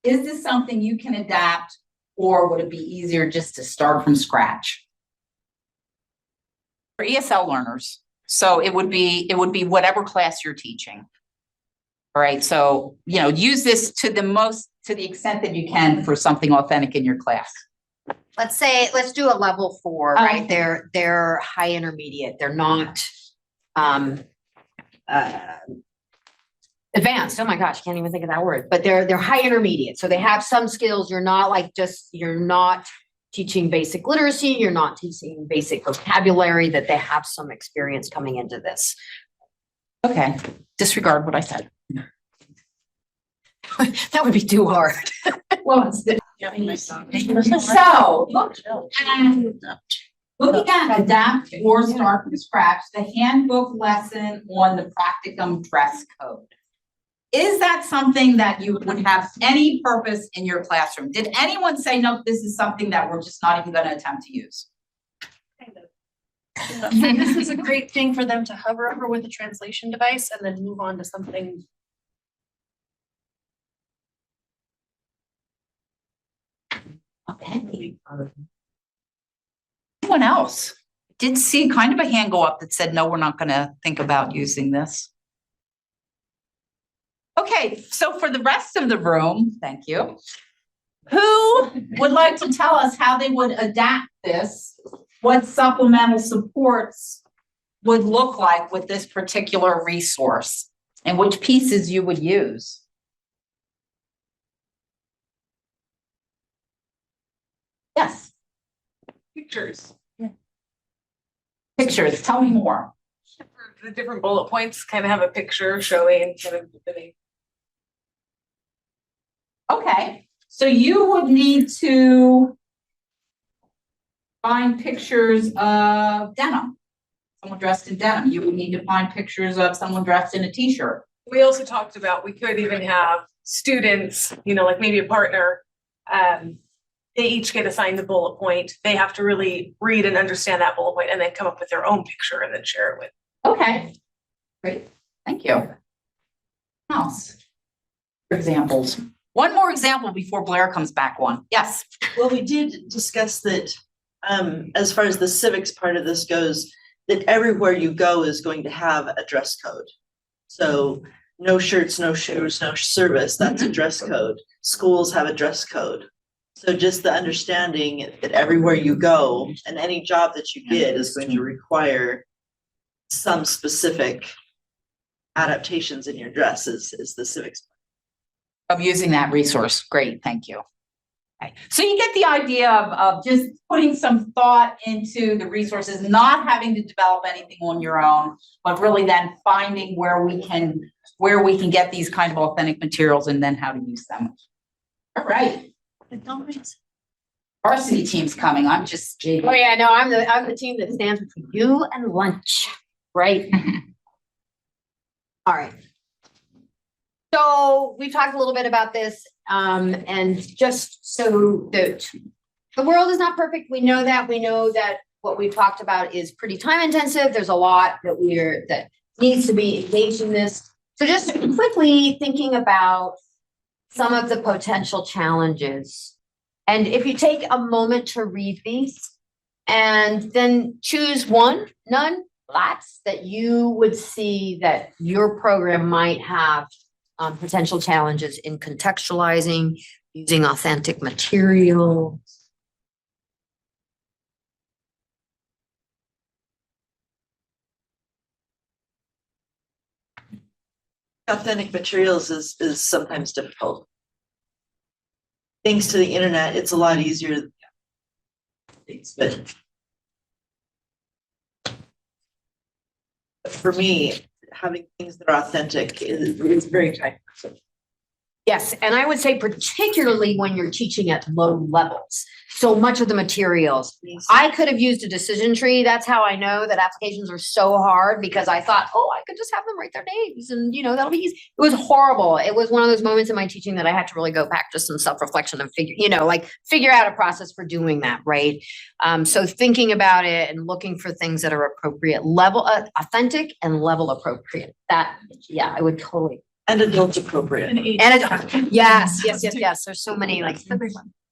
is this something you can adapt, or would it be easier just to start from scratch? For ESL learners, so it would be whatever class you're teaching. All right, so, you know, use this to the extent that you can for something authentic in your class. Let's do a level 4, right? They're high intermediate. They're not advanced. Oh my gosh, can't even think of that word. But they're high intermediate. So they have some skills. You're not teaching basic literacy. You're not teaching basic vocabulary, that they have some experience coming into this. Okay, disregard what I said. That would be too hard. Well, so looking at adapt or start from scratch, the handbook lesson on the practicum dress code. Is that something that you would have any purpose in your classroom? Did anyone say, no, this is something that we're just not even going to attempt to use? This is a great thing for them to hover over with a translation device and then move on to something. Okay. Anyone else? Did see kind of a hand go up that said, no, we're not going to think about using this. Okay, so for the rest of the room, thank you. Who would like to tell us how they would adapt this? What supplemental supports would look like with this particular resource, and which pieces you would use? Yes. Pictures. Pictures, tell me more. The different bullet points kind of have a picture showing kind of the. Okay, so you would need to find pictures of denim. Someone dressed in denim. You would need to find pictures of someone dressed in a t-shirt. We also talked about, we could even have students, like maybe a partner, they each get assigned the bullet point. They have to really read and understand that bullet point and then come up with their own picture and then share it with. Okay, great, thank you. What else? Examples. One more example before Blair comes back one. Yes. Well, we did discuss that, as far as the civics part of this goes, that everywhere you go is going to have a dress code. So no shirts, no shoes, no service, that's a dress code. Schools have a dress code. So just the understanding that everywhere you go and any job that you get is going to require some specific adaptations in your dress is the civics. Of using that resource. Great, thank you. Okay. So you get the idea of just putting some thought into the resources, not having to develop anything on your own, but really then finding where we can get these kind of authentic materials and then how to use them. All right. Varsity team's coming. I'm just Oh yeah, no, I'm the team that stands between you and lunch, right? All right. So we've talked a little bit about this, and just so that the world is not perfect. We know that. We know that what we've talked about is pretty time intensive. There's a lot that needs to be engaged in this. So just quickly thinking about some of the potential challenges. And if you take a moment to read these and then choose none, lots that you would see that your program might have potential challenges in contextualizing, using authentic material. Authentic materials is sometimes difficult. Thanks to the internet, it's a lot easier. But for me, having things that are authentic is very time. Yes, and I would say particularly when you're teaching at low levels. So much of the materials, I could have used a decision tree. That's how I know that applications are so hard, because I thought, oh, I could just have them write their names and, that'll be easy. It was horrible. It was one of those moments in my teaching that I had to really go back to some self-reflection and figure out a process for doing that, right? So thinking about it and looking for things that are appropriate, level, authentic and level appropriate. That, yeah, I would totally. And adult appropriate. Yes. There's so many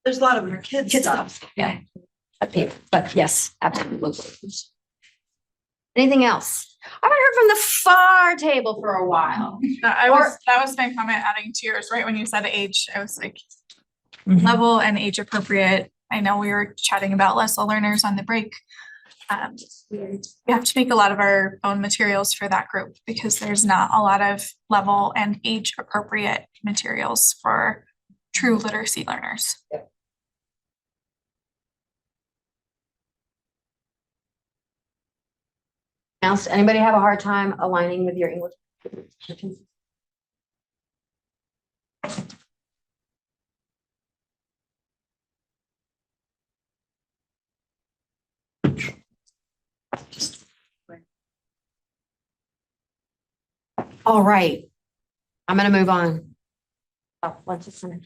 there's a lot of kids stuff. Yeah. But yes, absolutely. Anything else? I haven't heard from the far table for a while. That was my comment adding to yours, right? When you said age, I was like, level and age appropriate. I know we were chatting about LESL learners on the break. We have to make a lot of our own materials for that group because there's not a lot of level and age appropriate materials for true literacy learners. Yep. Else, anybody have a hard time aligning with your English? All right, I'm gonna move on. Oh, let's just finish.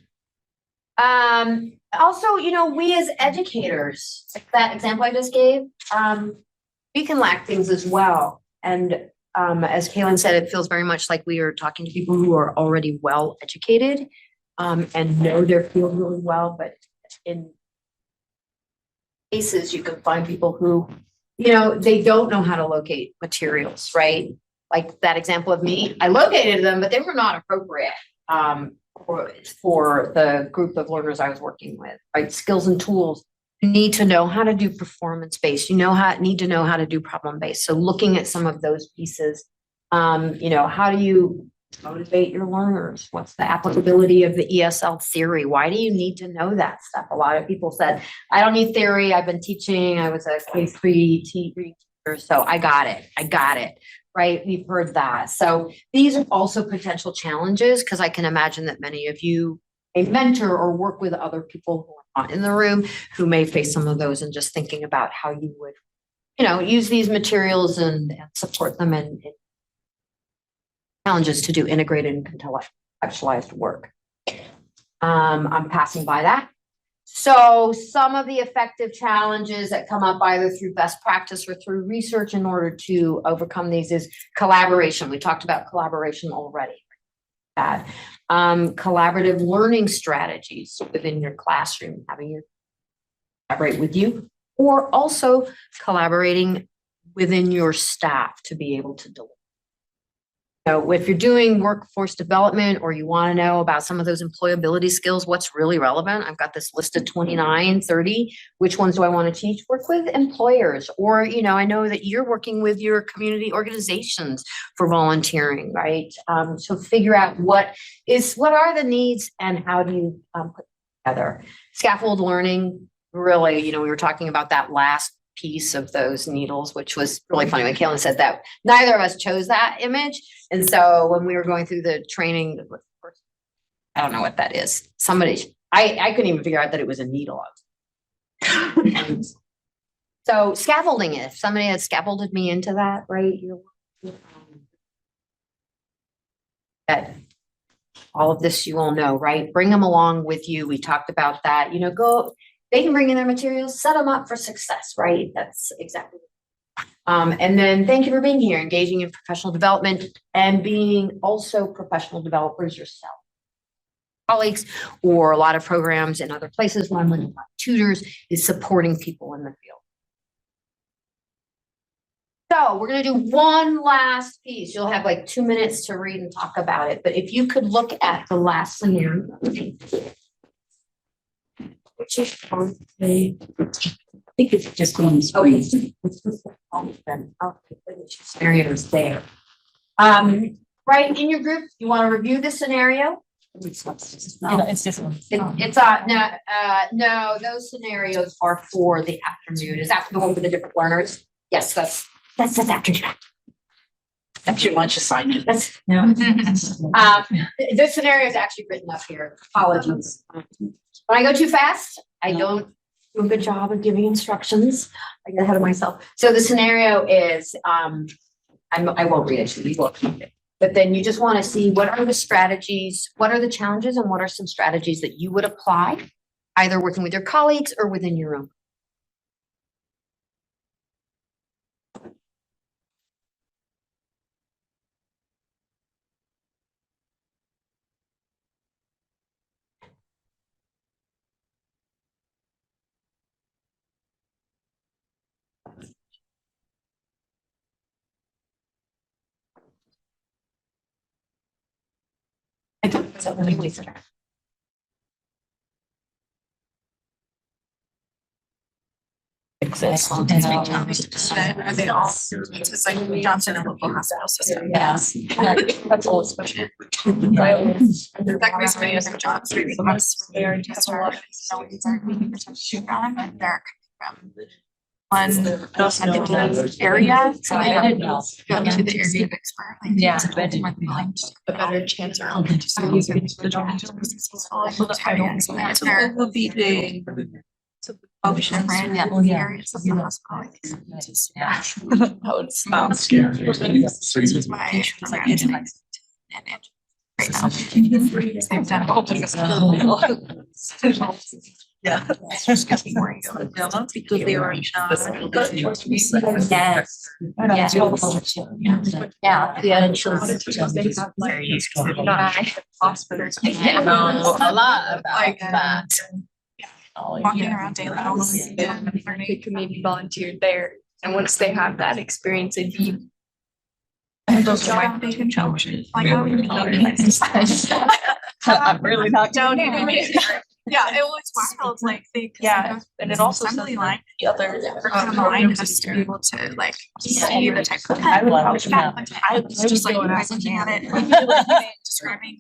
Also, we as educators, like that example I just gave, we can lack things as well. And as Kaylin said, it feels very much like we are talking to people who are already well educated and know their field really well. But in cases, you can find people who, they don't know how to locate materials, right? Like that example of me, I located them, but they were not appropriate for the group of learners I was working with, right? Skills and tools. You need to know how to do performance-based. Need to know how to do problem-based. So looking at some of those pieces, how do you motivate your learners? What's the applicability of the ESL theory? Why do you need to know that stuff? A lot of people said, I don't need theory. I've been teaching. I was a K3 teacher, so I got it. Right? We've heard that. So these are also potential challenges because I can imagine that many of you a mentor or work with other people who are not in the room who may face some of those, and just thinking about how you would, use these materials and support them in challenges to do integrated and contextualized work. I'm passing by that. So some of the effective challenges that come up either through best practice or through research in order to overcome these is collaboration. We talked about collaboration already. Collaborative learning strategies within your classroom, having you collaborate with you, or also collaborating within your staff to be able to deliver. If you're doing workforce development or you want to know about some of those employability skills, what's really relevant, I've got this list of 29, 30. Which ones do I want to teach? Work with employers, or, I know that you're working with your community organizations for volunteering, right? So figure out what are the needs and how do you put it together. Scaffold learning, really, we were talking about that last piece of those needles, which was really funny when Kaylin said that neither of us chose that image. And so when we were going through the training, I don't know what that is. I couldn't even figure out that it was a needle. So scaffolding, if somebody had scaffolded me into that, right? That all of this you all know, right? Bring them along with you. We talked about that, they can bring in their materials, set them up for success, right? That's exactly. And then thank you for being here, engaging in professional development and being also professional developers yourself. Colleagues or a lot of programs in other places, one with tutors is supporting people in the field. So we're going to do one last piece. You'll have like 2 minutes to read and talk about it. But if you could look at the last scenario. Which is I think it's just on the screen. Scenarios there. Right in your group, you want to review the scenario? It's just one. No, those scenarios are for the afternoon. Is that the one for the different learners? Yes, that's afternoon. That's your lunch assignment. This scenario is actually written up here. Apologies. When I go too fast, I don't do a good job of giving instructions. I get ahead of myself. So the scenario is, I won't read it to you, but then you just want to see what are the strategies, what are the challenges, and what are some strategies that you would apply, either working with your colleagues or within your own. Are they all, it's like Johnson and local hospital system? Yes. That's all it's pushing. That recently has some jobs, maybe the most, they're just a lot of shoot on, and they're from one area, so I didn't go to the area of experiment. Yeah. A better chance around it. So there will be the ocean, right? Yeah. The areas of the hospital. That would sound scary. This is my right now. They've done all yeah. It's just getting more because they were yes. Yeah. A lot about that. Walking around daily, learning community volunteered there, and once they have that experience, it'd be. They can challenge. Like I'm really not down here. Yeah, it was wild. Like and it also assembly line. The other person on the line has to be able to like see the type of. I was just like looking at it, describing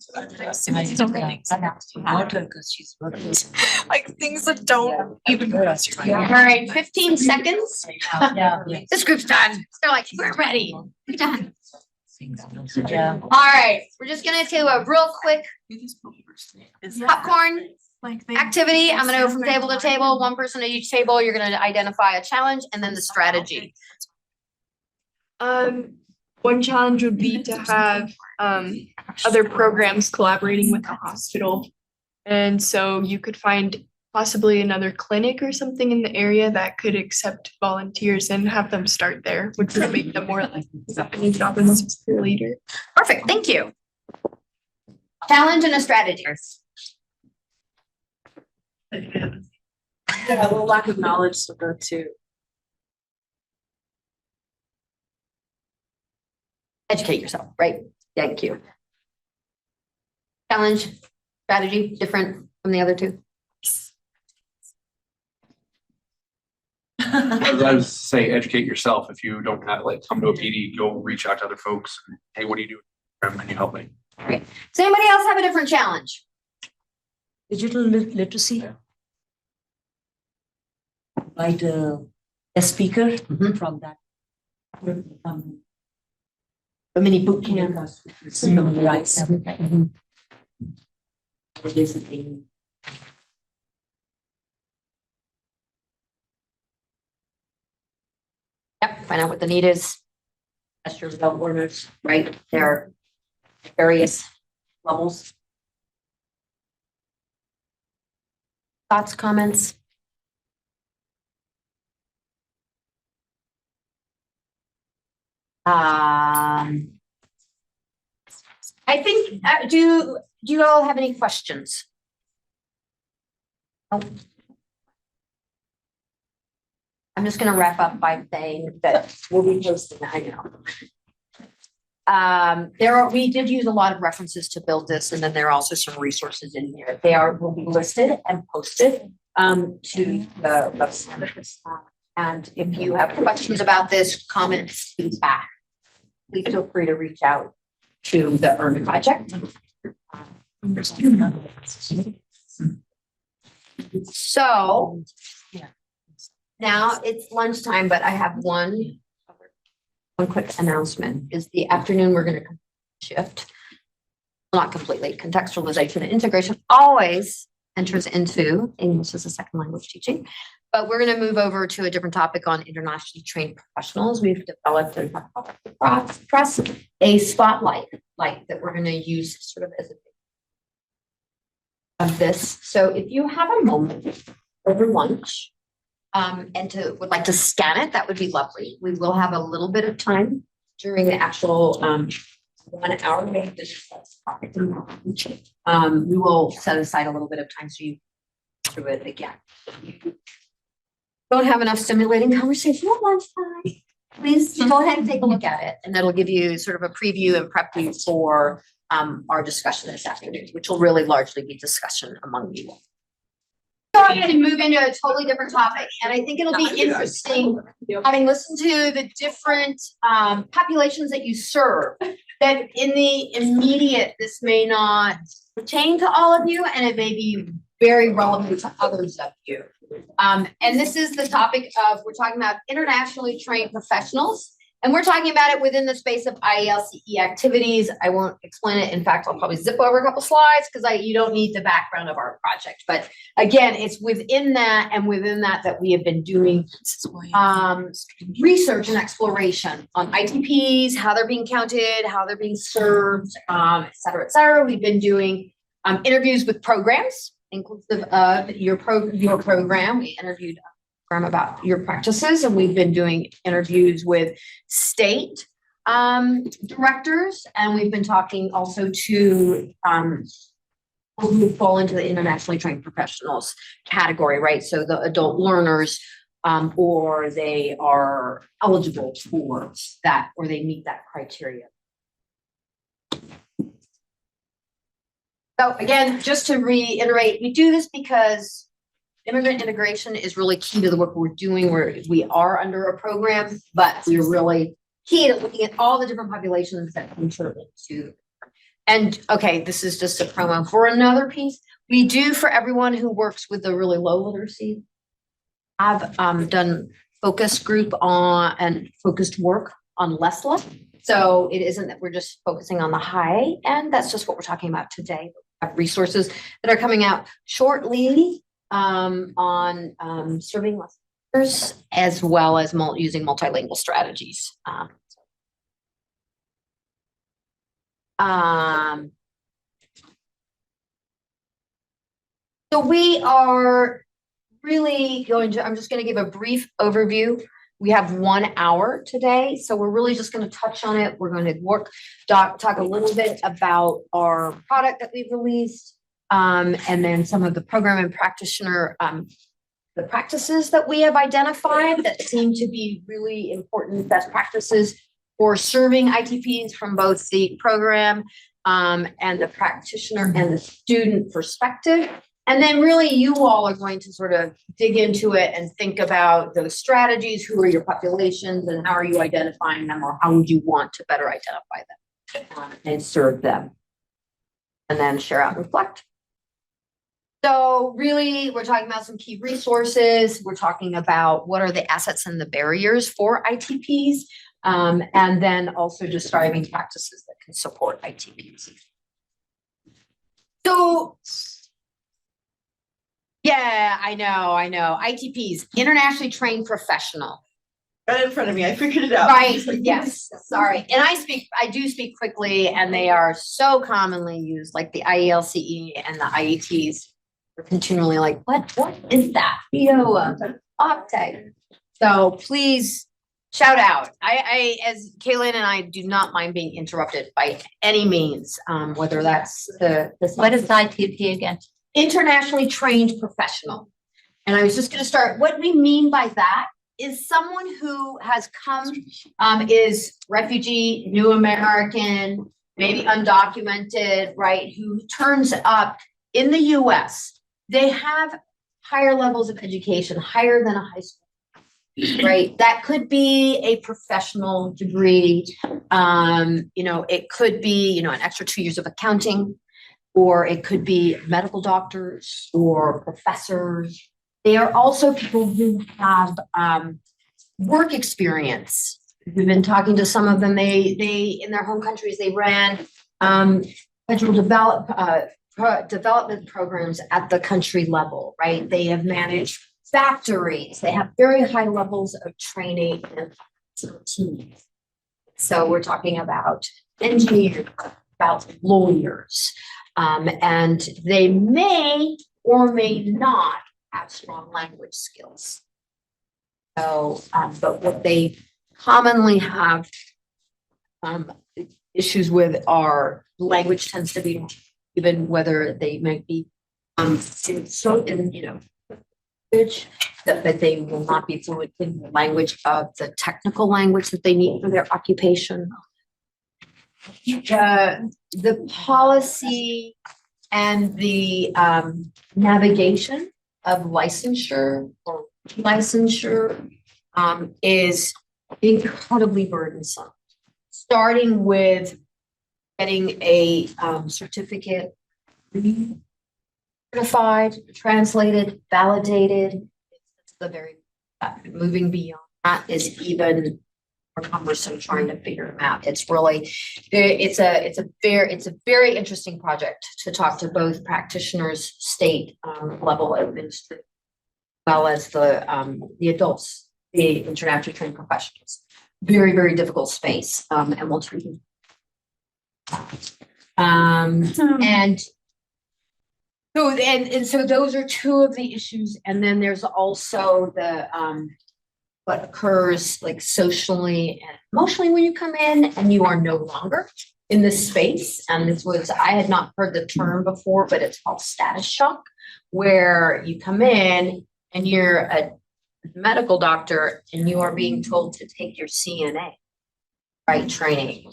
like things that don't even cross your mind. All right, 15 seconds. This group's done. They're like, we're ready. We're done. Yeah. All right, we're just gonna do a real quick popcorn activity. I'm gonna go from table to table, one person at each table. You're gonna identify a challenge and then the strategy. One challenge would be to have other programs collaborating with the hospital. And so you could find possibly another clinic or something in the area that could accept volunteers and have them start there, which would make them more like a job as a leader. Perfect, thank you. Challenge and a strategy. Yeah, a little lack of knowledge to go to. Educate yourself, right? Thank you. Challenge, strategy, different from the other two? I was say, educate yourself. If you don't have, like, come to a PD, go reach out to other folks. Hey, what do you do? Can you help me? Great. Does anybody else have a different challenge? Digital literacy. Right, a speaker from that. A mini boot camp. Right. Yep, find out what the need is. That's your development orders, right? There are various levels. Thoughts, comments? I think, do you all have any questions? Oh. I'm just gonna wrap up by saying that we'll be posting, I know. We did use a lot of references to build this, and then there are also some resources in here. Will be listed and posted to the website. And if you have questions about this, comments, feedback, please feel free to reach out to the Earn Project. So now it's lunchtime, but I have one quick announcement. Is the afternoon we're going to shift. Not completely. Contextualization and integration always enters into English as a second language teaching. But we're going to move over to a different topic on internationally trained professionals. We've developed a spotlight that we're going to use sort of as a of this. So if you have a moment over lunch and would like to scan it, that would be lovely. We will have a little bit of time during the actual 1 hour. We will set aside a little bit of time so you go through it again. Don't have enough stimulating conversation at lunchtime, please go ahead and take a look at it. And that'll give you sort of a preview and prep you for our discussion this afternoon, which will really largely be discussion among you. Go ahead and move into a totally different topic. And I think it'll be interesting, having listened to the different populations that you serve, that in the immediate, this may not pertain to all of you, and it may be very relevant to others of you. And this is the topic of, we're talking about internationally trained professionals, and we're talking about it within the space of IELCE activities. I won't explain it. In fact, I'll probably zip over a couple slides because you don't need the background of our project. But again, it's within that and within that we have been doing research and exploration on ITPs, how they're being counted, how they're being served, et cetera, et cetera. We've been doing interviews with programs, inclusive of your program. We interviewed about your practices, and we've been doing interviews with state directors, and we've been talking also to people who fall into the internationally trained professionals category, right? So the adult learners, or they are eligible for that, or they meet that criteria. So again, just to reiterate, we do this because immigrant integration is really key to the work we're doing, where we are under a program, but we're really key to looking at all the different populations that contribute to. And okay, this is just a promo for another piece. We do, for everyone who works with the really low literacy, I've done focus group on and focused work on LESLA. So it isn't that we're just focusing on the high end. That's just what we're talking about today. We have resources that are coming out shortly on serving learners as well as using multilingual strategies. So we are really going to, I'm just going to give a brief overview. We have 1 hour today, so we're really just going to touch on it. We're going to talk a little bit about our product that we've released, and then some of the program and practitioner, the practices that we have identified that seem to be really important best practices for serving ITPs from both the program and the practitioner and the student perspective. And then really you all are going to sort of dig into it and think about those strategies, who are your populations and how are you identifying them, or how would you want to better identify them and serve them. And then share out and reflect. So really, we're talking about some key resources. We're talking about what are the assets and the barriers for ITPs, and then also describing practices that can support ITPs. So, yeah, I know. ITPs, internationally trained professional. Right in front of me, I figured it out. Right, yes, sorry. And I do speak quickly, and they are so commonly used, like the IELCE and the IETs. We're continually like, what is that? Octave. So please shout out. I, as Kaylin and I do not mind being interrupted by any means, whether that's What is ITP again? Internationally trained professional. And I was just going to start. What we mean by that is someone who has come, is refugee, new American, maybe undocumented, right? Who turns up in the US. They have higher levels of education, higher than a high school, right? That could be a professional degree. It could be, an extra 2 years of accounting, or it could be medical doctors or professors. They are also people who have work experience. We've been talking to some of them. They in their home countries, they ran federal development programs at the country level, right? They have managed factories. They have very high levels of training and expertise. So we're talking about engineers, about lawyers, and they may or may not have strong language skills. So, but what they commonly have issues with are language tends to be, even whether they might be that they will not be fluent in the language of the technical language that they need for their occupation. The policy and the navigation of licensure or licensure is incredibly burdensome. Starting with getting a certificate certified, translated, validated. It's the very moving beyond that is even more cumbersome trying to figure them out. It's really it's a very interesting project to talk to both practitioners, state level administrators, as well as the adults, the internationally trained professionals. Very, very difficult space, and we'll treat it. And so those are two of the issues. And then there's also the what occurs like socially and emotionally when you come in and you are no longer in this space. And this was, I had not heard the term before, but it's called status shock, where you come in and you're a medical doctor and you are being told to take your CNA, right, training.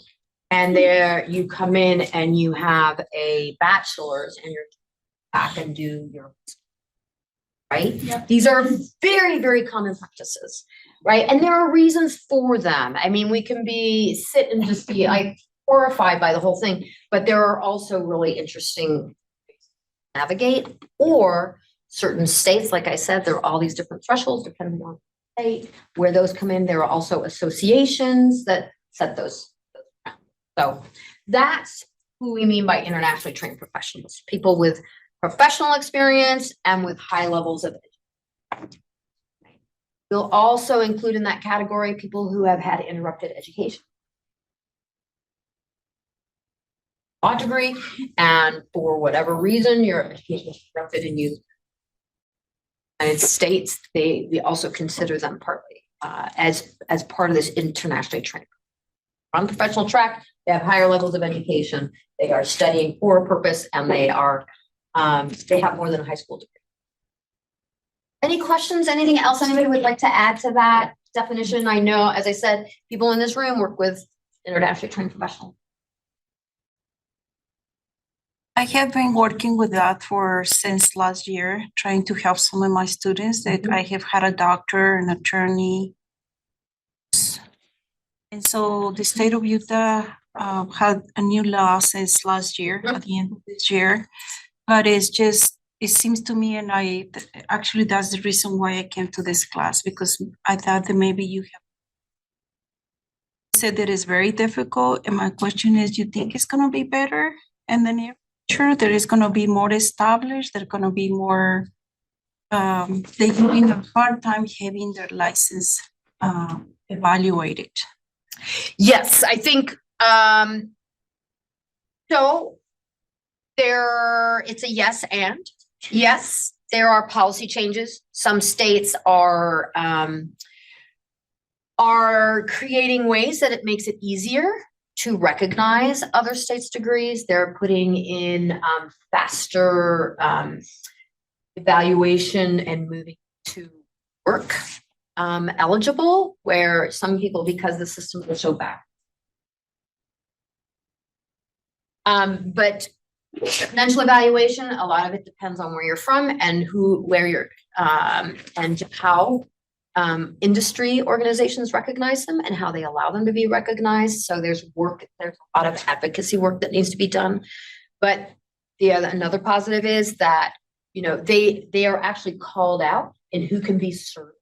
And there you come in and you have a bachelor's and you're back and do your, right? Yep. These are very, very common practices, right? And there are reasons for them. I mean, we can sit and just be like horrified by the whole thing, but there are also really interesting ways to navigate, or certain states, like I said, there are all these different thresholds depending on the state where those come in. There are also associations that set those So that's who we mean by internationally trained professionals, people with professional experience and with high levels of education. We'll also include in that category people who have had interrupted education. Law degree, and for whatever reason, your education is interrupted and you United States, we also consider them partly as part of this internationally trained. On the professional track, they have higher levels of education. They are studying for a purpose, and they have more than a high school degree. Any questions? Anything else anybody would like to add to that definition? I know, as I said, people in this room work with internationally trained professionals. I have been working with that since last year, trying to help some of my students that I have had a doctor, an attorney. And so the state of Utah had a new law since last year, at the end of this year. But it seems to me, and actually that's the reason why I came to this class, because I thought that maybe you have said that it's very difficult. And my question is, do you think it's gonna be better in the near future? There is gonna be more established, there's gonna be more, they're having a hard time having their license evaluated. Yes, I think so. It's a yes and. Yes, there are policy changes. Some states are creating ways that it makes it easier to recognize other states' degrees. They're putting in faster evaluation and moving to work eligible, where some people, because the systems are so bad. But credential evaluation, a lot of it depends on where you're from and where you're, and how industry organizations recognize them and how they allow them to be recognized. So there's a lot of advocacy work that needs to be done. But another positive is that, they are actually called out in who can be served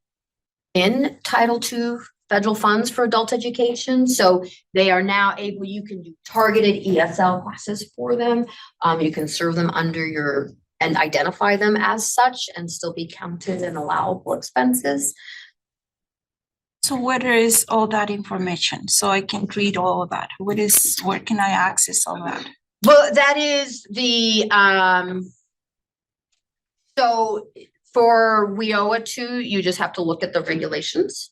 in Title II federal funds for adult education. So they are now able, you can do targeted ESL classes for them. You can serve them under and identify them as such and still be counted in allowable expenses. So where is all that information? So I can read all of that. Where can I access all that? Well, that is so for WIOA 2, you just have to look at the regulations.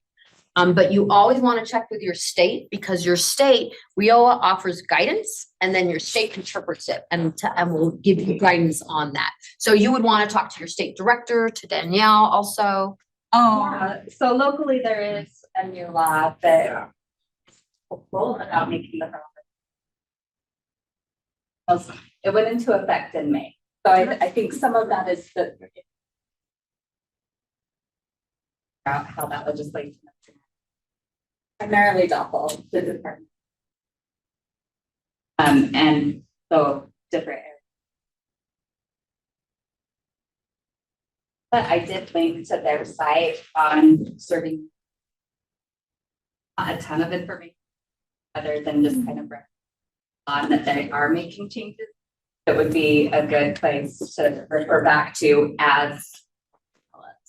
But you always want to check with your state, because your state, WIOA offers guidance, and then your state interprets it and will give you guidance on that. So you would want to talk to your state director, to Danielle also. Yeah, so locally there is a new law that hopeful about making the process. It went into effect in May. So I think some of that is how that legislation primarily Doppel, the department. And so different areas. But I did link to their site on serving a ton of information, other than just kind of on that they are making changes. It would be a good place to refer back to as.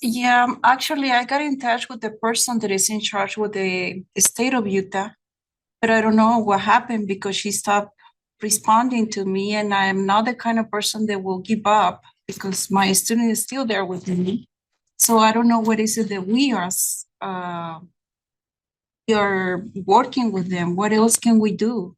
Yeah, actually, I got in touch with the person that is in charge with the state of Utah, but I don't know what happened because she stopped responding to me, and I am not the kind of person that will give up because my student is still there with me. So I don't know what is it that we are working with them. What else can we do?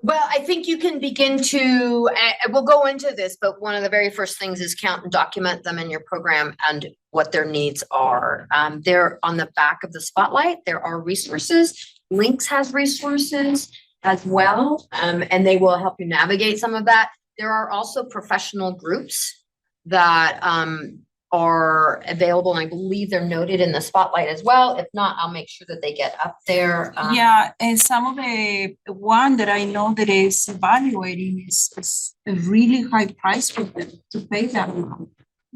Well, I think you can begin to, we'll go into this, but one of the very first things is count and document them in your program and what their needs are. They're on the back of the spotlight. There are resources. Links has resources as well, and they will help you navigate some of that. There are also professional groups that are available, and I believe they're noted in the spotlight as well. If not, I'll make sure that they get up there. Yeah, and some of the one that I know that is evaluating is a really high price for them to pay that amount.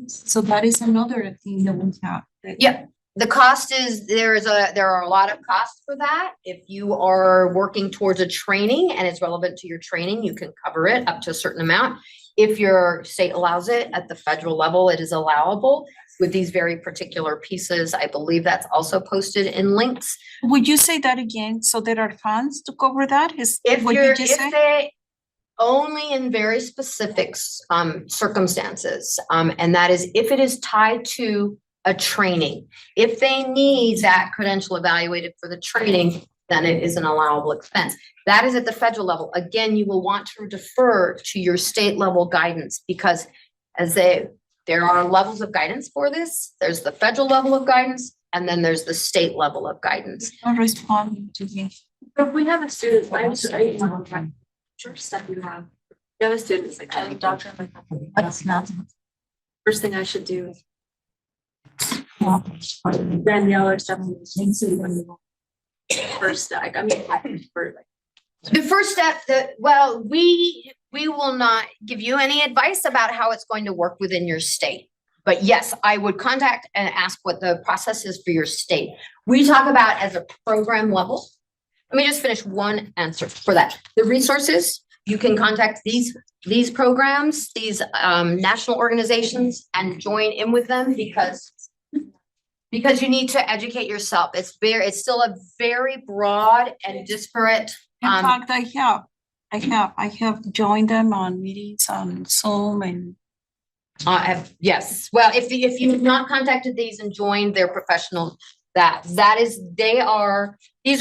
So that is another thing that we have. Yeah, The cost is, there are a lot of costs for that. If you are working towards a training and it's relevant to your training, you can cover it up to a certain amount. If your state allows it at the federal level, it is allowable with these very particular pieces. I believe that's also posted in links. Would you say that again? So there are funds to cover that? Is If what you're, you just if said? they, only in very specific circumstances, and that is if it is tied to a training. If they need that credential evaluated for the training, then it is an allowable expense. That is at the federal level. Again, you will want to defer to your state level guidance because there are levels of guidance for this. There's the federal level of guidance, and then there's the state level of guidance. Don't respond to me. If we have a student, first step you have. You have a student, it's like, I'm a doctor, I'm like, That's not. first thing I should do is Danielle or something. First step, I mean, for like. The first step we will not give you any advice about how it's going to work within your state. But yes, I would contact and ask what the process is for your state. We talk about as a program level. Let me just finish one answer for that. The resources, you can contact these programs, these national organizations and join in with them because you need to educate yourself. It's still a very broad and disparate. In fact, I have joined them on meetings on Zoom and. Yes, well, if you have not contacted these and joined their professional, these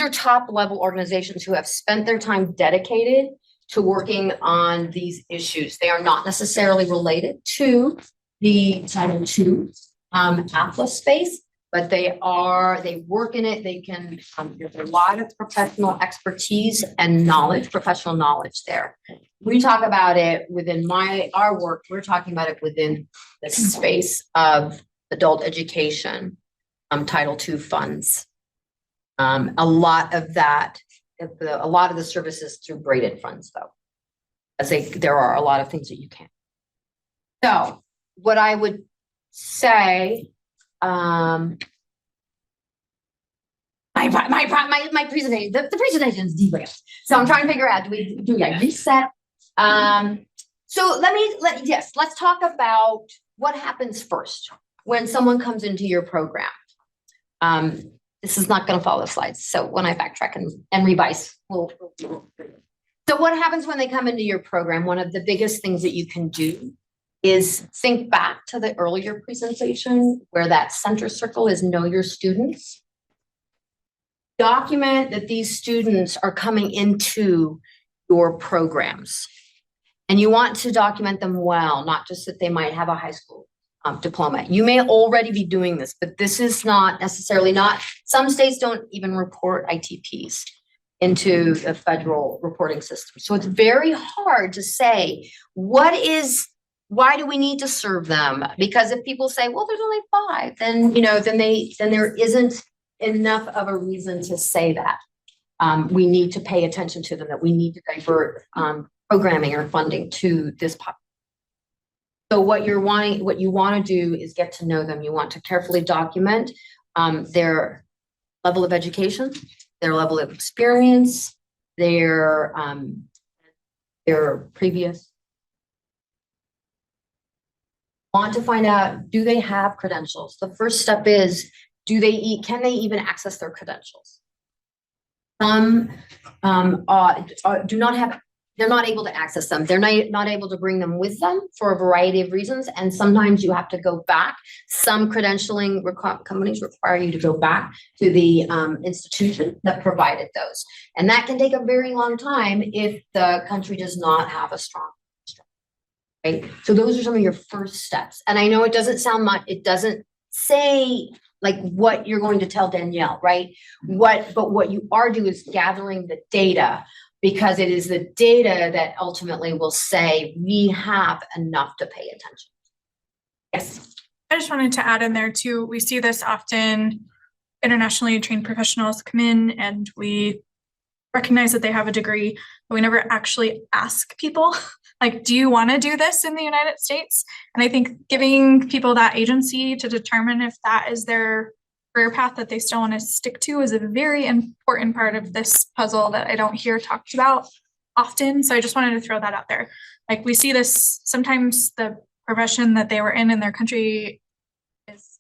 are top level organizations who have spent their time dedicated to working on these issues. They are not necessarily related to the Title II APLA space, but they work in it. They can, there's a lot of professional expertise and professional knowledge there. We talk about it within our work, we're talking about it within the space of adult education, Title II funds. A lot of the services through braided funds though, there are a lot of things that you can't. So what I would say, my presentation, the presentation is derailed. So I'm trying to figure out, do I reset? So let's talk about what happens first when someone comes into your program. This is not going to follow the slides. So when I backtrack and revise, so what happens when they come into your program? One of the biggest things that you can do is think back to the earlier presentation where that center circle is know your students. Document that these students are coming into your programs. And you want to document them well, not just that they might have a high school diploma. You may already be doing this, but this is not necessarily some states don't even report ITPs into the federal reporting system. So it's very hard to say, why do we need to serve them? Because if people say, well, there's only 5, then there isn't enough of a reason to say that. We need to pay attention to them, that we need to divert programming or funding to this population. So what you want to do is get to know them. You want to carefully document their level of education, their level of experience, their previous. Want to find out, do they have credentials? The first step is, can they even access their credentials? Some they're not able to access them. They're not able to bring them with them for a variety of reasons. And sometimes you have to go back. Some credentialing companies require you to go back to the institution that provided those. And that can take a very long time if the country does not have a strong. Right? So those are some of your first steps. And I know it doesn't sound much, it doesn't say like what you're going to tell Danielle, right? But what you are doing is gathering the data, because it is the data that ultimately will say we have enough to pay attention. Yes. I just wanted to add in there too, we see this often, internationally trained professionals come in and we recognize that they have a degree, but we never actually ask people, like, do you want to do this in the United States? And I think giving people that agency to determine if that is their career path that they still want to stick to is a very important part of this puzzle that I don't hear talked about often. So I just wanted to throw that out there. Like we see this sometimes the profession that they were in their country is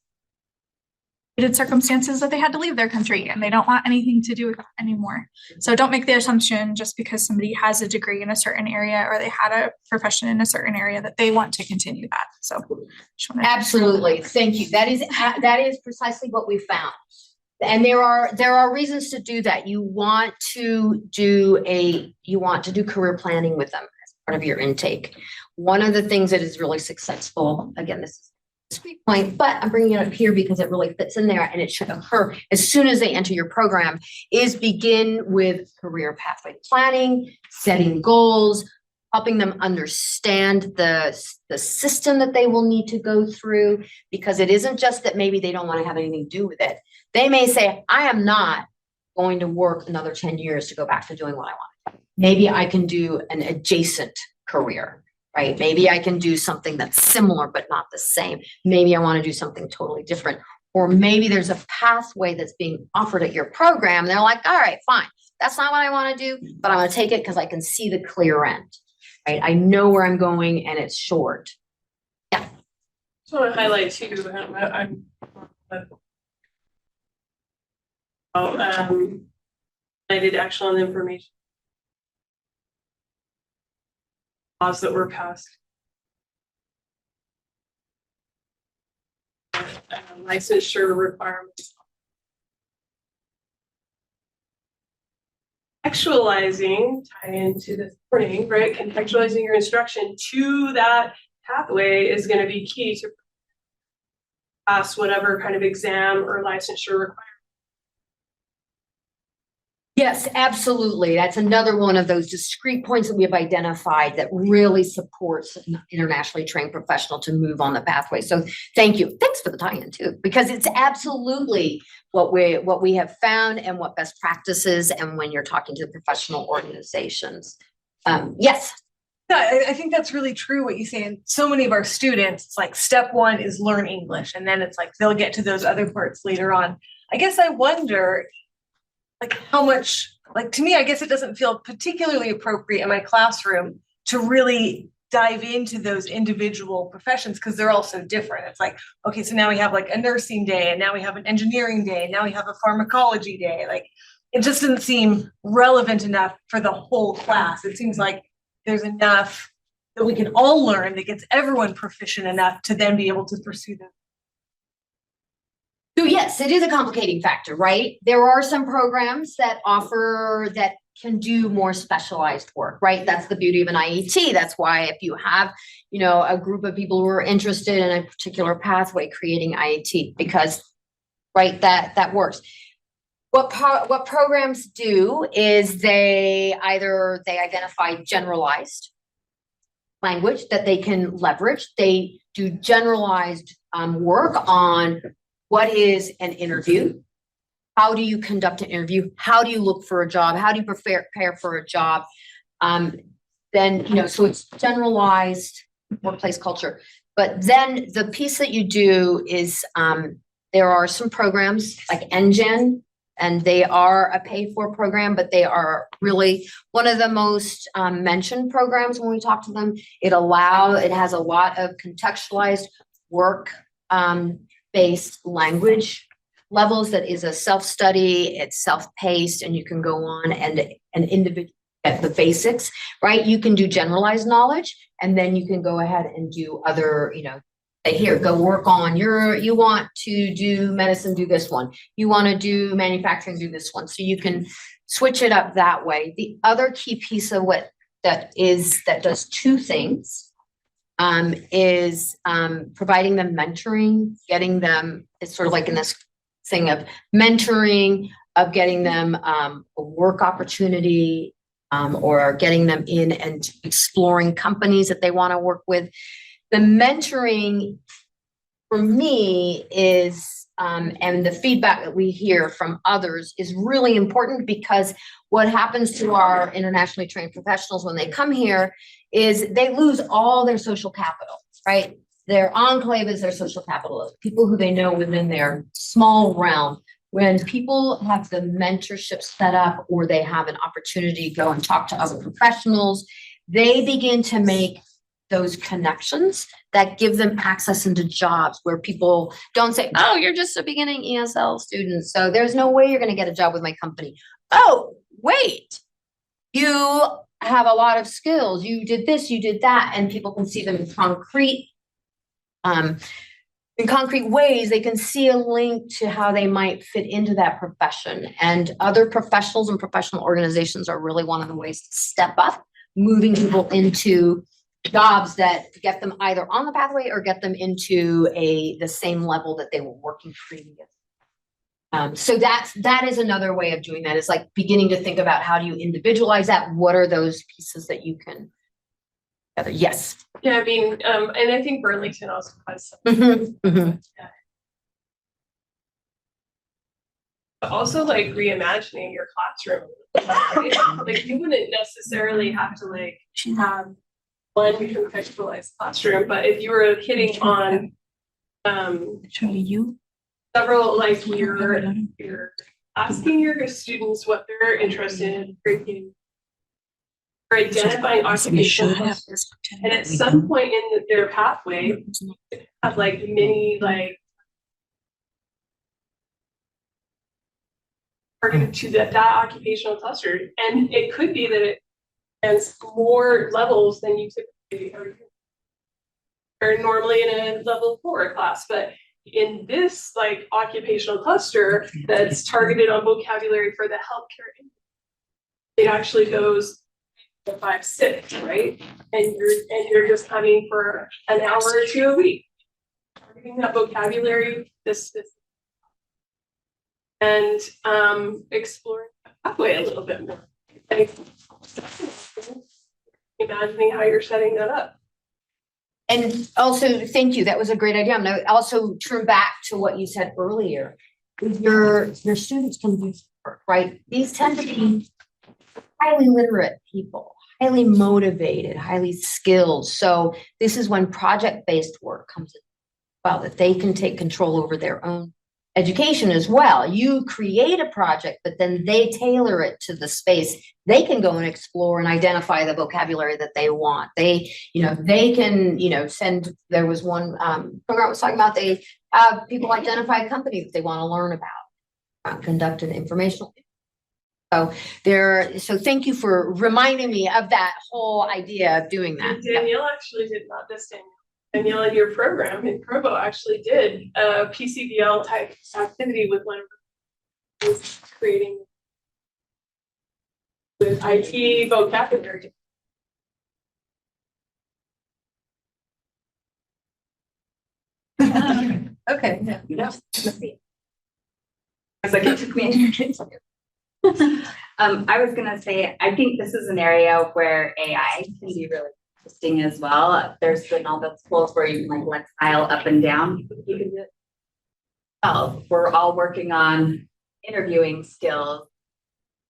circumstances that they had to leave their country and they don't want anything to do with that anymore. So don't make the assumption just because somebody has a degree in a certain area or they had a profession in a certain area that they want to continue that. So Absolutely. Thank you. That is precisely what we found. And there are reasons to do that. You want to do career planning with them as part of your intake. One of the things that is really successful, again, this is a sweet point, but I'm bringing it up here because it really fits in there and it should occur as soon as they enter your program, is begin with career pathway planning, setting goals, helping them understand the system that they will need to go through, because it isn't just that maybe they don't want to have anything to do with it. They may say, I am not going to work another 10 years to go back to doing what I want. Maybe I can do an adjacent career, right? Maybe I can do something that's similar, but not the same. Maybe I want to do something totally different. Or maybe there's a pathway that's being offered at your program. And they're like, all right, fine. That's not what I want to do, but I'm going to take it because I can see the clear end, right? I know where I'm going and it's short. Yeah. Just want to highlight too, I did action on the information laws that were passed. Licensure requirements. Contextualizing, tie into this morning, right? Contextualizing your instruction to that pathway is going to be key to pass whatever kind of exam or licensure requirement. Yes, absolutely. That's another one of those discrete points that we have identified that really supports an internationally trained professional to move on the pathway. So thank you. Thanks for the tie-in too, because it's absolutely what we have found and what best practices and when you're talking to the professional organizations. Yes. Yeah, I think that's really true what you say. And so many of our students, it's like step one is learn English. And then it's like they'll get to those other parts later on. I guess I wonder, like how much, like to me, I guess it doesn't feel particularly appropriate in my classroom to really dive into those individual professions because they're all so different. It's like, okay, so now we have like a nursing day and now we have an engineering day and now we have a pharmacology day. Like it just doesn't seem relevant enough for the whole class. It seems like there's enough that we can all learn that gets everyone proficient enough to then be able to pursue them. So yes, it is a complicating factor, right? There are some programs that can do more specialized work, right? That's the beauty of an IET. That's why if you have, a group of people who are interested in a particular pathway, creating IET, because, right, that works. What programs do is they identify generalized language that they can leverage. They do generalized work on what is an interview? How do you conduct an interview? How do you look for a job? How do you prepare for a job? So it's generalized workplace culture. But then the piece that you do is there are some programs like NGen, and they are a pay-for program, but they are really one of the most mentioned programs when we talk to them. It has a lot of contextualized work based language levels that is a self-study, it's self-paced, and you can go on and individual at the basics, right? You can do generalized knowledge, and then you can go ahead and do other, here, go work on you want to do medicine, do this one. You want to do manufacturing, do this one. So you can switch it up that way. The other key piece of that does two things. Is providing them mentoring, getting them, it's sort of like in this thing of mentoring, of getting them a work opportunity, or getting them in and exploring companies that they want to work with. The mentoring for me is, and the feedback that we hear from others is really important, because what happens to our internationally trained professionals when they come here is they lose all their social capital, right? their enclave is their social capital, people who they know within their small realm. When people have the mentorship set up or they have an opportunity to go and talk to other professionals, they begin to make those connections that give them access into jobs where people don't say, oh, you're just a beginning ESL student, so there's no way you're going to get a job with my company. Oh, wait, you have a lot of skills. You did this, you did that, and people can see them in concrete ways. They can see a link to how they might fit into that profession. And other professionals and professional organizations are really one of the ways to step up, moving people into jobs that get them either on the pathway or get them into the same level that they were working previous. So that is another way of doing that, is like beginning to think about how do you individualize that? What are those pieces that you can, yes. Yeah, I mean, and I think Burlington also has some. Yeah. But also like reimagining your classroom. Right? Like you wouldn't necessarily have to like have one contextualized classroom, but if you were hitting on several, like you're asking your students what they're interested in, creating or identifying occupational clusters, and at some point in their pathway have like mini like targeted to that occupational cluster, and it could be that it has more levels than you typically are normally in a level 4 class, but in this like occupational cluster that's targeted on vocabulary for the healthcare, it actually goes to 5, 6, right? And you're just coming for an hour or 2 a week, targeting that vocabulary, this and exploring the pathway a little bit more. And imagining how you're setting that up. And also, thank you. That was a great idea. I'm gonna also turn back to what you said earlier. Your students can do work, right? These tend to be highly literate people, highly motivated, highly skilled. So this is when project-based work comes in, well, that they can take control over their own education as well. You create a project, but then they tailor it to the space. They can go and explore and identify the vocabulary that they want. They can, send, there was one program I was talking about, they have people identify a company that they want to learn about, conduct an informational. So thank you for reminding me of that whole idea of doing that. And Danielle actually did, not this Danielle. Danielle, in your program in Provo actually did a PCBL type activity with one of them, creating with IT vocabulary. Okay. Yeah. As like it took me. I was gonna say, I think this is an area where AI can be really interesting as well. There's been all those tools where you can like let style up and down. You can do it. Well, we're all working on interviewing skills,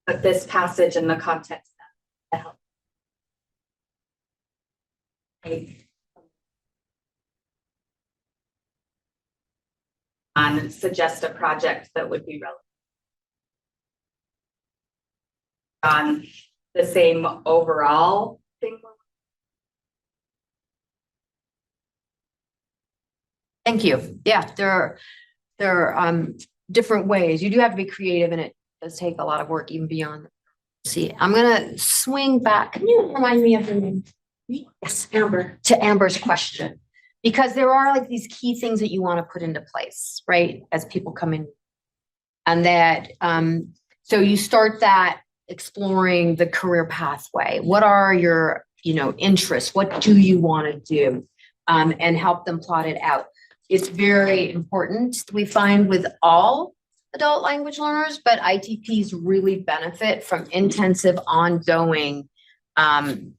but this passage and the context that helps. And suggest a project that would be relevant on the same overall thing. Thank you. Yeah, there are different ways. You do have to be creative, and it does take a lot of work even beyond. See, I'm gonna swing back. Can you remind me of your name? Yes, Amber. To Amber's question, because there are like these key things that you want to put into place, right? As people come in, and that so you start that exploring the career pathway. What are your interests? What do you want to do? And help them plot it out. It's very important, we find, with all adult language learners, but ITPs really benefit from intensive, ongoing career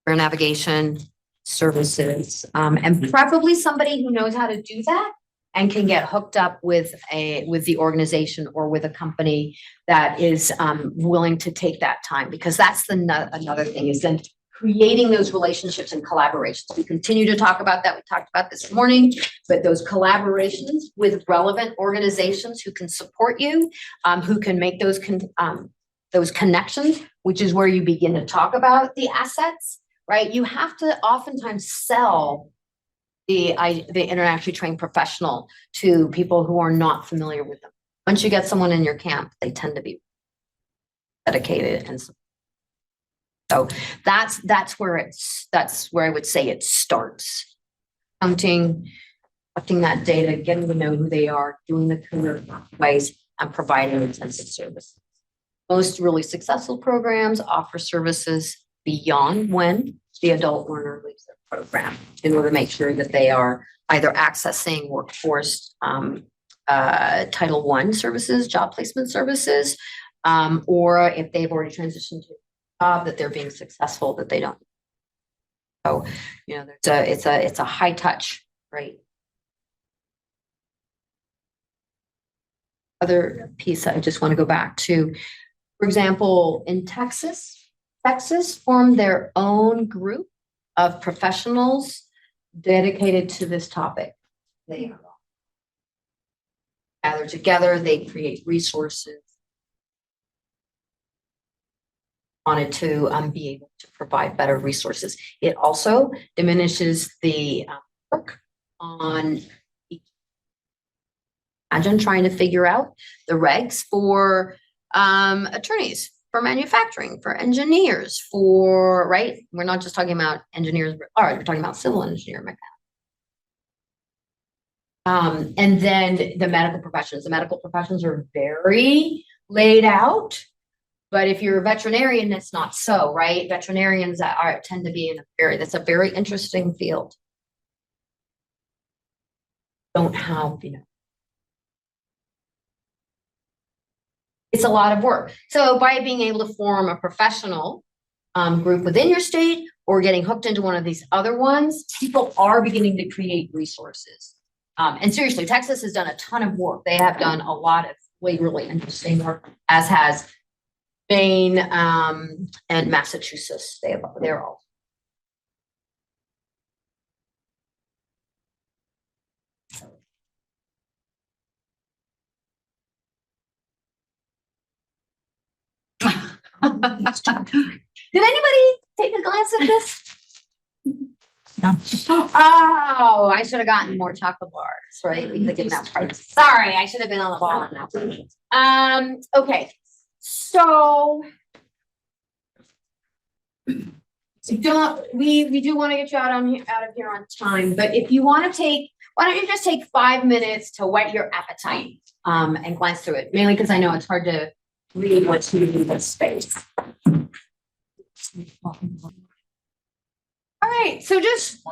navigation services, and preferably somebody who knows how to do that and can get hooked up with the organization or with a company that is willing to take that time, because that's another thing, is then creating those relationships and collaborations. We continue to talk about that. We talked about this morning, but those collaborations with relevant organizations who can support you, who can make those connections, which is where you begin to talk about the assets, right? You have to oftentimes sell the internationally trained professional to people who are not familiar with them. Once you get someone in your camp, they tend to be dedicated, and so that's where I would say it starts. Collecting that data, getting to know who they are, doing the career ways, and providing intensive services. Most really successful programs offer services beyond when the adult learner leaves their program in order to make sure that they are either accessing workforce Title I services, job placement services, or if they've already transitioned to a job, that they're being successful, that they don't. So, it's a high touch, right? Other piece I just want to go back to, for example, in Texas formed their own group of professionals dedicated to this topic. They gather together, they create resources. Wanted to be able to provide better resources. It also diminishes the work on imagine trying to figure out the regs for attorneys, for manufacturing, for engineers, right? We're not just talking about engineers, we're talking about civil engineer, and then the medical professions. The medical professions are very laid out, but if you're a veterinarian, it's not so, right? Veterinarians tend to be that's a very interesting field. Don't have, it's a lot of work. So by being able to form a professional group within your state or getting hooked into one of these other ones, people are beginning to create resources. And seriously, Texas has done a ton of work. They have done a lot of really interesting work, as has Maine and Massachusetts. They're all. Did anybody take a glance at this? No. Oh, I should have gotten more chocolate bars, right? We could have given that price. Sorry, I should have been on the ball on that. Okay, so we do want to get you out of here on time, but if you want to why don't you just take 5 minutes to whet your appetite and glance through it, mainly because I know it's hard to read what's in this space. All right, so just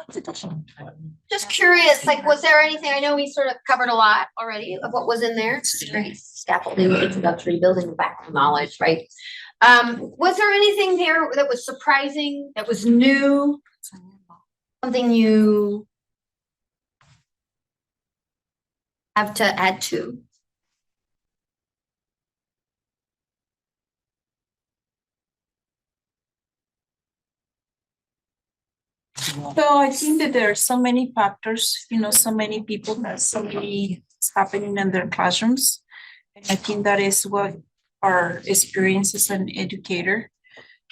curious, like, was there anything, I know we sort of covered a lot already of what was in there. It's great scaffolding, introductory, building background knowledge, right? Was there anything there that was surprising, that was new, something you have to add to? So I think that there are so many factors, so many people, that so many is happening in their classrooms. And I think that is what our experience as an educator.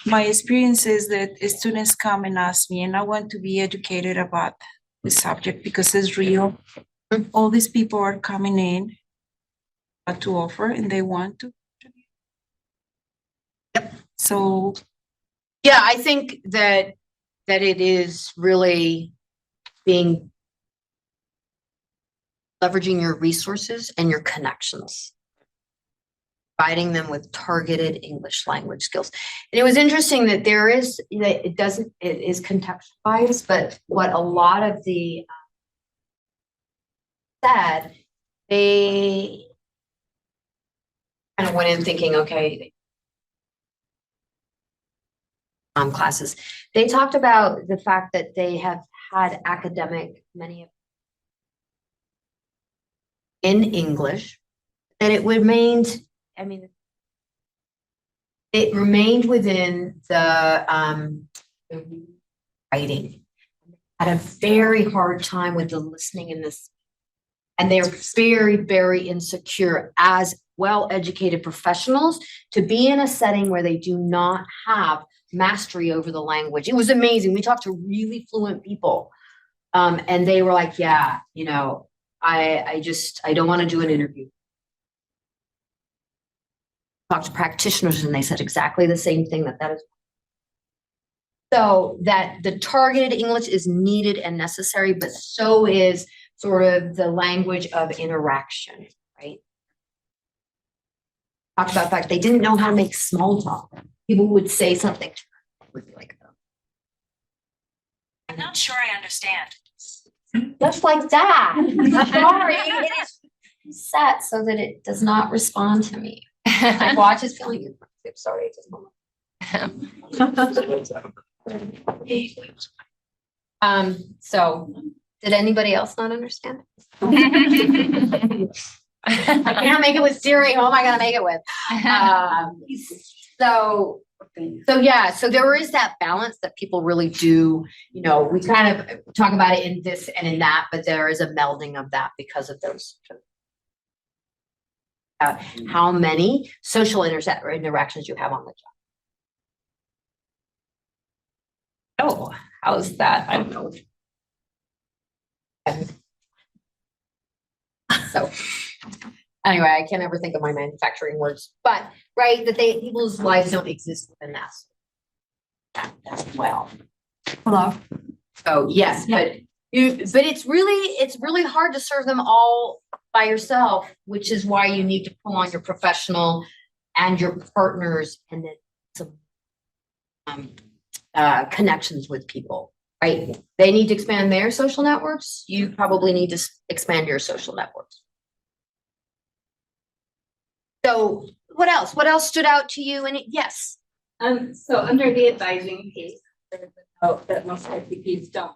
My experience is that students come and ask me, and I want to be educated about the subject because it's real. All these people are coming in to offer, and they want to. Yep. So. Yeah, I think that it is really leveraging your resources and your connections, providing them with targeted English language skills. And it was interesting that it is contextualized, but what a lot of the said, they kind of went in thinking, okay, classes. They talked about the fact that they have had many of in English, that it remained within the writing. Had a very hard time with the listening in this. And they're very, very insecure as well-educated professionals to be in a setting where they do not have mastery over the language. It was amazing. We talked to really fluent people. And they were like, yeah, you know, I don't want to do an interview. Talked to practitioners and they said exactly the same thing, that is. So that the targeted English is needed and necessary, but so is sort of the language of interaction, right? Talked about the fact they didn't know how to make small talk. People would say something to them, would be like, I'm not sure I understand. just like that. Sorry, it is set so that it does not respond to me. My watch is feeling it. Sorry, it doesn't. So did anybody else not understand? I can't make it with Siri. Who am I gonna make it with? So yeah, so there is that balance that people really do, you know, we kind of talk about it in this and in that, but there is a melding of that because of those. How many social interactions you have on the job. Oh, how's that? I don't know. So anyway, I can't ever think of my manufacturing words, but right, that people's lives don't exist within that as well. Hello. Oh, yes, but it's really hard to serve them all by yourself, which is why you need to pull on your professional and your partners and then some connections with people, right? They need to expand their social networks. You probably need to expand your social networks. So what else? What else stood out to you? And yes. So under the advising piece, there's a note that most ICPs don't.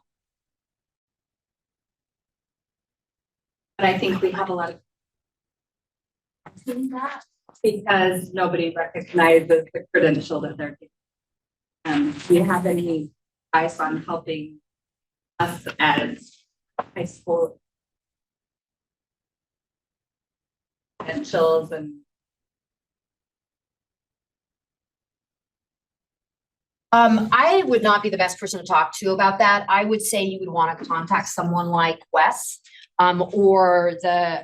But I think we have a lot of that because nobody recognizes the credential that they're getting. Do you have any advice on helping us as high school credentials and I would not be the best person to talk to about that. I would say you would want to contact someone like Wes, or the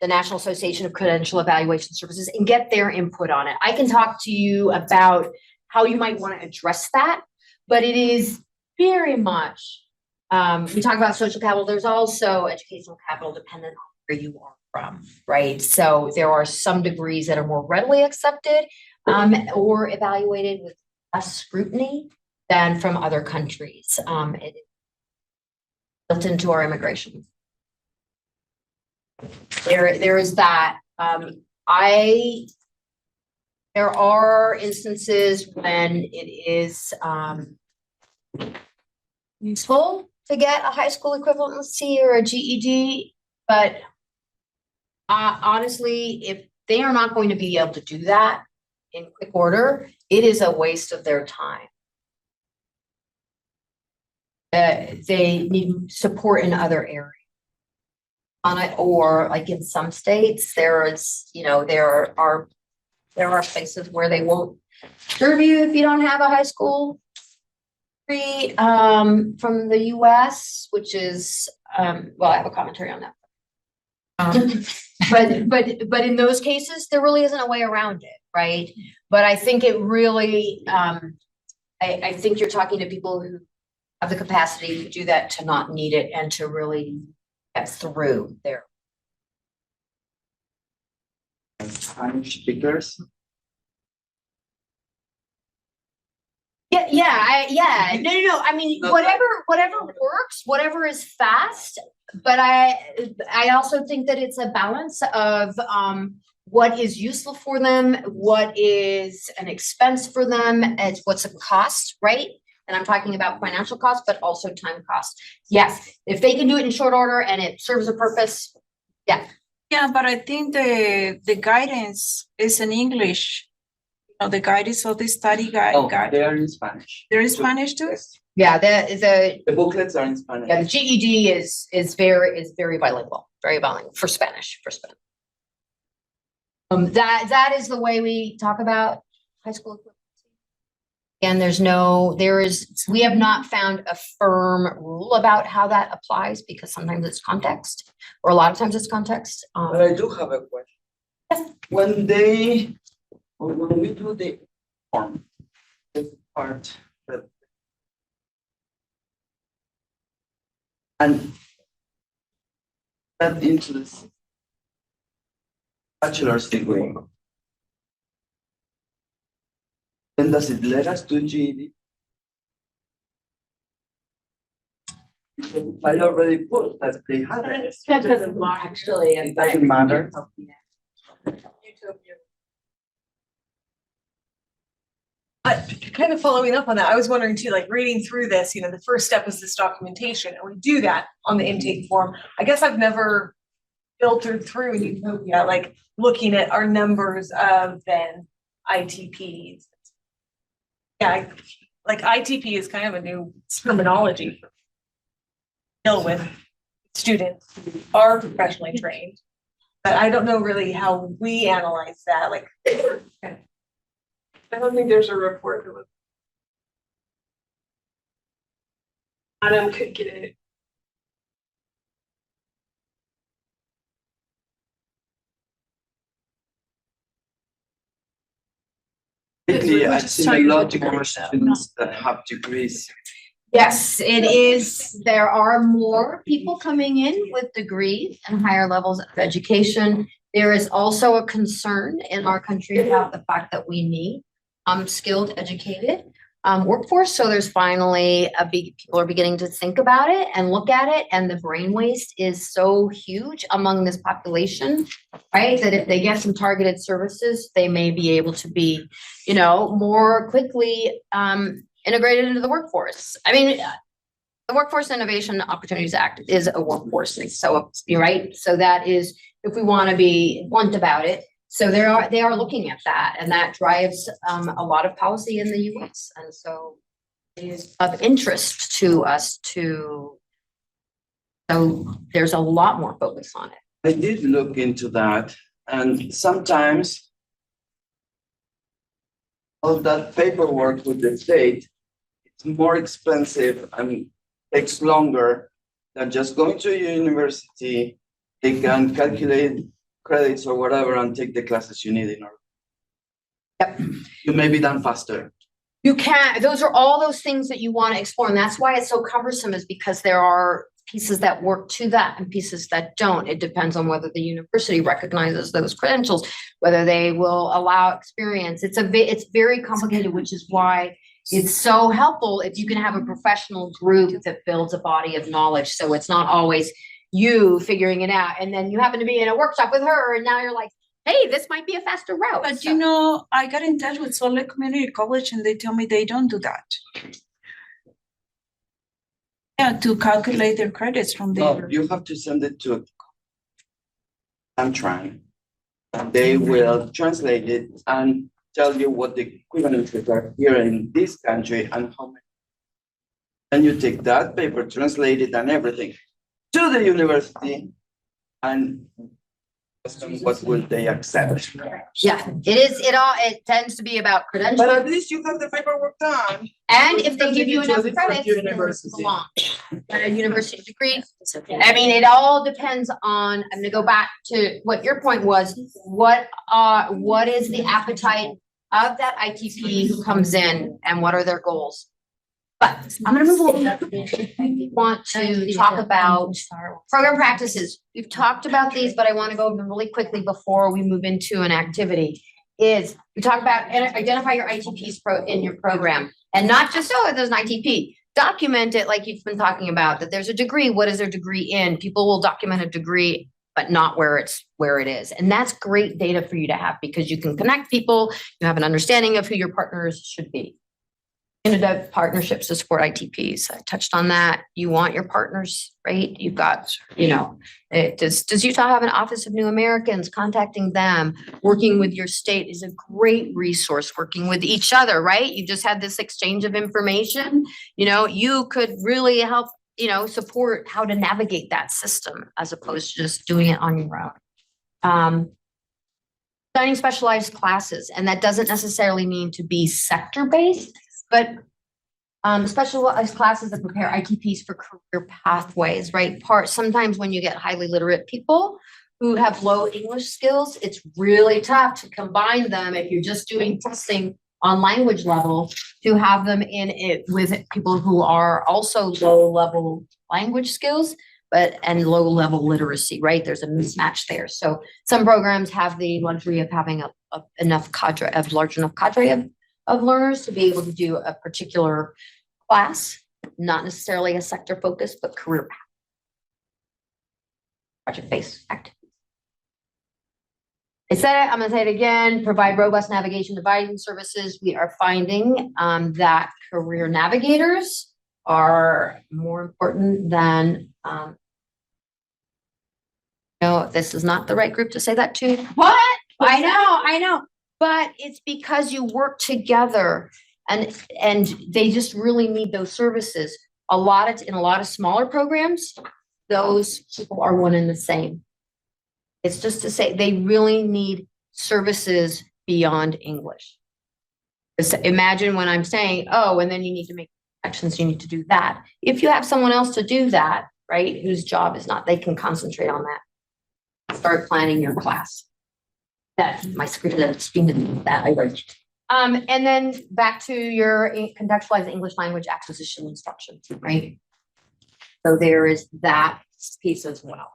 National Association of Credential Evaluation Services and get their input on it. I can talk to you about how you might want to address that, but it is very much, we talk about social capital, there's also educational capital dependent on where you are from, right? So there are some degrees that are more readily accepted or evaluated with less scrutiny than from other countries. It built into our immigration. There is that. There are instances when it is useful to get a high school equivalency or a GED, but honestly, if they are not going to be able to do that in quick order, it is a waste of their time. They need support in other areas on it, or like in some states, there is, you know, there are places where they won't serve you if you don't have a high school degree from the US, which is well, I have a commentary on that. But in those cases, there really isn't a way around it, right? But I think it really, I think you're talking to people who have the capacity to do that, to not need it, and to really get through there. Spanish speakers. Yeah. No. I mean, whatever works, whatever is fast. But I also think that it's a balance of what is useful for them, what is an expense for them, and what's a cost, right? And I'm talking about financial cost, but also time cost. Yes, if they can do it in short order and it serves a purpose, yeah. Yeah, but I think the guidance is in English. Oh, the guide is, so the study guide, Oh, guide, they are in Spanish. they're in Spanish too? Yeah, the The booklets are in Spanish. yeah, the GED is very bilingual, for Spanish, that is the way we talk about high school equivalency. And we have not found a firm rule about how that applies because sometimes it's context, or a lot of times it's context. But I do have a question. When we do the form, this part that and that into this bachelor's degree, then does it let us do GED? I already put that they have it. That doesn't actually. It doesn't matter. Kind of following up on that, I was wondering too, like reading through this, the first step is this documentation, and we do that on the intake form. I guess I've never filtered through Utopia, like looking at our numbers of then ITPs. Yeah, like ITP is kind of a new terminology for deal with students who are professionally trained. But I don't know really how we analyze that, like. I don't think there's a report that would. Adam could get it. Lately, I've seen a lot more students that have degrees. Yes, it is. There are more people coming in with degrees and higher levels of education. There is also a concern in our country about the fact that we need skilled, educated workforce. So there's finally people are beginning to think about it and look at it. And the brain waste is so huge among this population, right? That if they get some targeted services, they may be able to be, more quickly integrated into the workforce. I mean, the Workforce Innovation Opportunities Act is a workforce thing. So you're right. So that is, if we want to be blunt about it. So they are looking at that, and that drives a lot of policy in the US. And so it is of interest to us so there's a lot more focus on it. I did look into that, and sometimes all that paperwork with the state, it's more expensive and takes longer than just going to a university. They can calculate credits or whatever and take the classes you need in order. Yep. You may be done faster. You can, those are all those things that you want to explore. And that's why it's so cumbersome, is because there are pieces that work to that and pieces that don't. It depends on whether the university recognizes those credentials, whether they will allow experience. It's very complicated, which is why it's so helpful if you can have a professional group that builds a body of knowledge. So it's not always you figuring it out, and then you happen to be in a workshop with her, and now you're like, hey, this might be a faster route. But I got in touch with Salt Lake Community College, and they tell me they don't do that. Yeah, to calculate their credits from No, there. you have to send it to Amtran. They will translate it and tell you what the equivalencies are here in this country and how many. And you take that paper, translate it and everything to the university, and ask them what will they accept. Yeah, it tends to be about credentials. But at least you have the paperwork done. And if they give you enough credits, you belong. A university degree. I mean, it all depends on, I'm gonna go back to what your point was. What is the appetite of that ITP who comes in, and what are their goals? But I'm gonna move along. I want to talk about program practices. We've talked about these, but I want to go over them really quickly before we move into an activity. We talk about identify your ITPs in your program, and not just, there's an ITP. Document it like you've been talking about, that there's a degree. What is their degree in? People will document a degree, but not where it is. And that's great data for you to have, because you can connect people. You have an understanding of who your partners should be. Canada partnerships to support ITPs. I touched on that. You want your partners, right? You've got, does Utah have an Office of New Americans? Contacting them, working with your state is a great resource, working with each other, right? You just had this exchange of information. You could really help, support how to navigate that system as opposed to just doing it on your own. Designing specialized classes, and that doesn't necessarily mean to be sector-based, but specialized classes that prepare ITPs for career pathways, right? Sometimes when you get highly literate people who have low English skills, it's really tough to combine them if you're just doing testing on language level to have them in it with people who are also low level language skills, and low level literacy, right? There's a mismatch there. So some programs have the luxury of having a large enough cadre of learners to be able to do a particular class, not necessarily a sector focus, but career path. Project-based activities. I said it, I'm gonna say it again, provide robust navigation advising services. We are finding that career navigators are more important than, no, this is not the right group to say that to. What? I know. But it's because you work together and they just really need those services. In a lot of smaller programs, those people are one and the same. It's just to say they really need services beyond English. Imagine when I'm saying, oh, and then you need to make actions, you need to do that. If you have someone else to do that, right, whose job is not, they can concentrate on that. Start planning your class. That my script that I wrote. And then back to your contextualized English language acquisition instruction, right? So there is that piece as well.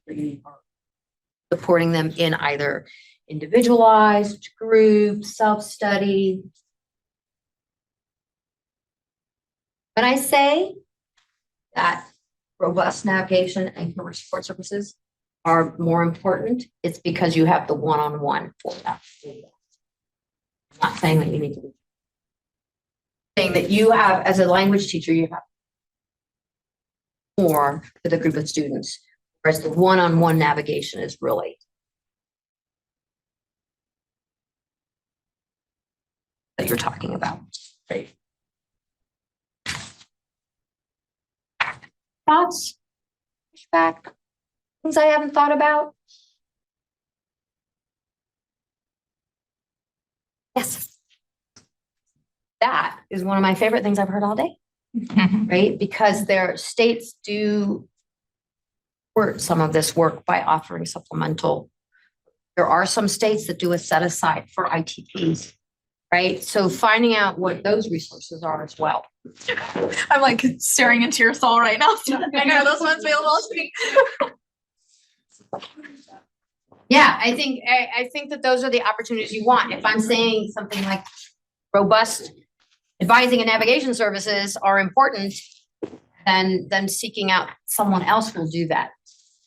You are supporting them in either individualized, group, self-study. When I say that robust navigation and career support services are more important, it's because you have the one-on-one for that. I'm not saying that you need to be saying that you have, as a language teacher, you have more with a group of students, whereas the one-on-one navigation is really that you're talking about. Right. Thoughts? Pushback? Things I haven't thought about? Yes. That is one of my favorite things I've heard all day, right? Because their states do support some of this work by offering supplemental. There are some states that do a set aside for ITPs, right? So finding out what those resources are as well. I'm like staring into your soul right now. I know those ones available to me. Yeah, I think that those are the opportunities you want. If I'm saying something like robust advising and navigation services are important, then seeking out someone else will do that.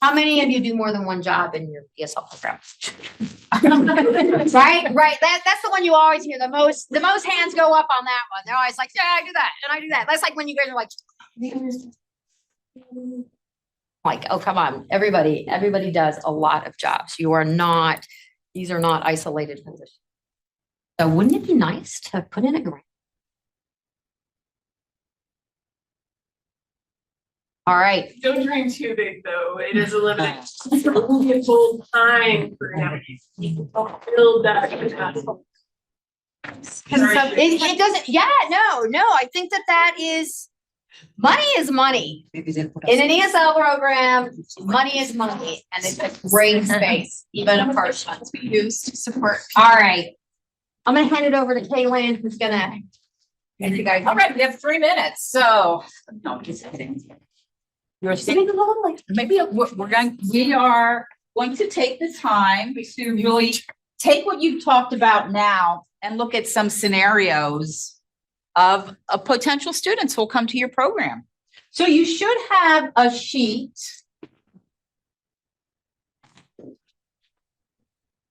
How many of you do more than one job in your ESL program? Right. That's the one you always hear the most hands go up on that one. They're always like, yeah, I do that and I do that. That's like when you guys are like, oh, come on. Everybody does a lot of jobs. These are not isolated positions. So wouldn't it be nice to put in a grant? All right. Don't dream too big though. It is a limited full time for now. Build that capacity. It doesn't, no, I think that is money is money. In an ESL program, money is money, and it's a great space, even a partial. We use to support. All right. I'm gonna hand it over to Kaylin, who's gonna. You guys. All right, we have 3 minutes, so. No, just kidding. You're sitting a little late. Maybe we are going to take the time to really take what you've talked about now and look at some scenarios of potential students who will come to your program. So you should have a sheet.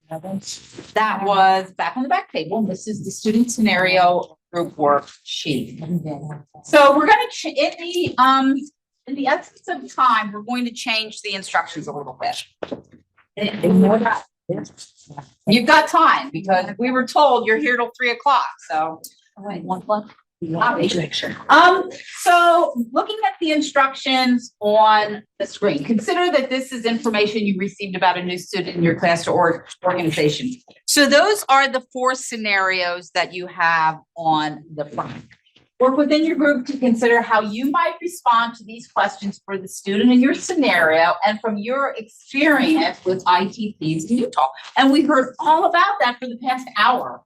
That was back on the back table. This is the student scenario group worksheet. So we're gonna, in the essence of time, we're going to change the instructions a little bit. You've got time because we were told you're here till 3 o'clock, so. So looking at the instructions on the screen, consider that this is information you received about a new student in your class or organization. So those are the 4 scenarios that you have on the front. Work within your group to consider how you might respond to these questions for the student in your scenario and from your experience with ITPs in Utah. And we heard all about that for the past hour,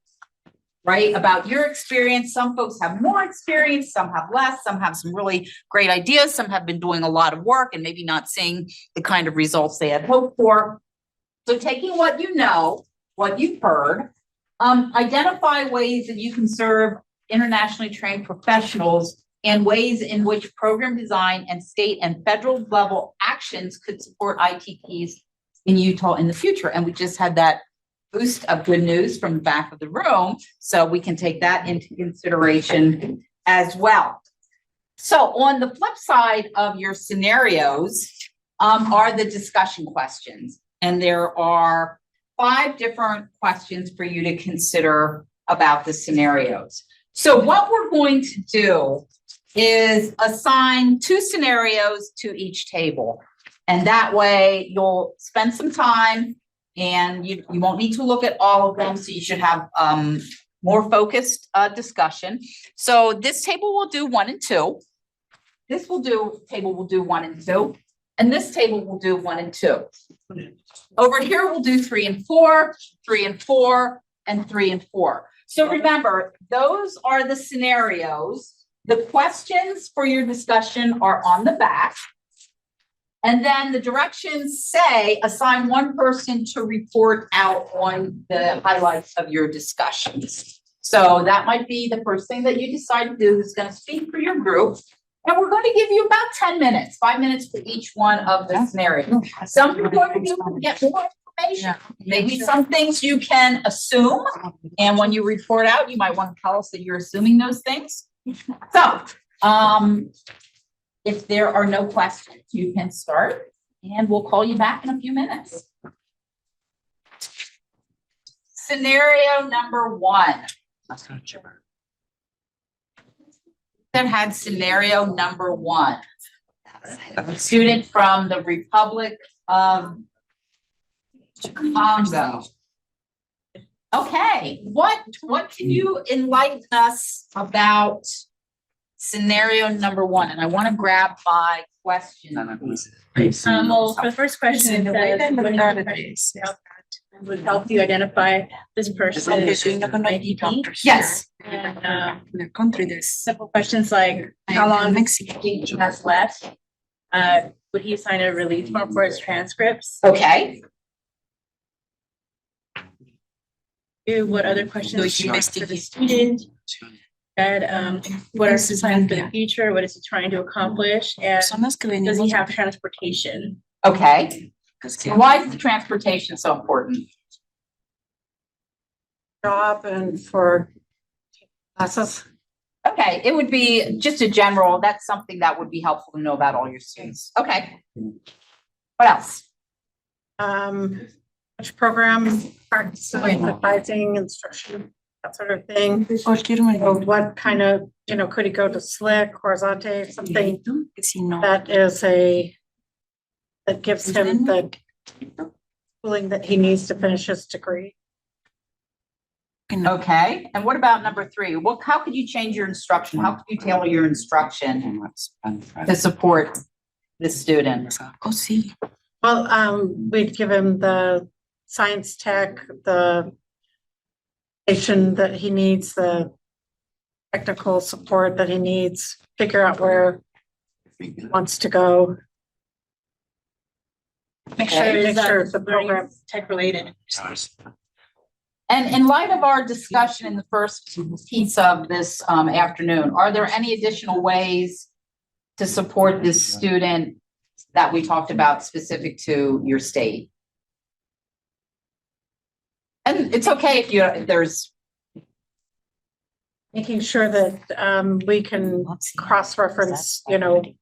right? About your experience. Some folks have more experience, some have less, some have some really great ideas, some have been doing a lot of work and maybe not seeing the kind of results they had hoped for. So taking what you know, what you've heard, identify ways that you can serve internationally trained professionals and ways in which program design and state and federal level actions could support ITPs in Utah in the future. And we just had that boost of good news from the back of the room, so we can take that into consideration as well. So on the flip side of your scenarios are the discussion questions. And there are 5 different questions for you to consider about the scenarios. So what we're going to do is assign 2 scenarios to each table. And that way you'll spend some time and you won't need to look at all of them. So you should have more focused discussion. So this table will do 1 and 2. This table will do 1 and 2. And this table will do 1 and 2. Over here, we'll do 3 and 4, 3 and 4, and 3 and 4. So remember, those are the scenarios. The questions for your discussion are on the back. And then the directions say assign 1 person to report out on the highlights of your discussions. So that might be the first thing that you decide to do is going to speak for your group. And we're going to give you about 10 minutes, 5 minutes for each one of the scenarios. Some you're going to get more information. Maybe some things you can assume. And when you report out, you might want to tell us that you're assuming those things. So, if there are no questions, you can start and we'll call you back in a few minutes. Scenario number 1. That had scenario number 1. A student from the Republic of Congo. Okay, what can you enlighten us about scenario number 1? And I want to grab my question. Well, for the first question, would help you identify this person. Yes. And simple questions like how long he has left. Would he sign a release form for his transcripts? Okay. What other questions do you ask for the student? And what are his plans for the future? What is he trying to accomplish? And does he have transportation? Okay. Why is the transportation so important? Job and for classes. Okay, it would be just a general, that's something that would be helpful to know about all your students. Okay. What else? Which program practicing instruction, that sort of thing. Or what kind of, could he go to SLIC, Horizonte, something that is that gives him the schooling that he needs to finish his degree. Okay, and what about number 3? How could you change your instruction? How could you tailor your instruction to support the student? Well, we'd give him the science tech, the station that he needs, the technical support that he needs, figure out where he wants to go. Make sure the program tech related. And in light of our discussion in the first piece of this afternoon, are there any additional ways to support this student that we talked about specific to your state? And it's okay if there's making sure that we can cross-reference,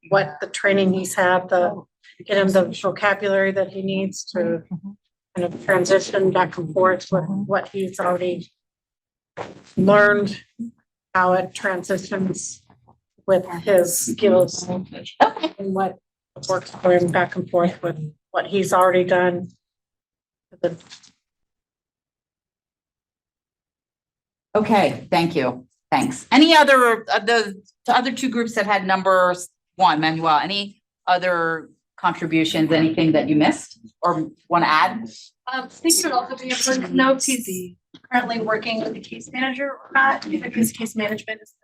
what the training he's had, get him the vocabulary that he needs to kind of transition back and forth with what he's already learned, how it transitions with his skills and what works for him back and forth with what he's already done. Okay, thank you. Thanks. Any other, the other two groups that had number one, Manuel, any other contributions, anything that you missed or want to add? I think it would also be important to know if he's currently working with the case manager or not, if his case management is.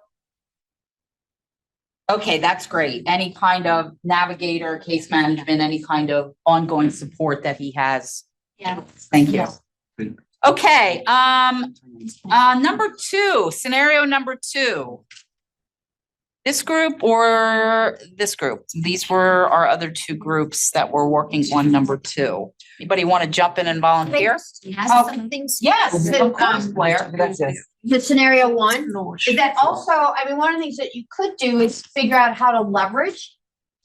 Okay, that's great. Any kind of navigator, case management, any kind of ongoing support that he has. Yeah. Thank you. Okay, number two, scenario number two. This group or this group? These were our other two groups that were working on number two. Anybody want to jump in and volunteer? Some things. Yes, of course, Blair. The scenario one is that also, one of the things that you could do is figure out how to leverage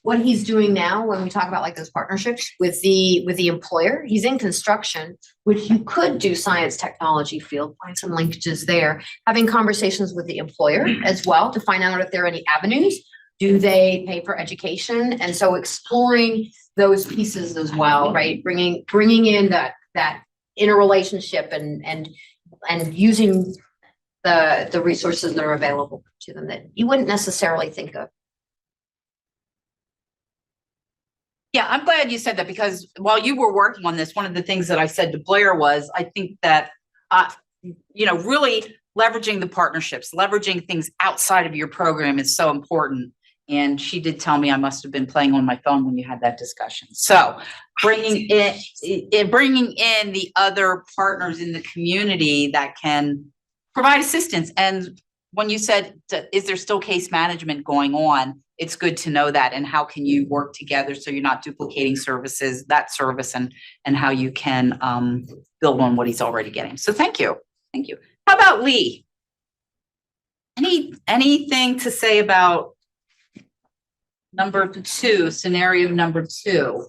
what he's doing now when we talk about like those partnerships with the employer. He's in construction, which you could do science, technology field, find some linkages there, having conversations with the employer as well to find out if there are any avenues. Do they pay for education? And so exploring those pieces as well, right? Bringing in that interrelationship and using the resources that are available to them that you wouldn't necessarily think of. Yeah, I'm glad you said that because while you were working on this, one of the things that I said to Blair was, I think that, really leveraging the partnerships, leveraging things outside of your program is so important. And she did tell me I must have been playing on my phone when you had that discussion. So bringing in the other partners in the community that can provide assistance. And when you said, is there still case management going on? It's good to know that. And how can you work together so you're not duplicating services, that service, and how you can build on what he's already getting. So thank you. Thank you. How about Lee? Anything to say about number two, scenario number two?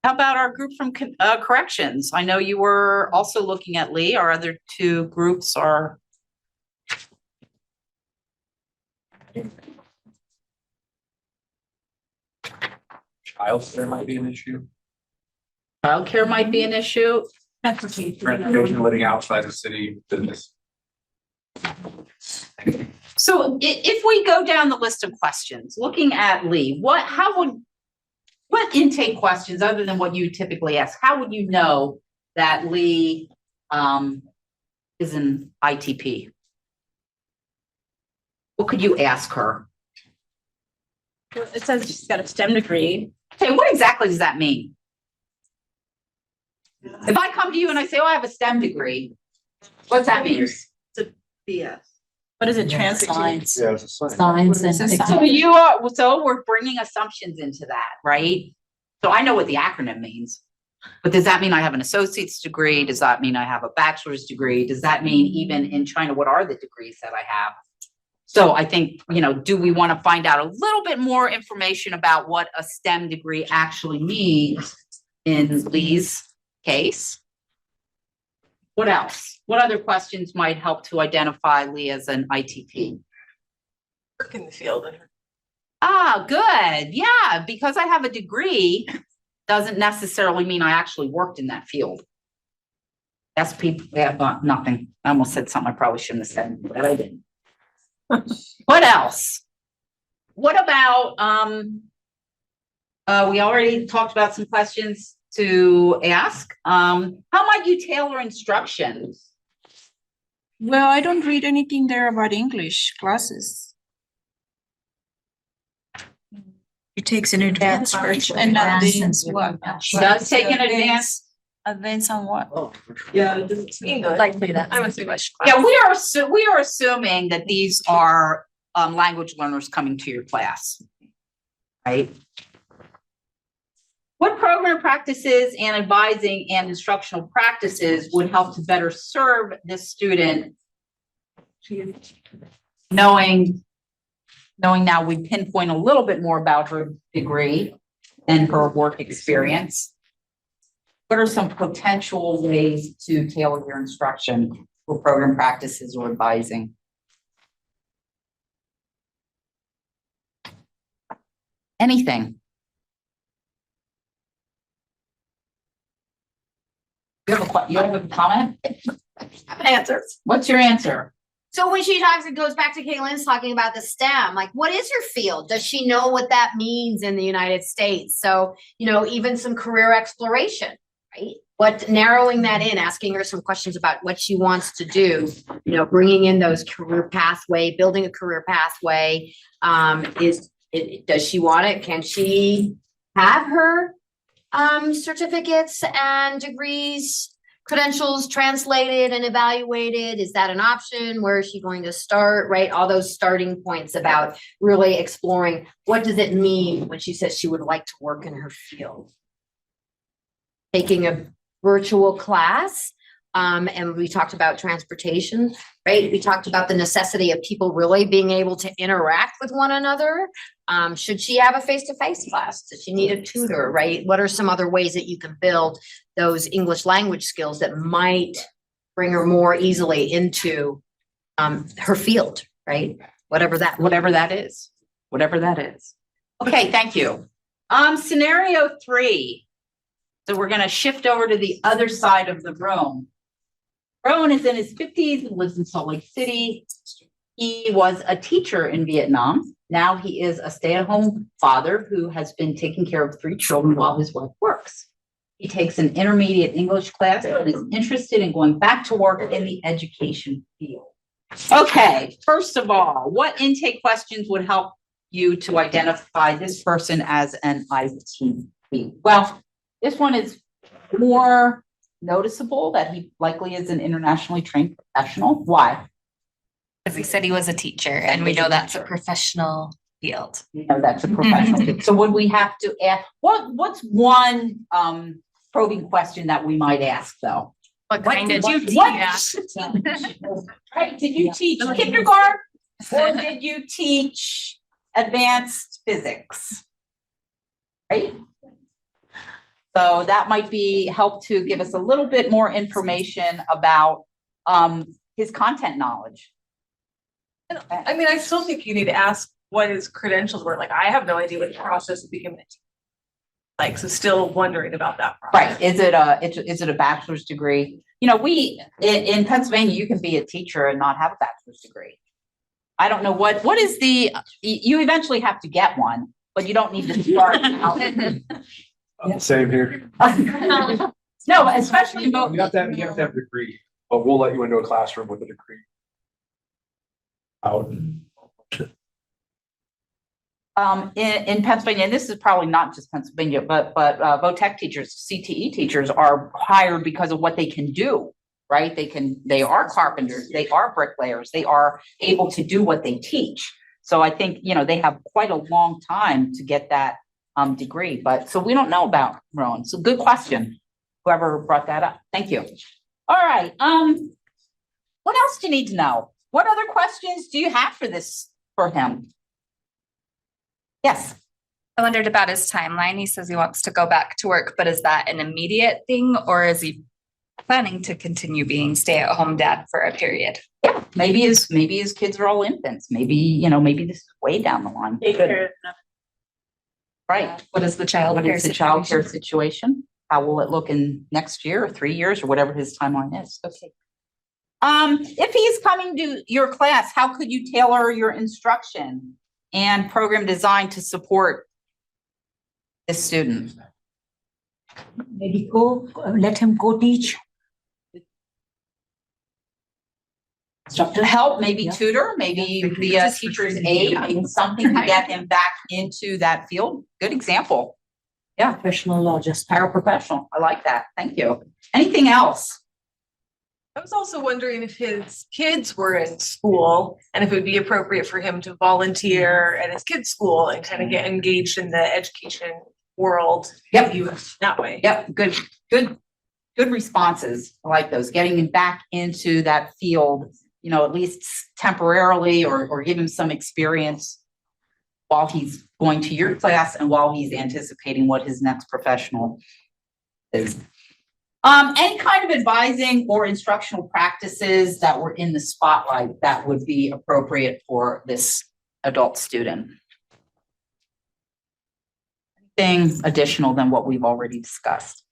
How about our group from corrections? I know you were also looking at Lee. Our other two groups are. Childcare might be an issue. Childcare might be an issue. Transportation living outside the city business. So if we go down the list of questions, looking at Lee, what intake questions, other than what you typically ask, how would you know that Lee is an ITP? What could you ask her? It says she's got a STEM degree. Okay, what exactly does that mean? If I come to you and I say, oh, I have a STEM degree, what's that mean? It's a BS. What does it translate to? Yeah, it's a Science and So we're bringing assumptions into that, right? So I know what the acronym means, but does that mean I have an associate's degree? Does that mean I have a bachelor's degree? Does that mean even in China, what are the degrees that I have? So I think, do we want to find out a little bit more information about what a STEM degree actually means in Lee's case? What else? What other questions might help to identify Lee as an ITP? Work in the field. Ah, good. Yeah, because I have a degree doesn't necessarily mean I actually worked in that field. That's people, nothing. I almost said something I probably shouldn't have said, but I didn't. What else? What about, we already talked about some questions to ask. How might you tailor instructions? Well, I don't read anything there about English classes. It takes an advanced version. And advanced what? Does take an advance. Advance on what? Yeah, it doesn't seem good. Likely that. I'm assuming. Yeah, we are assuming that these are language learners coming to your class, right? What program practices and advising and instructional practices would help to better serve this student? Knowing now we pinpoint a little bit more about her degree and her work experience. What are some potential ways to tailor your instruction for program practices or advising? Anything? You have a comment? Answers. What's your answer? So when she talks, it goes back to Caitlin's talking about the STEM, like what is her field? Does she know what that means in the United States? So, even some career exploration, right? What narrowing that in, asking her some questions about what she wants to do, bringing in those career pathway, building a career pathway. Does she want it? Can she have her certificates and degrees, credentials translated and evaluated? Is that an option? Where is she going to start? Right? All those starting points about really exploring what does it mean when she says she would like to work in her field. Taking a virtual class, and we talked about transportation, right? We talked about the necessity of people really being able to interact with one another. Should she have a face-to-face class? Does she need a tutor, right? What are some other ways that you can build those English language skills that might bring her more easily into her field, right? Whatever that is. Okay, thank you. Scenario 3. So we're gonna shift over to the other side of the room. Rowan is in his 50s and lives in Salt Lake City. He was a teacher in Vietnam. Now he is a stay-at-home father who has been taking care of 3 children while his wife works. He takes an intermediate English class and is interested in going back to work in the education field. Okay, first of all, what intake questions would help you to identify this person as an ITP? Well, this one is more noticeable that he likely is an internationally trained professional. Why? Because he said he was a teacher and we know that's a professional field. That's a professional field. So would we have to ask, what's one probing question that we might ask though? What kind did you teach? Right, did you teach kindergarten or did you teach advanced physics? Right? So that might help to give us a little bit more information about his content knowledge. I mean, I still think you need to ask what his credentials were. Like, I have no idea what the process of becoming a teacher. Like, so still wondering about that process. Right, is it a bachelor's degree? We, in Pennsylvania, you can be a teacher and not have a bachelor's degree. I don't know what is you eventually have to get one, but you don't need to start out. Same here. No, especially. You have to have a degree, but we'll let you into a classroom with a degree. Out. In Pennsylvania, and this is probably not just Pennsylvania, but VOTEC teachers, CTE teachers are hired because of what they can do, right? They are carpenters, they are bricklayers, they are able to do what they teach. So I think, they have quite a long time to get that degree, but so we don't know about Rowan. So good question, whoever brought that up. Thank you. All right. What else do you need to know? What other questions do you have for him? Yes. I wondered about his timeline. He says he wants to go back to work, but is that an immediate thing or is he planning to continue being stay-at-home dad for a period? Yeah, maybe his kids are all infants. Maybe this is way down the line. Right. What is the childcare situation? How will it look in next year or 3 years or whatever his timeline is? Okay. If he's coming to your class, how could you tailor your instruction and program design to support this student? Maybe let him co-teach. To help, maybe tutor, maybe be a teacher's aide, maybe something to get him back into that field. Good example. Yeah. Professional or just paraprofessional. I like that. Thank you. Anything else? I was also wondering if his kids were in school and if it would be appropriate for him to volunteer at his kids' school and kind of get engaged in the education world. Yep. You that way. Yep, good responses. I like those, getting him back into that field, you know, at least temporarily or give him some experience while he's going to your class and while he's anticipating what his next professional is. Any kind of advising or instructional practices that were in the spotlight that would be appropriate for this adult student? Anything additional than what we've already discussed?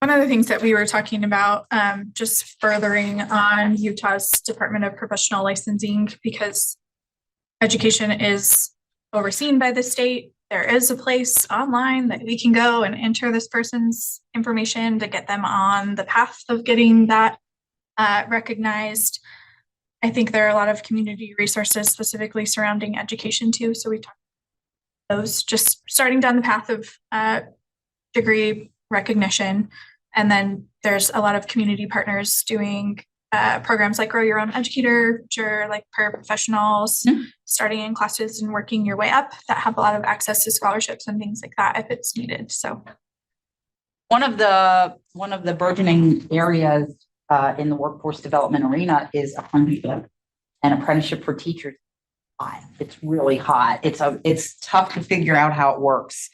One of the things that we were talking about, just furthering on Utah's Department of Professional Licensing, because education is overseen by the state. There is a place online that we can go and enter this person's information to get them on the path of getting that recognized. I think there are a lot of community resources specifically surrounding education too. So we talked about those, just starting down the path of degree recognition. And then there's a lot of community partners doing programs like Grow Your Own Educator, which are like paraprofessionals, starting in classes and working your way up, that have a lot of access to scholarships and things like that if it's needed. So one of the burgeoning areas in the workforce development arena is apprenticeship and apprenticeship for teachers. It's really hot. It's tough to figure out how it works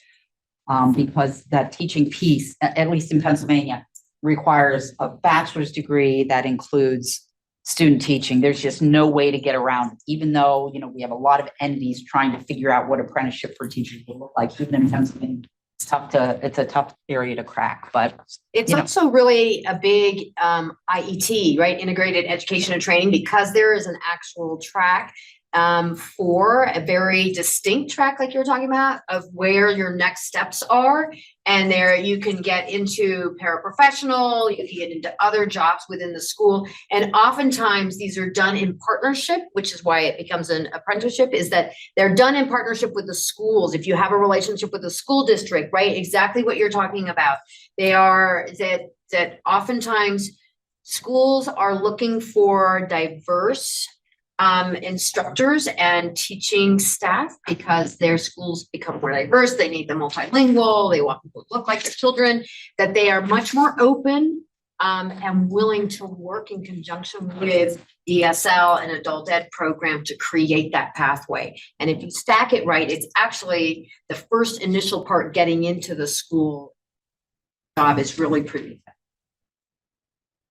because that teaching piece, at least in Pennsylvania, requires a bachelor's degree that includes student teaching. There's just no way to get around it, even though, you know, we have a lot of entities trying to figure out what apprenticeship for teachers will look like. Even in Pennsylvania, it's a tough area to crack, but It's also really a big IET, right? Integrated Education and Training, because there is an actual track for a very distinct track like you're talking about of where your next steps are. And there you can get into paraprofessional, you can get into other jobs within the school. And oftentimes these are done in partnership, which is why it becomes an apprenticeship, is that they're done in partnership with the schools. If you have a relationship with the school district, right? Exactly what you're talking about. They are that oftentimes schools are looking for diverse instructors and teaching staff because their schools become more diverse. They need them multilingual. They want people to look like their children, that they are much more open and willing to work in conjunction with ESL and adult ed program to create that pathway. And if you stack it right, it's actually the first initial part getting into the school job is really pretty.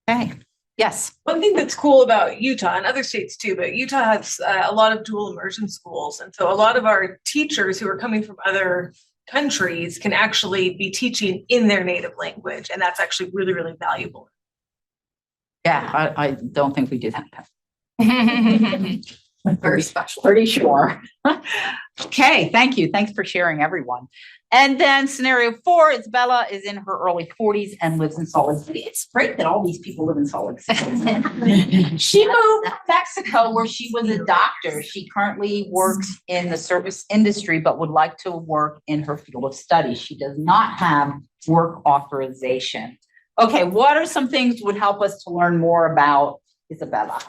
okay. Yes. One thing that's cool about Utah and other states too, but Utah has a lot of dual immersion schools. And so a lot of our teachers who are coming from other countries can actually be teaching in their native language. And that's actually really, really valuable. Yeah, I don't think we do that. Very special. Pretty sure. Okay, thank you. Thanks for sharing, everyone. And then scenario 4 is Bella is in her early 40s and lives in Salt Lake City. It's great that all these people live in Salt Lake City. She moved from Mexico where she was a doctor. She currently works in the service industry, but would like to work in her field of study. She does not have work authorization. Okay, what are some things would help us to learn more about Isabella?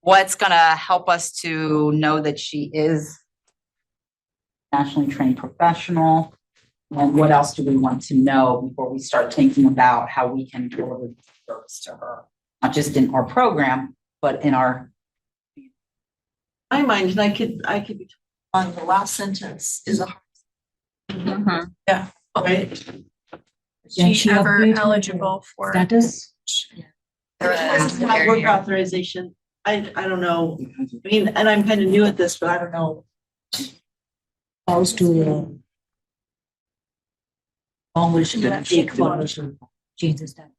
What's gonna help us to know that she is nationally trained professional? And what else do we want to know before we start thinking about how we can deliver service to her? Not just in our program, but in our. My mind, and I could be On the last sentence is a. Yeah. right. she ever eligible for Status? My work authorization. I don't know. I mean, and I'm kind of new at this, but I don't know. House to Congress to take for change the status.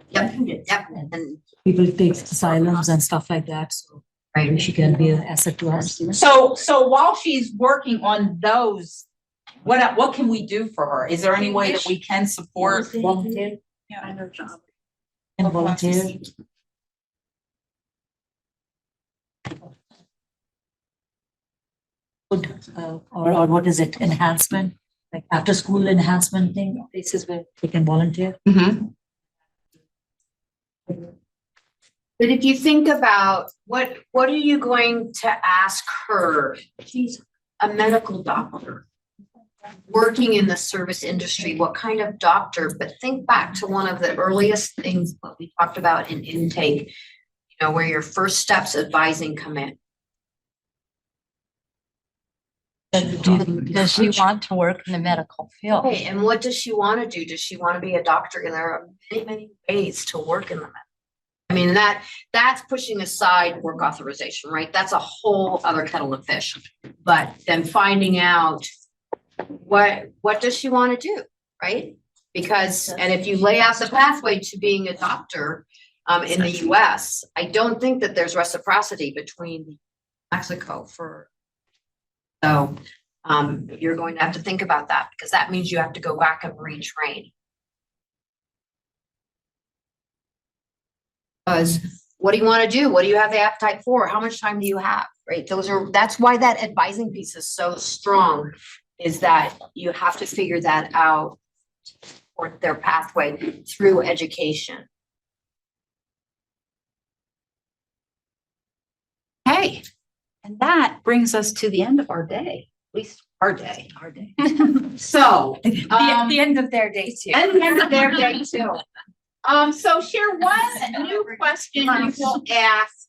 Yep, yep. And People take asylums and stuff like that, so maybe she can be an asset to us. So while she's working on those, what can we do for her? Is there any way that we can support? Volunteer Yeah, I know job. and volunteer. Or what is it, enhancement, like after school enhancement thing, places where they can volunteer. Mhm. but if you think about what are you going to ask her? She's a medical doctor. working in the service industry, what kind of doctor, but think back to one of the earliest things that we talked about in intake, you know, where your first steps advising come in. Does she want to work in the medical field? Okay, and what does she want to do? Does she want to be a doctor? And there are many, many ways to work in the med. I mean, that's pushing aside work authorization, right? That's a whole other kettle of fish. But then finding out what does she want to do, right? Because, and if you lay out the pathway to being a doctor in the US, I don't think that there's reciprocity between Mexico for. So you're going to have to think about that because that means you have to go back and retrain. Because what do you want to do? What do you have the appetite for? How much time do you have? Right? That's why that advising piece is so strong, is that you have to figure that out for their pathway through education. Hey, and that brings us to the end of our day, at least our day. So, The end of their day too. and the end of their day too. So share one new question you will ask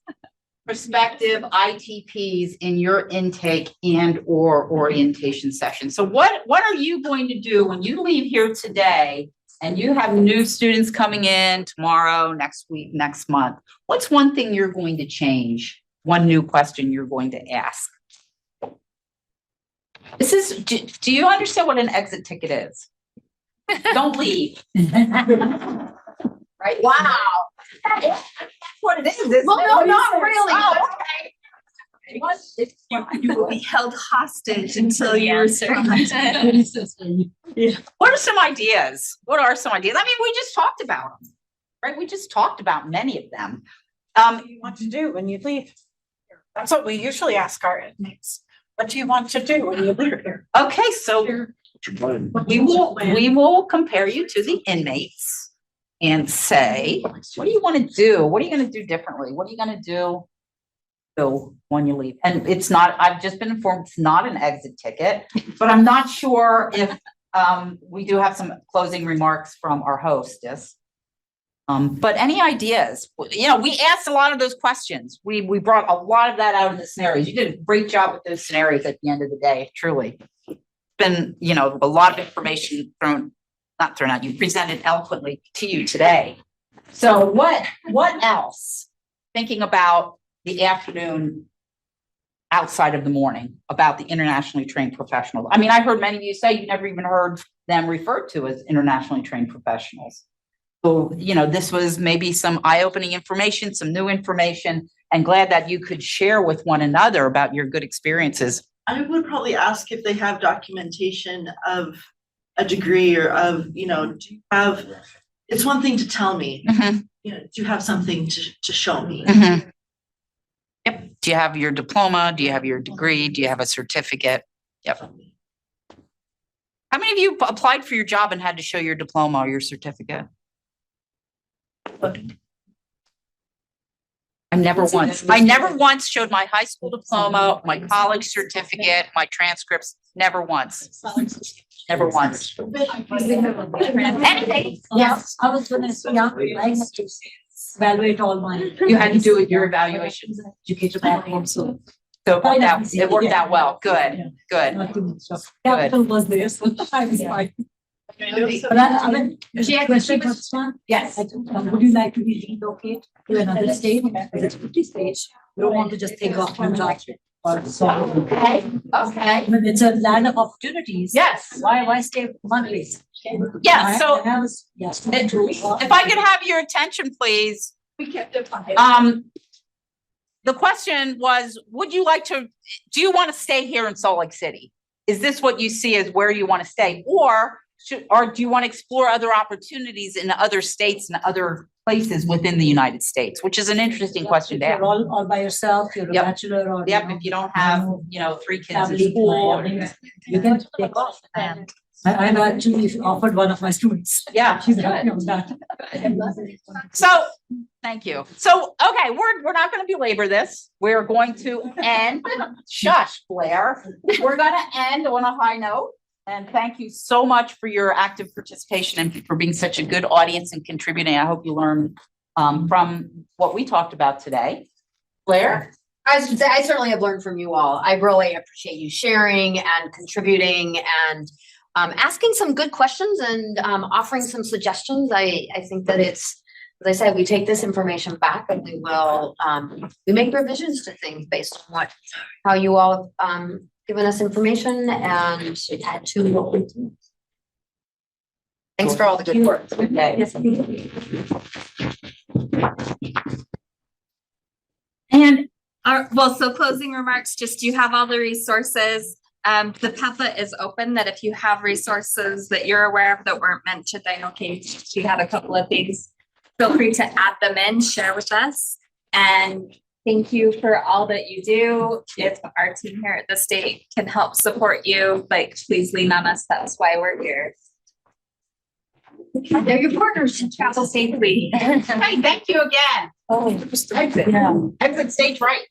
prospective ITPs in your intake and or orientation session. So what are you going to do when you leave here today and you have new students coming in tomorrow, next week, next month? What's one thing you're going to change? One new question you're going to ask? This is, do you understand what an exit ticket is? Don't leave. Right? Wow. That's what it is. Well, no, not really. Oh, okay. You will be held hostage until you're certain. What are some ideas? What are some ideas? I mean, we just talked about them, right? We just talked about many of them. What do you want to do when you leave? That's what we usually ask our inmates. What do you want to do when you leave here? Okay, so we will compare you to the inmates and say, what do you want to do? What are you going to do differently? What are you going to do when you leave? And it's not, I've just been informed it's not an exit ticket, but I'm not sure if we do have some closing remarks from our hostess. But any ideas? You know, we asked a lot of those questions. We brought a lot of that out of the scenarios. You did a great job with those scenarios at the end of the day, truly. It's been, you know, a lot of information not thrown out, you presented eloquently to you today. So what else? Thinking about the afternoon outside of the morning, about the internationally trained professionals. I mean, I heard many of you say you never even heard them referred to as internationally trained professionals. So, you know, this was maybe some eye-opening information, some new information, and glad that you could share with one another about your good experiences. I would probably ask if they have documentation of a degree or of, you know, do you have, it's one thing to tell me, you know, do you have something to show me? Yep. Do you have your diploma? Do you have your degree? Do you have a certificate? Yep. How many of you applied for your job and had to show your diploma or your certificate? I never once showed my high school diploma, my college certificate, my transcripts, never once. Never once. Anything? Yes. I was gonna say, yeah, I had to evaluate all my. You had to do your evaluation. Education background, so. So it worked out well. Good, good. Capital was there, so I was fine. But I mean, question for this one? Yes. Would you like to be relocated to another state? It's 50 states. You don't want to just take off from job. Okay. I mean, it's a land of opportunities. Yes. Why stay one place? Yeah, so yes. if I could have your attention, please. We kept it. The question was, do you want to stay here in Salt Lake City? Is this what you see as where you want to stay? Or do you want to explore other opportunities in other states and other places within the United States, which is an interesting question to ask. You're all by yourself, you're a bachelor or. Yep, if you don't have, 3 kids in school. You can take off. I've actually offered one of my students. Yeah. She's happy with that. So, thank you. So, okay, we're not going to belabor this. We're going to end, shush, Blair. We're going to end on a high note. And thank you so much for your active participation and for being such a good audience and contributing. I hope you learned from what we talked about today. Blair? I certainly have learned from you all. I really appreciate you sharing and contributing and asking some good questions and offering some suggestions. I think that it's, as I said, we take this information back and we will we make revisions to things based on how you all given us information and add to what we do. Thanks for all the good work. Okay. Yes. And so closing remarks, just you have all the resources. The PAPA is open, that if you have resources that you're aware of that weren't mentioned, I know Kate, she had a couple of things. Feel free to add them in, share with us. And thank you for all that you do. If our team here at the state can help support you, like, please lean on us. That's why we're here. They're your partners to travel safely. Hey, thank you again. Oh, Exit. Exit stage right.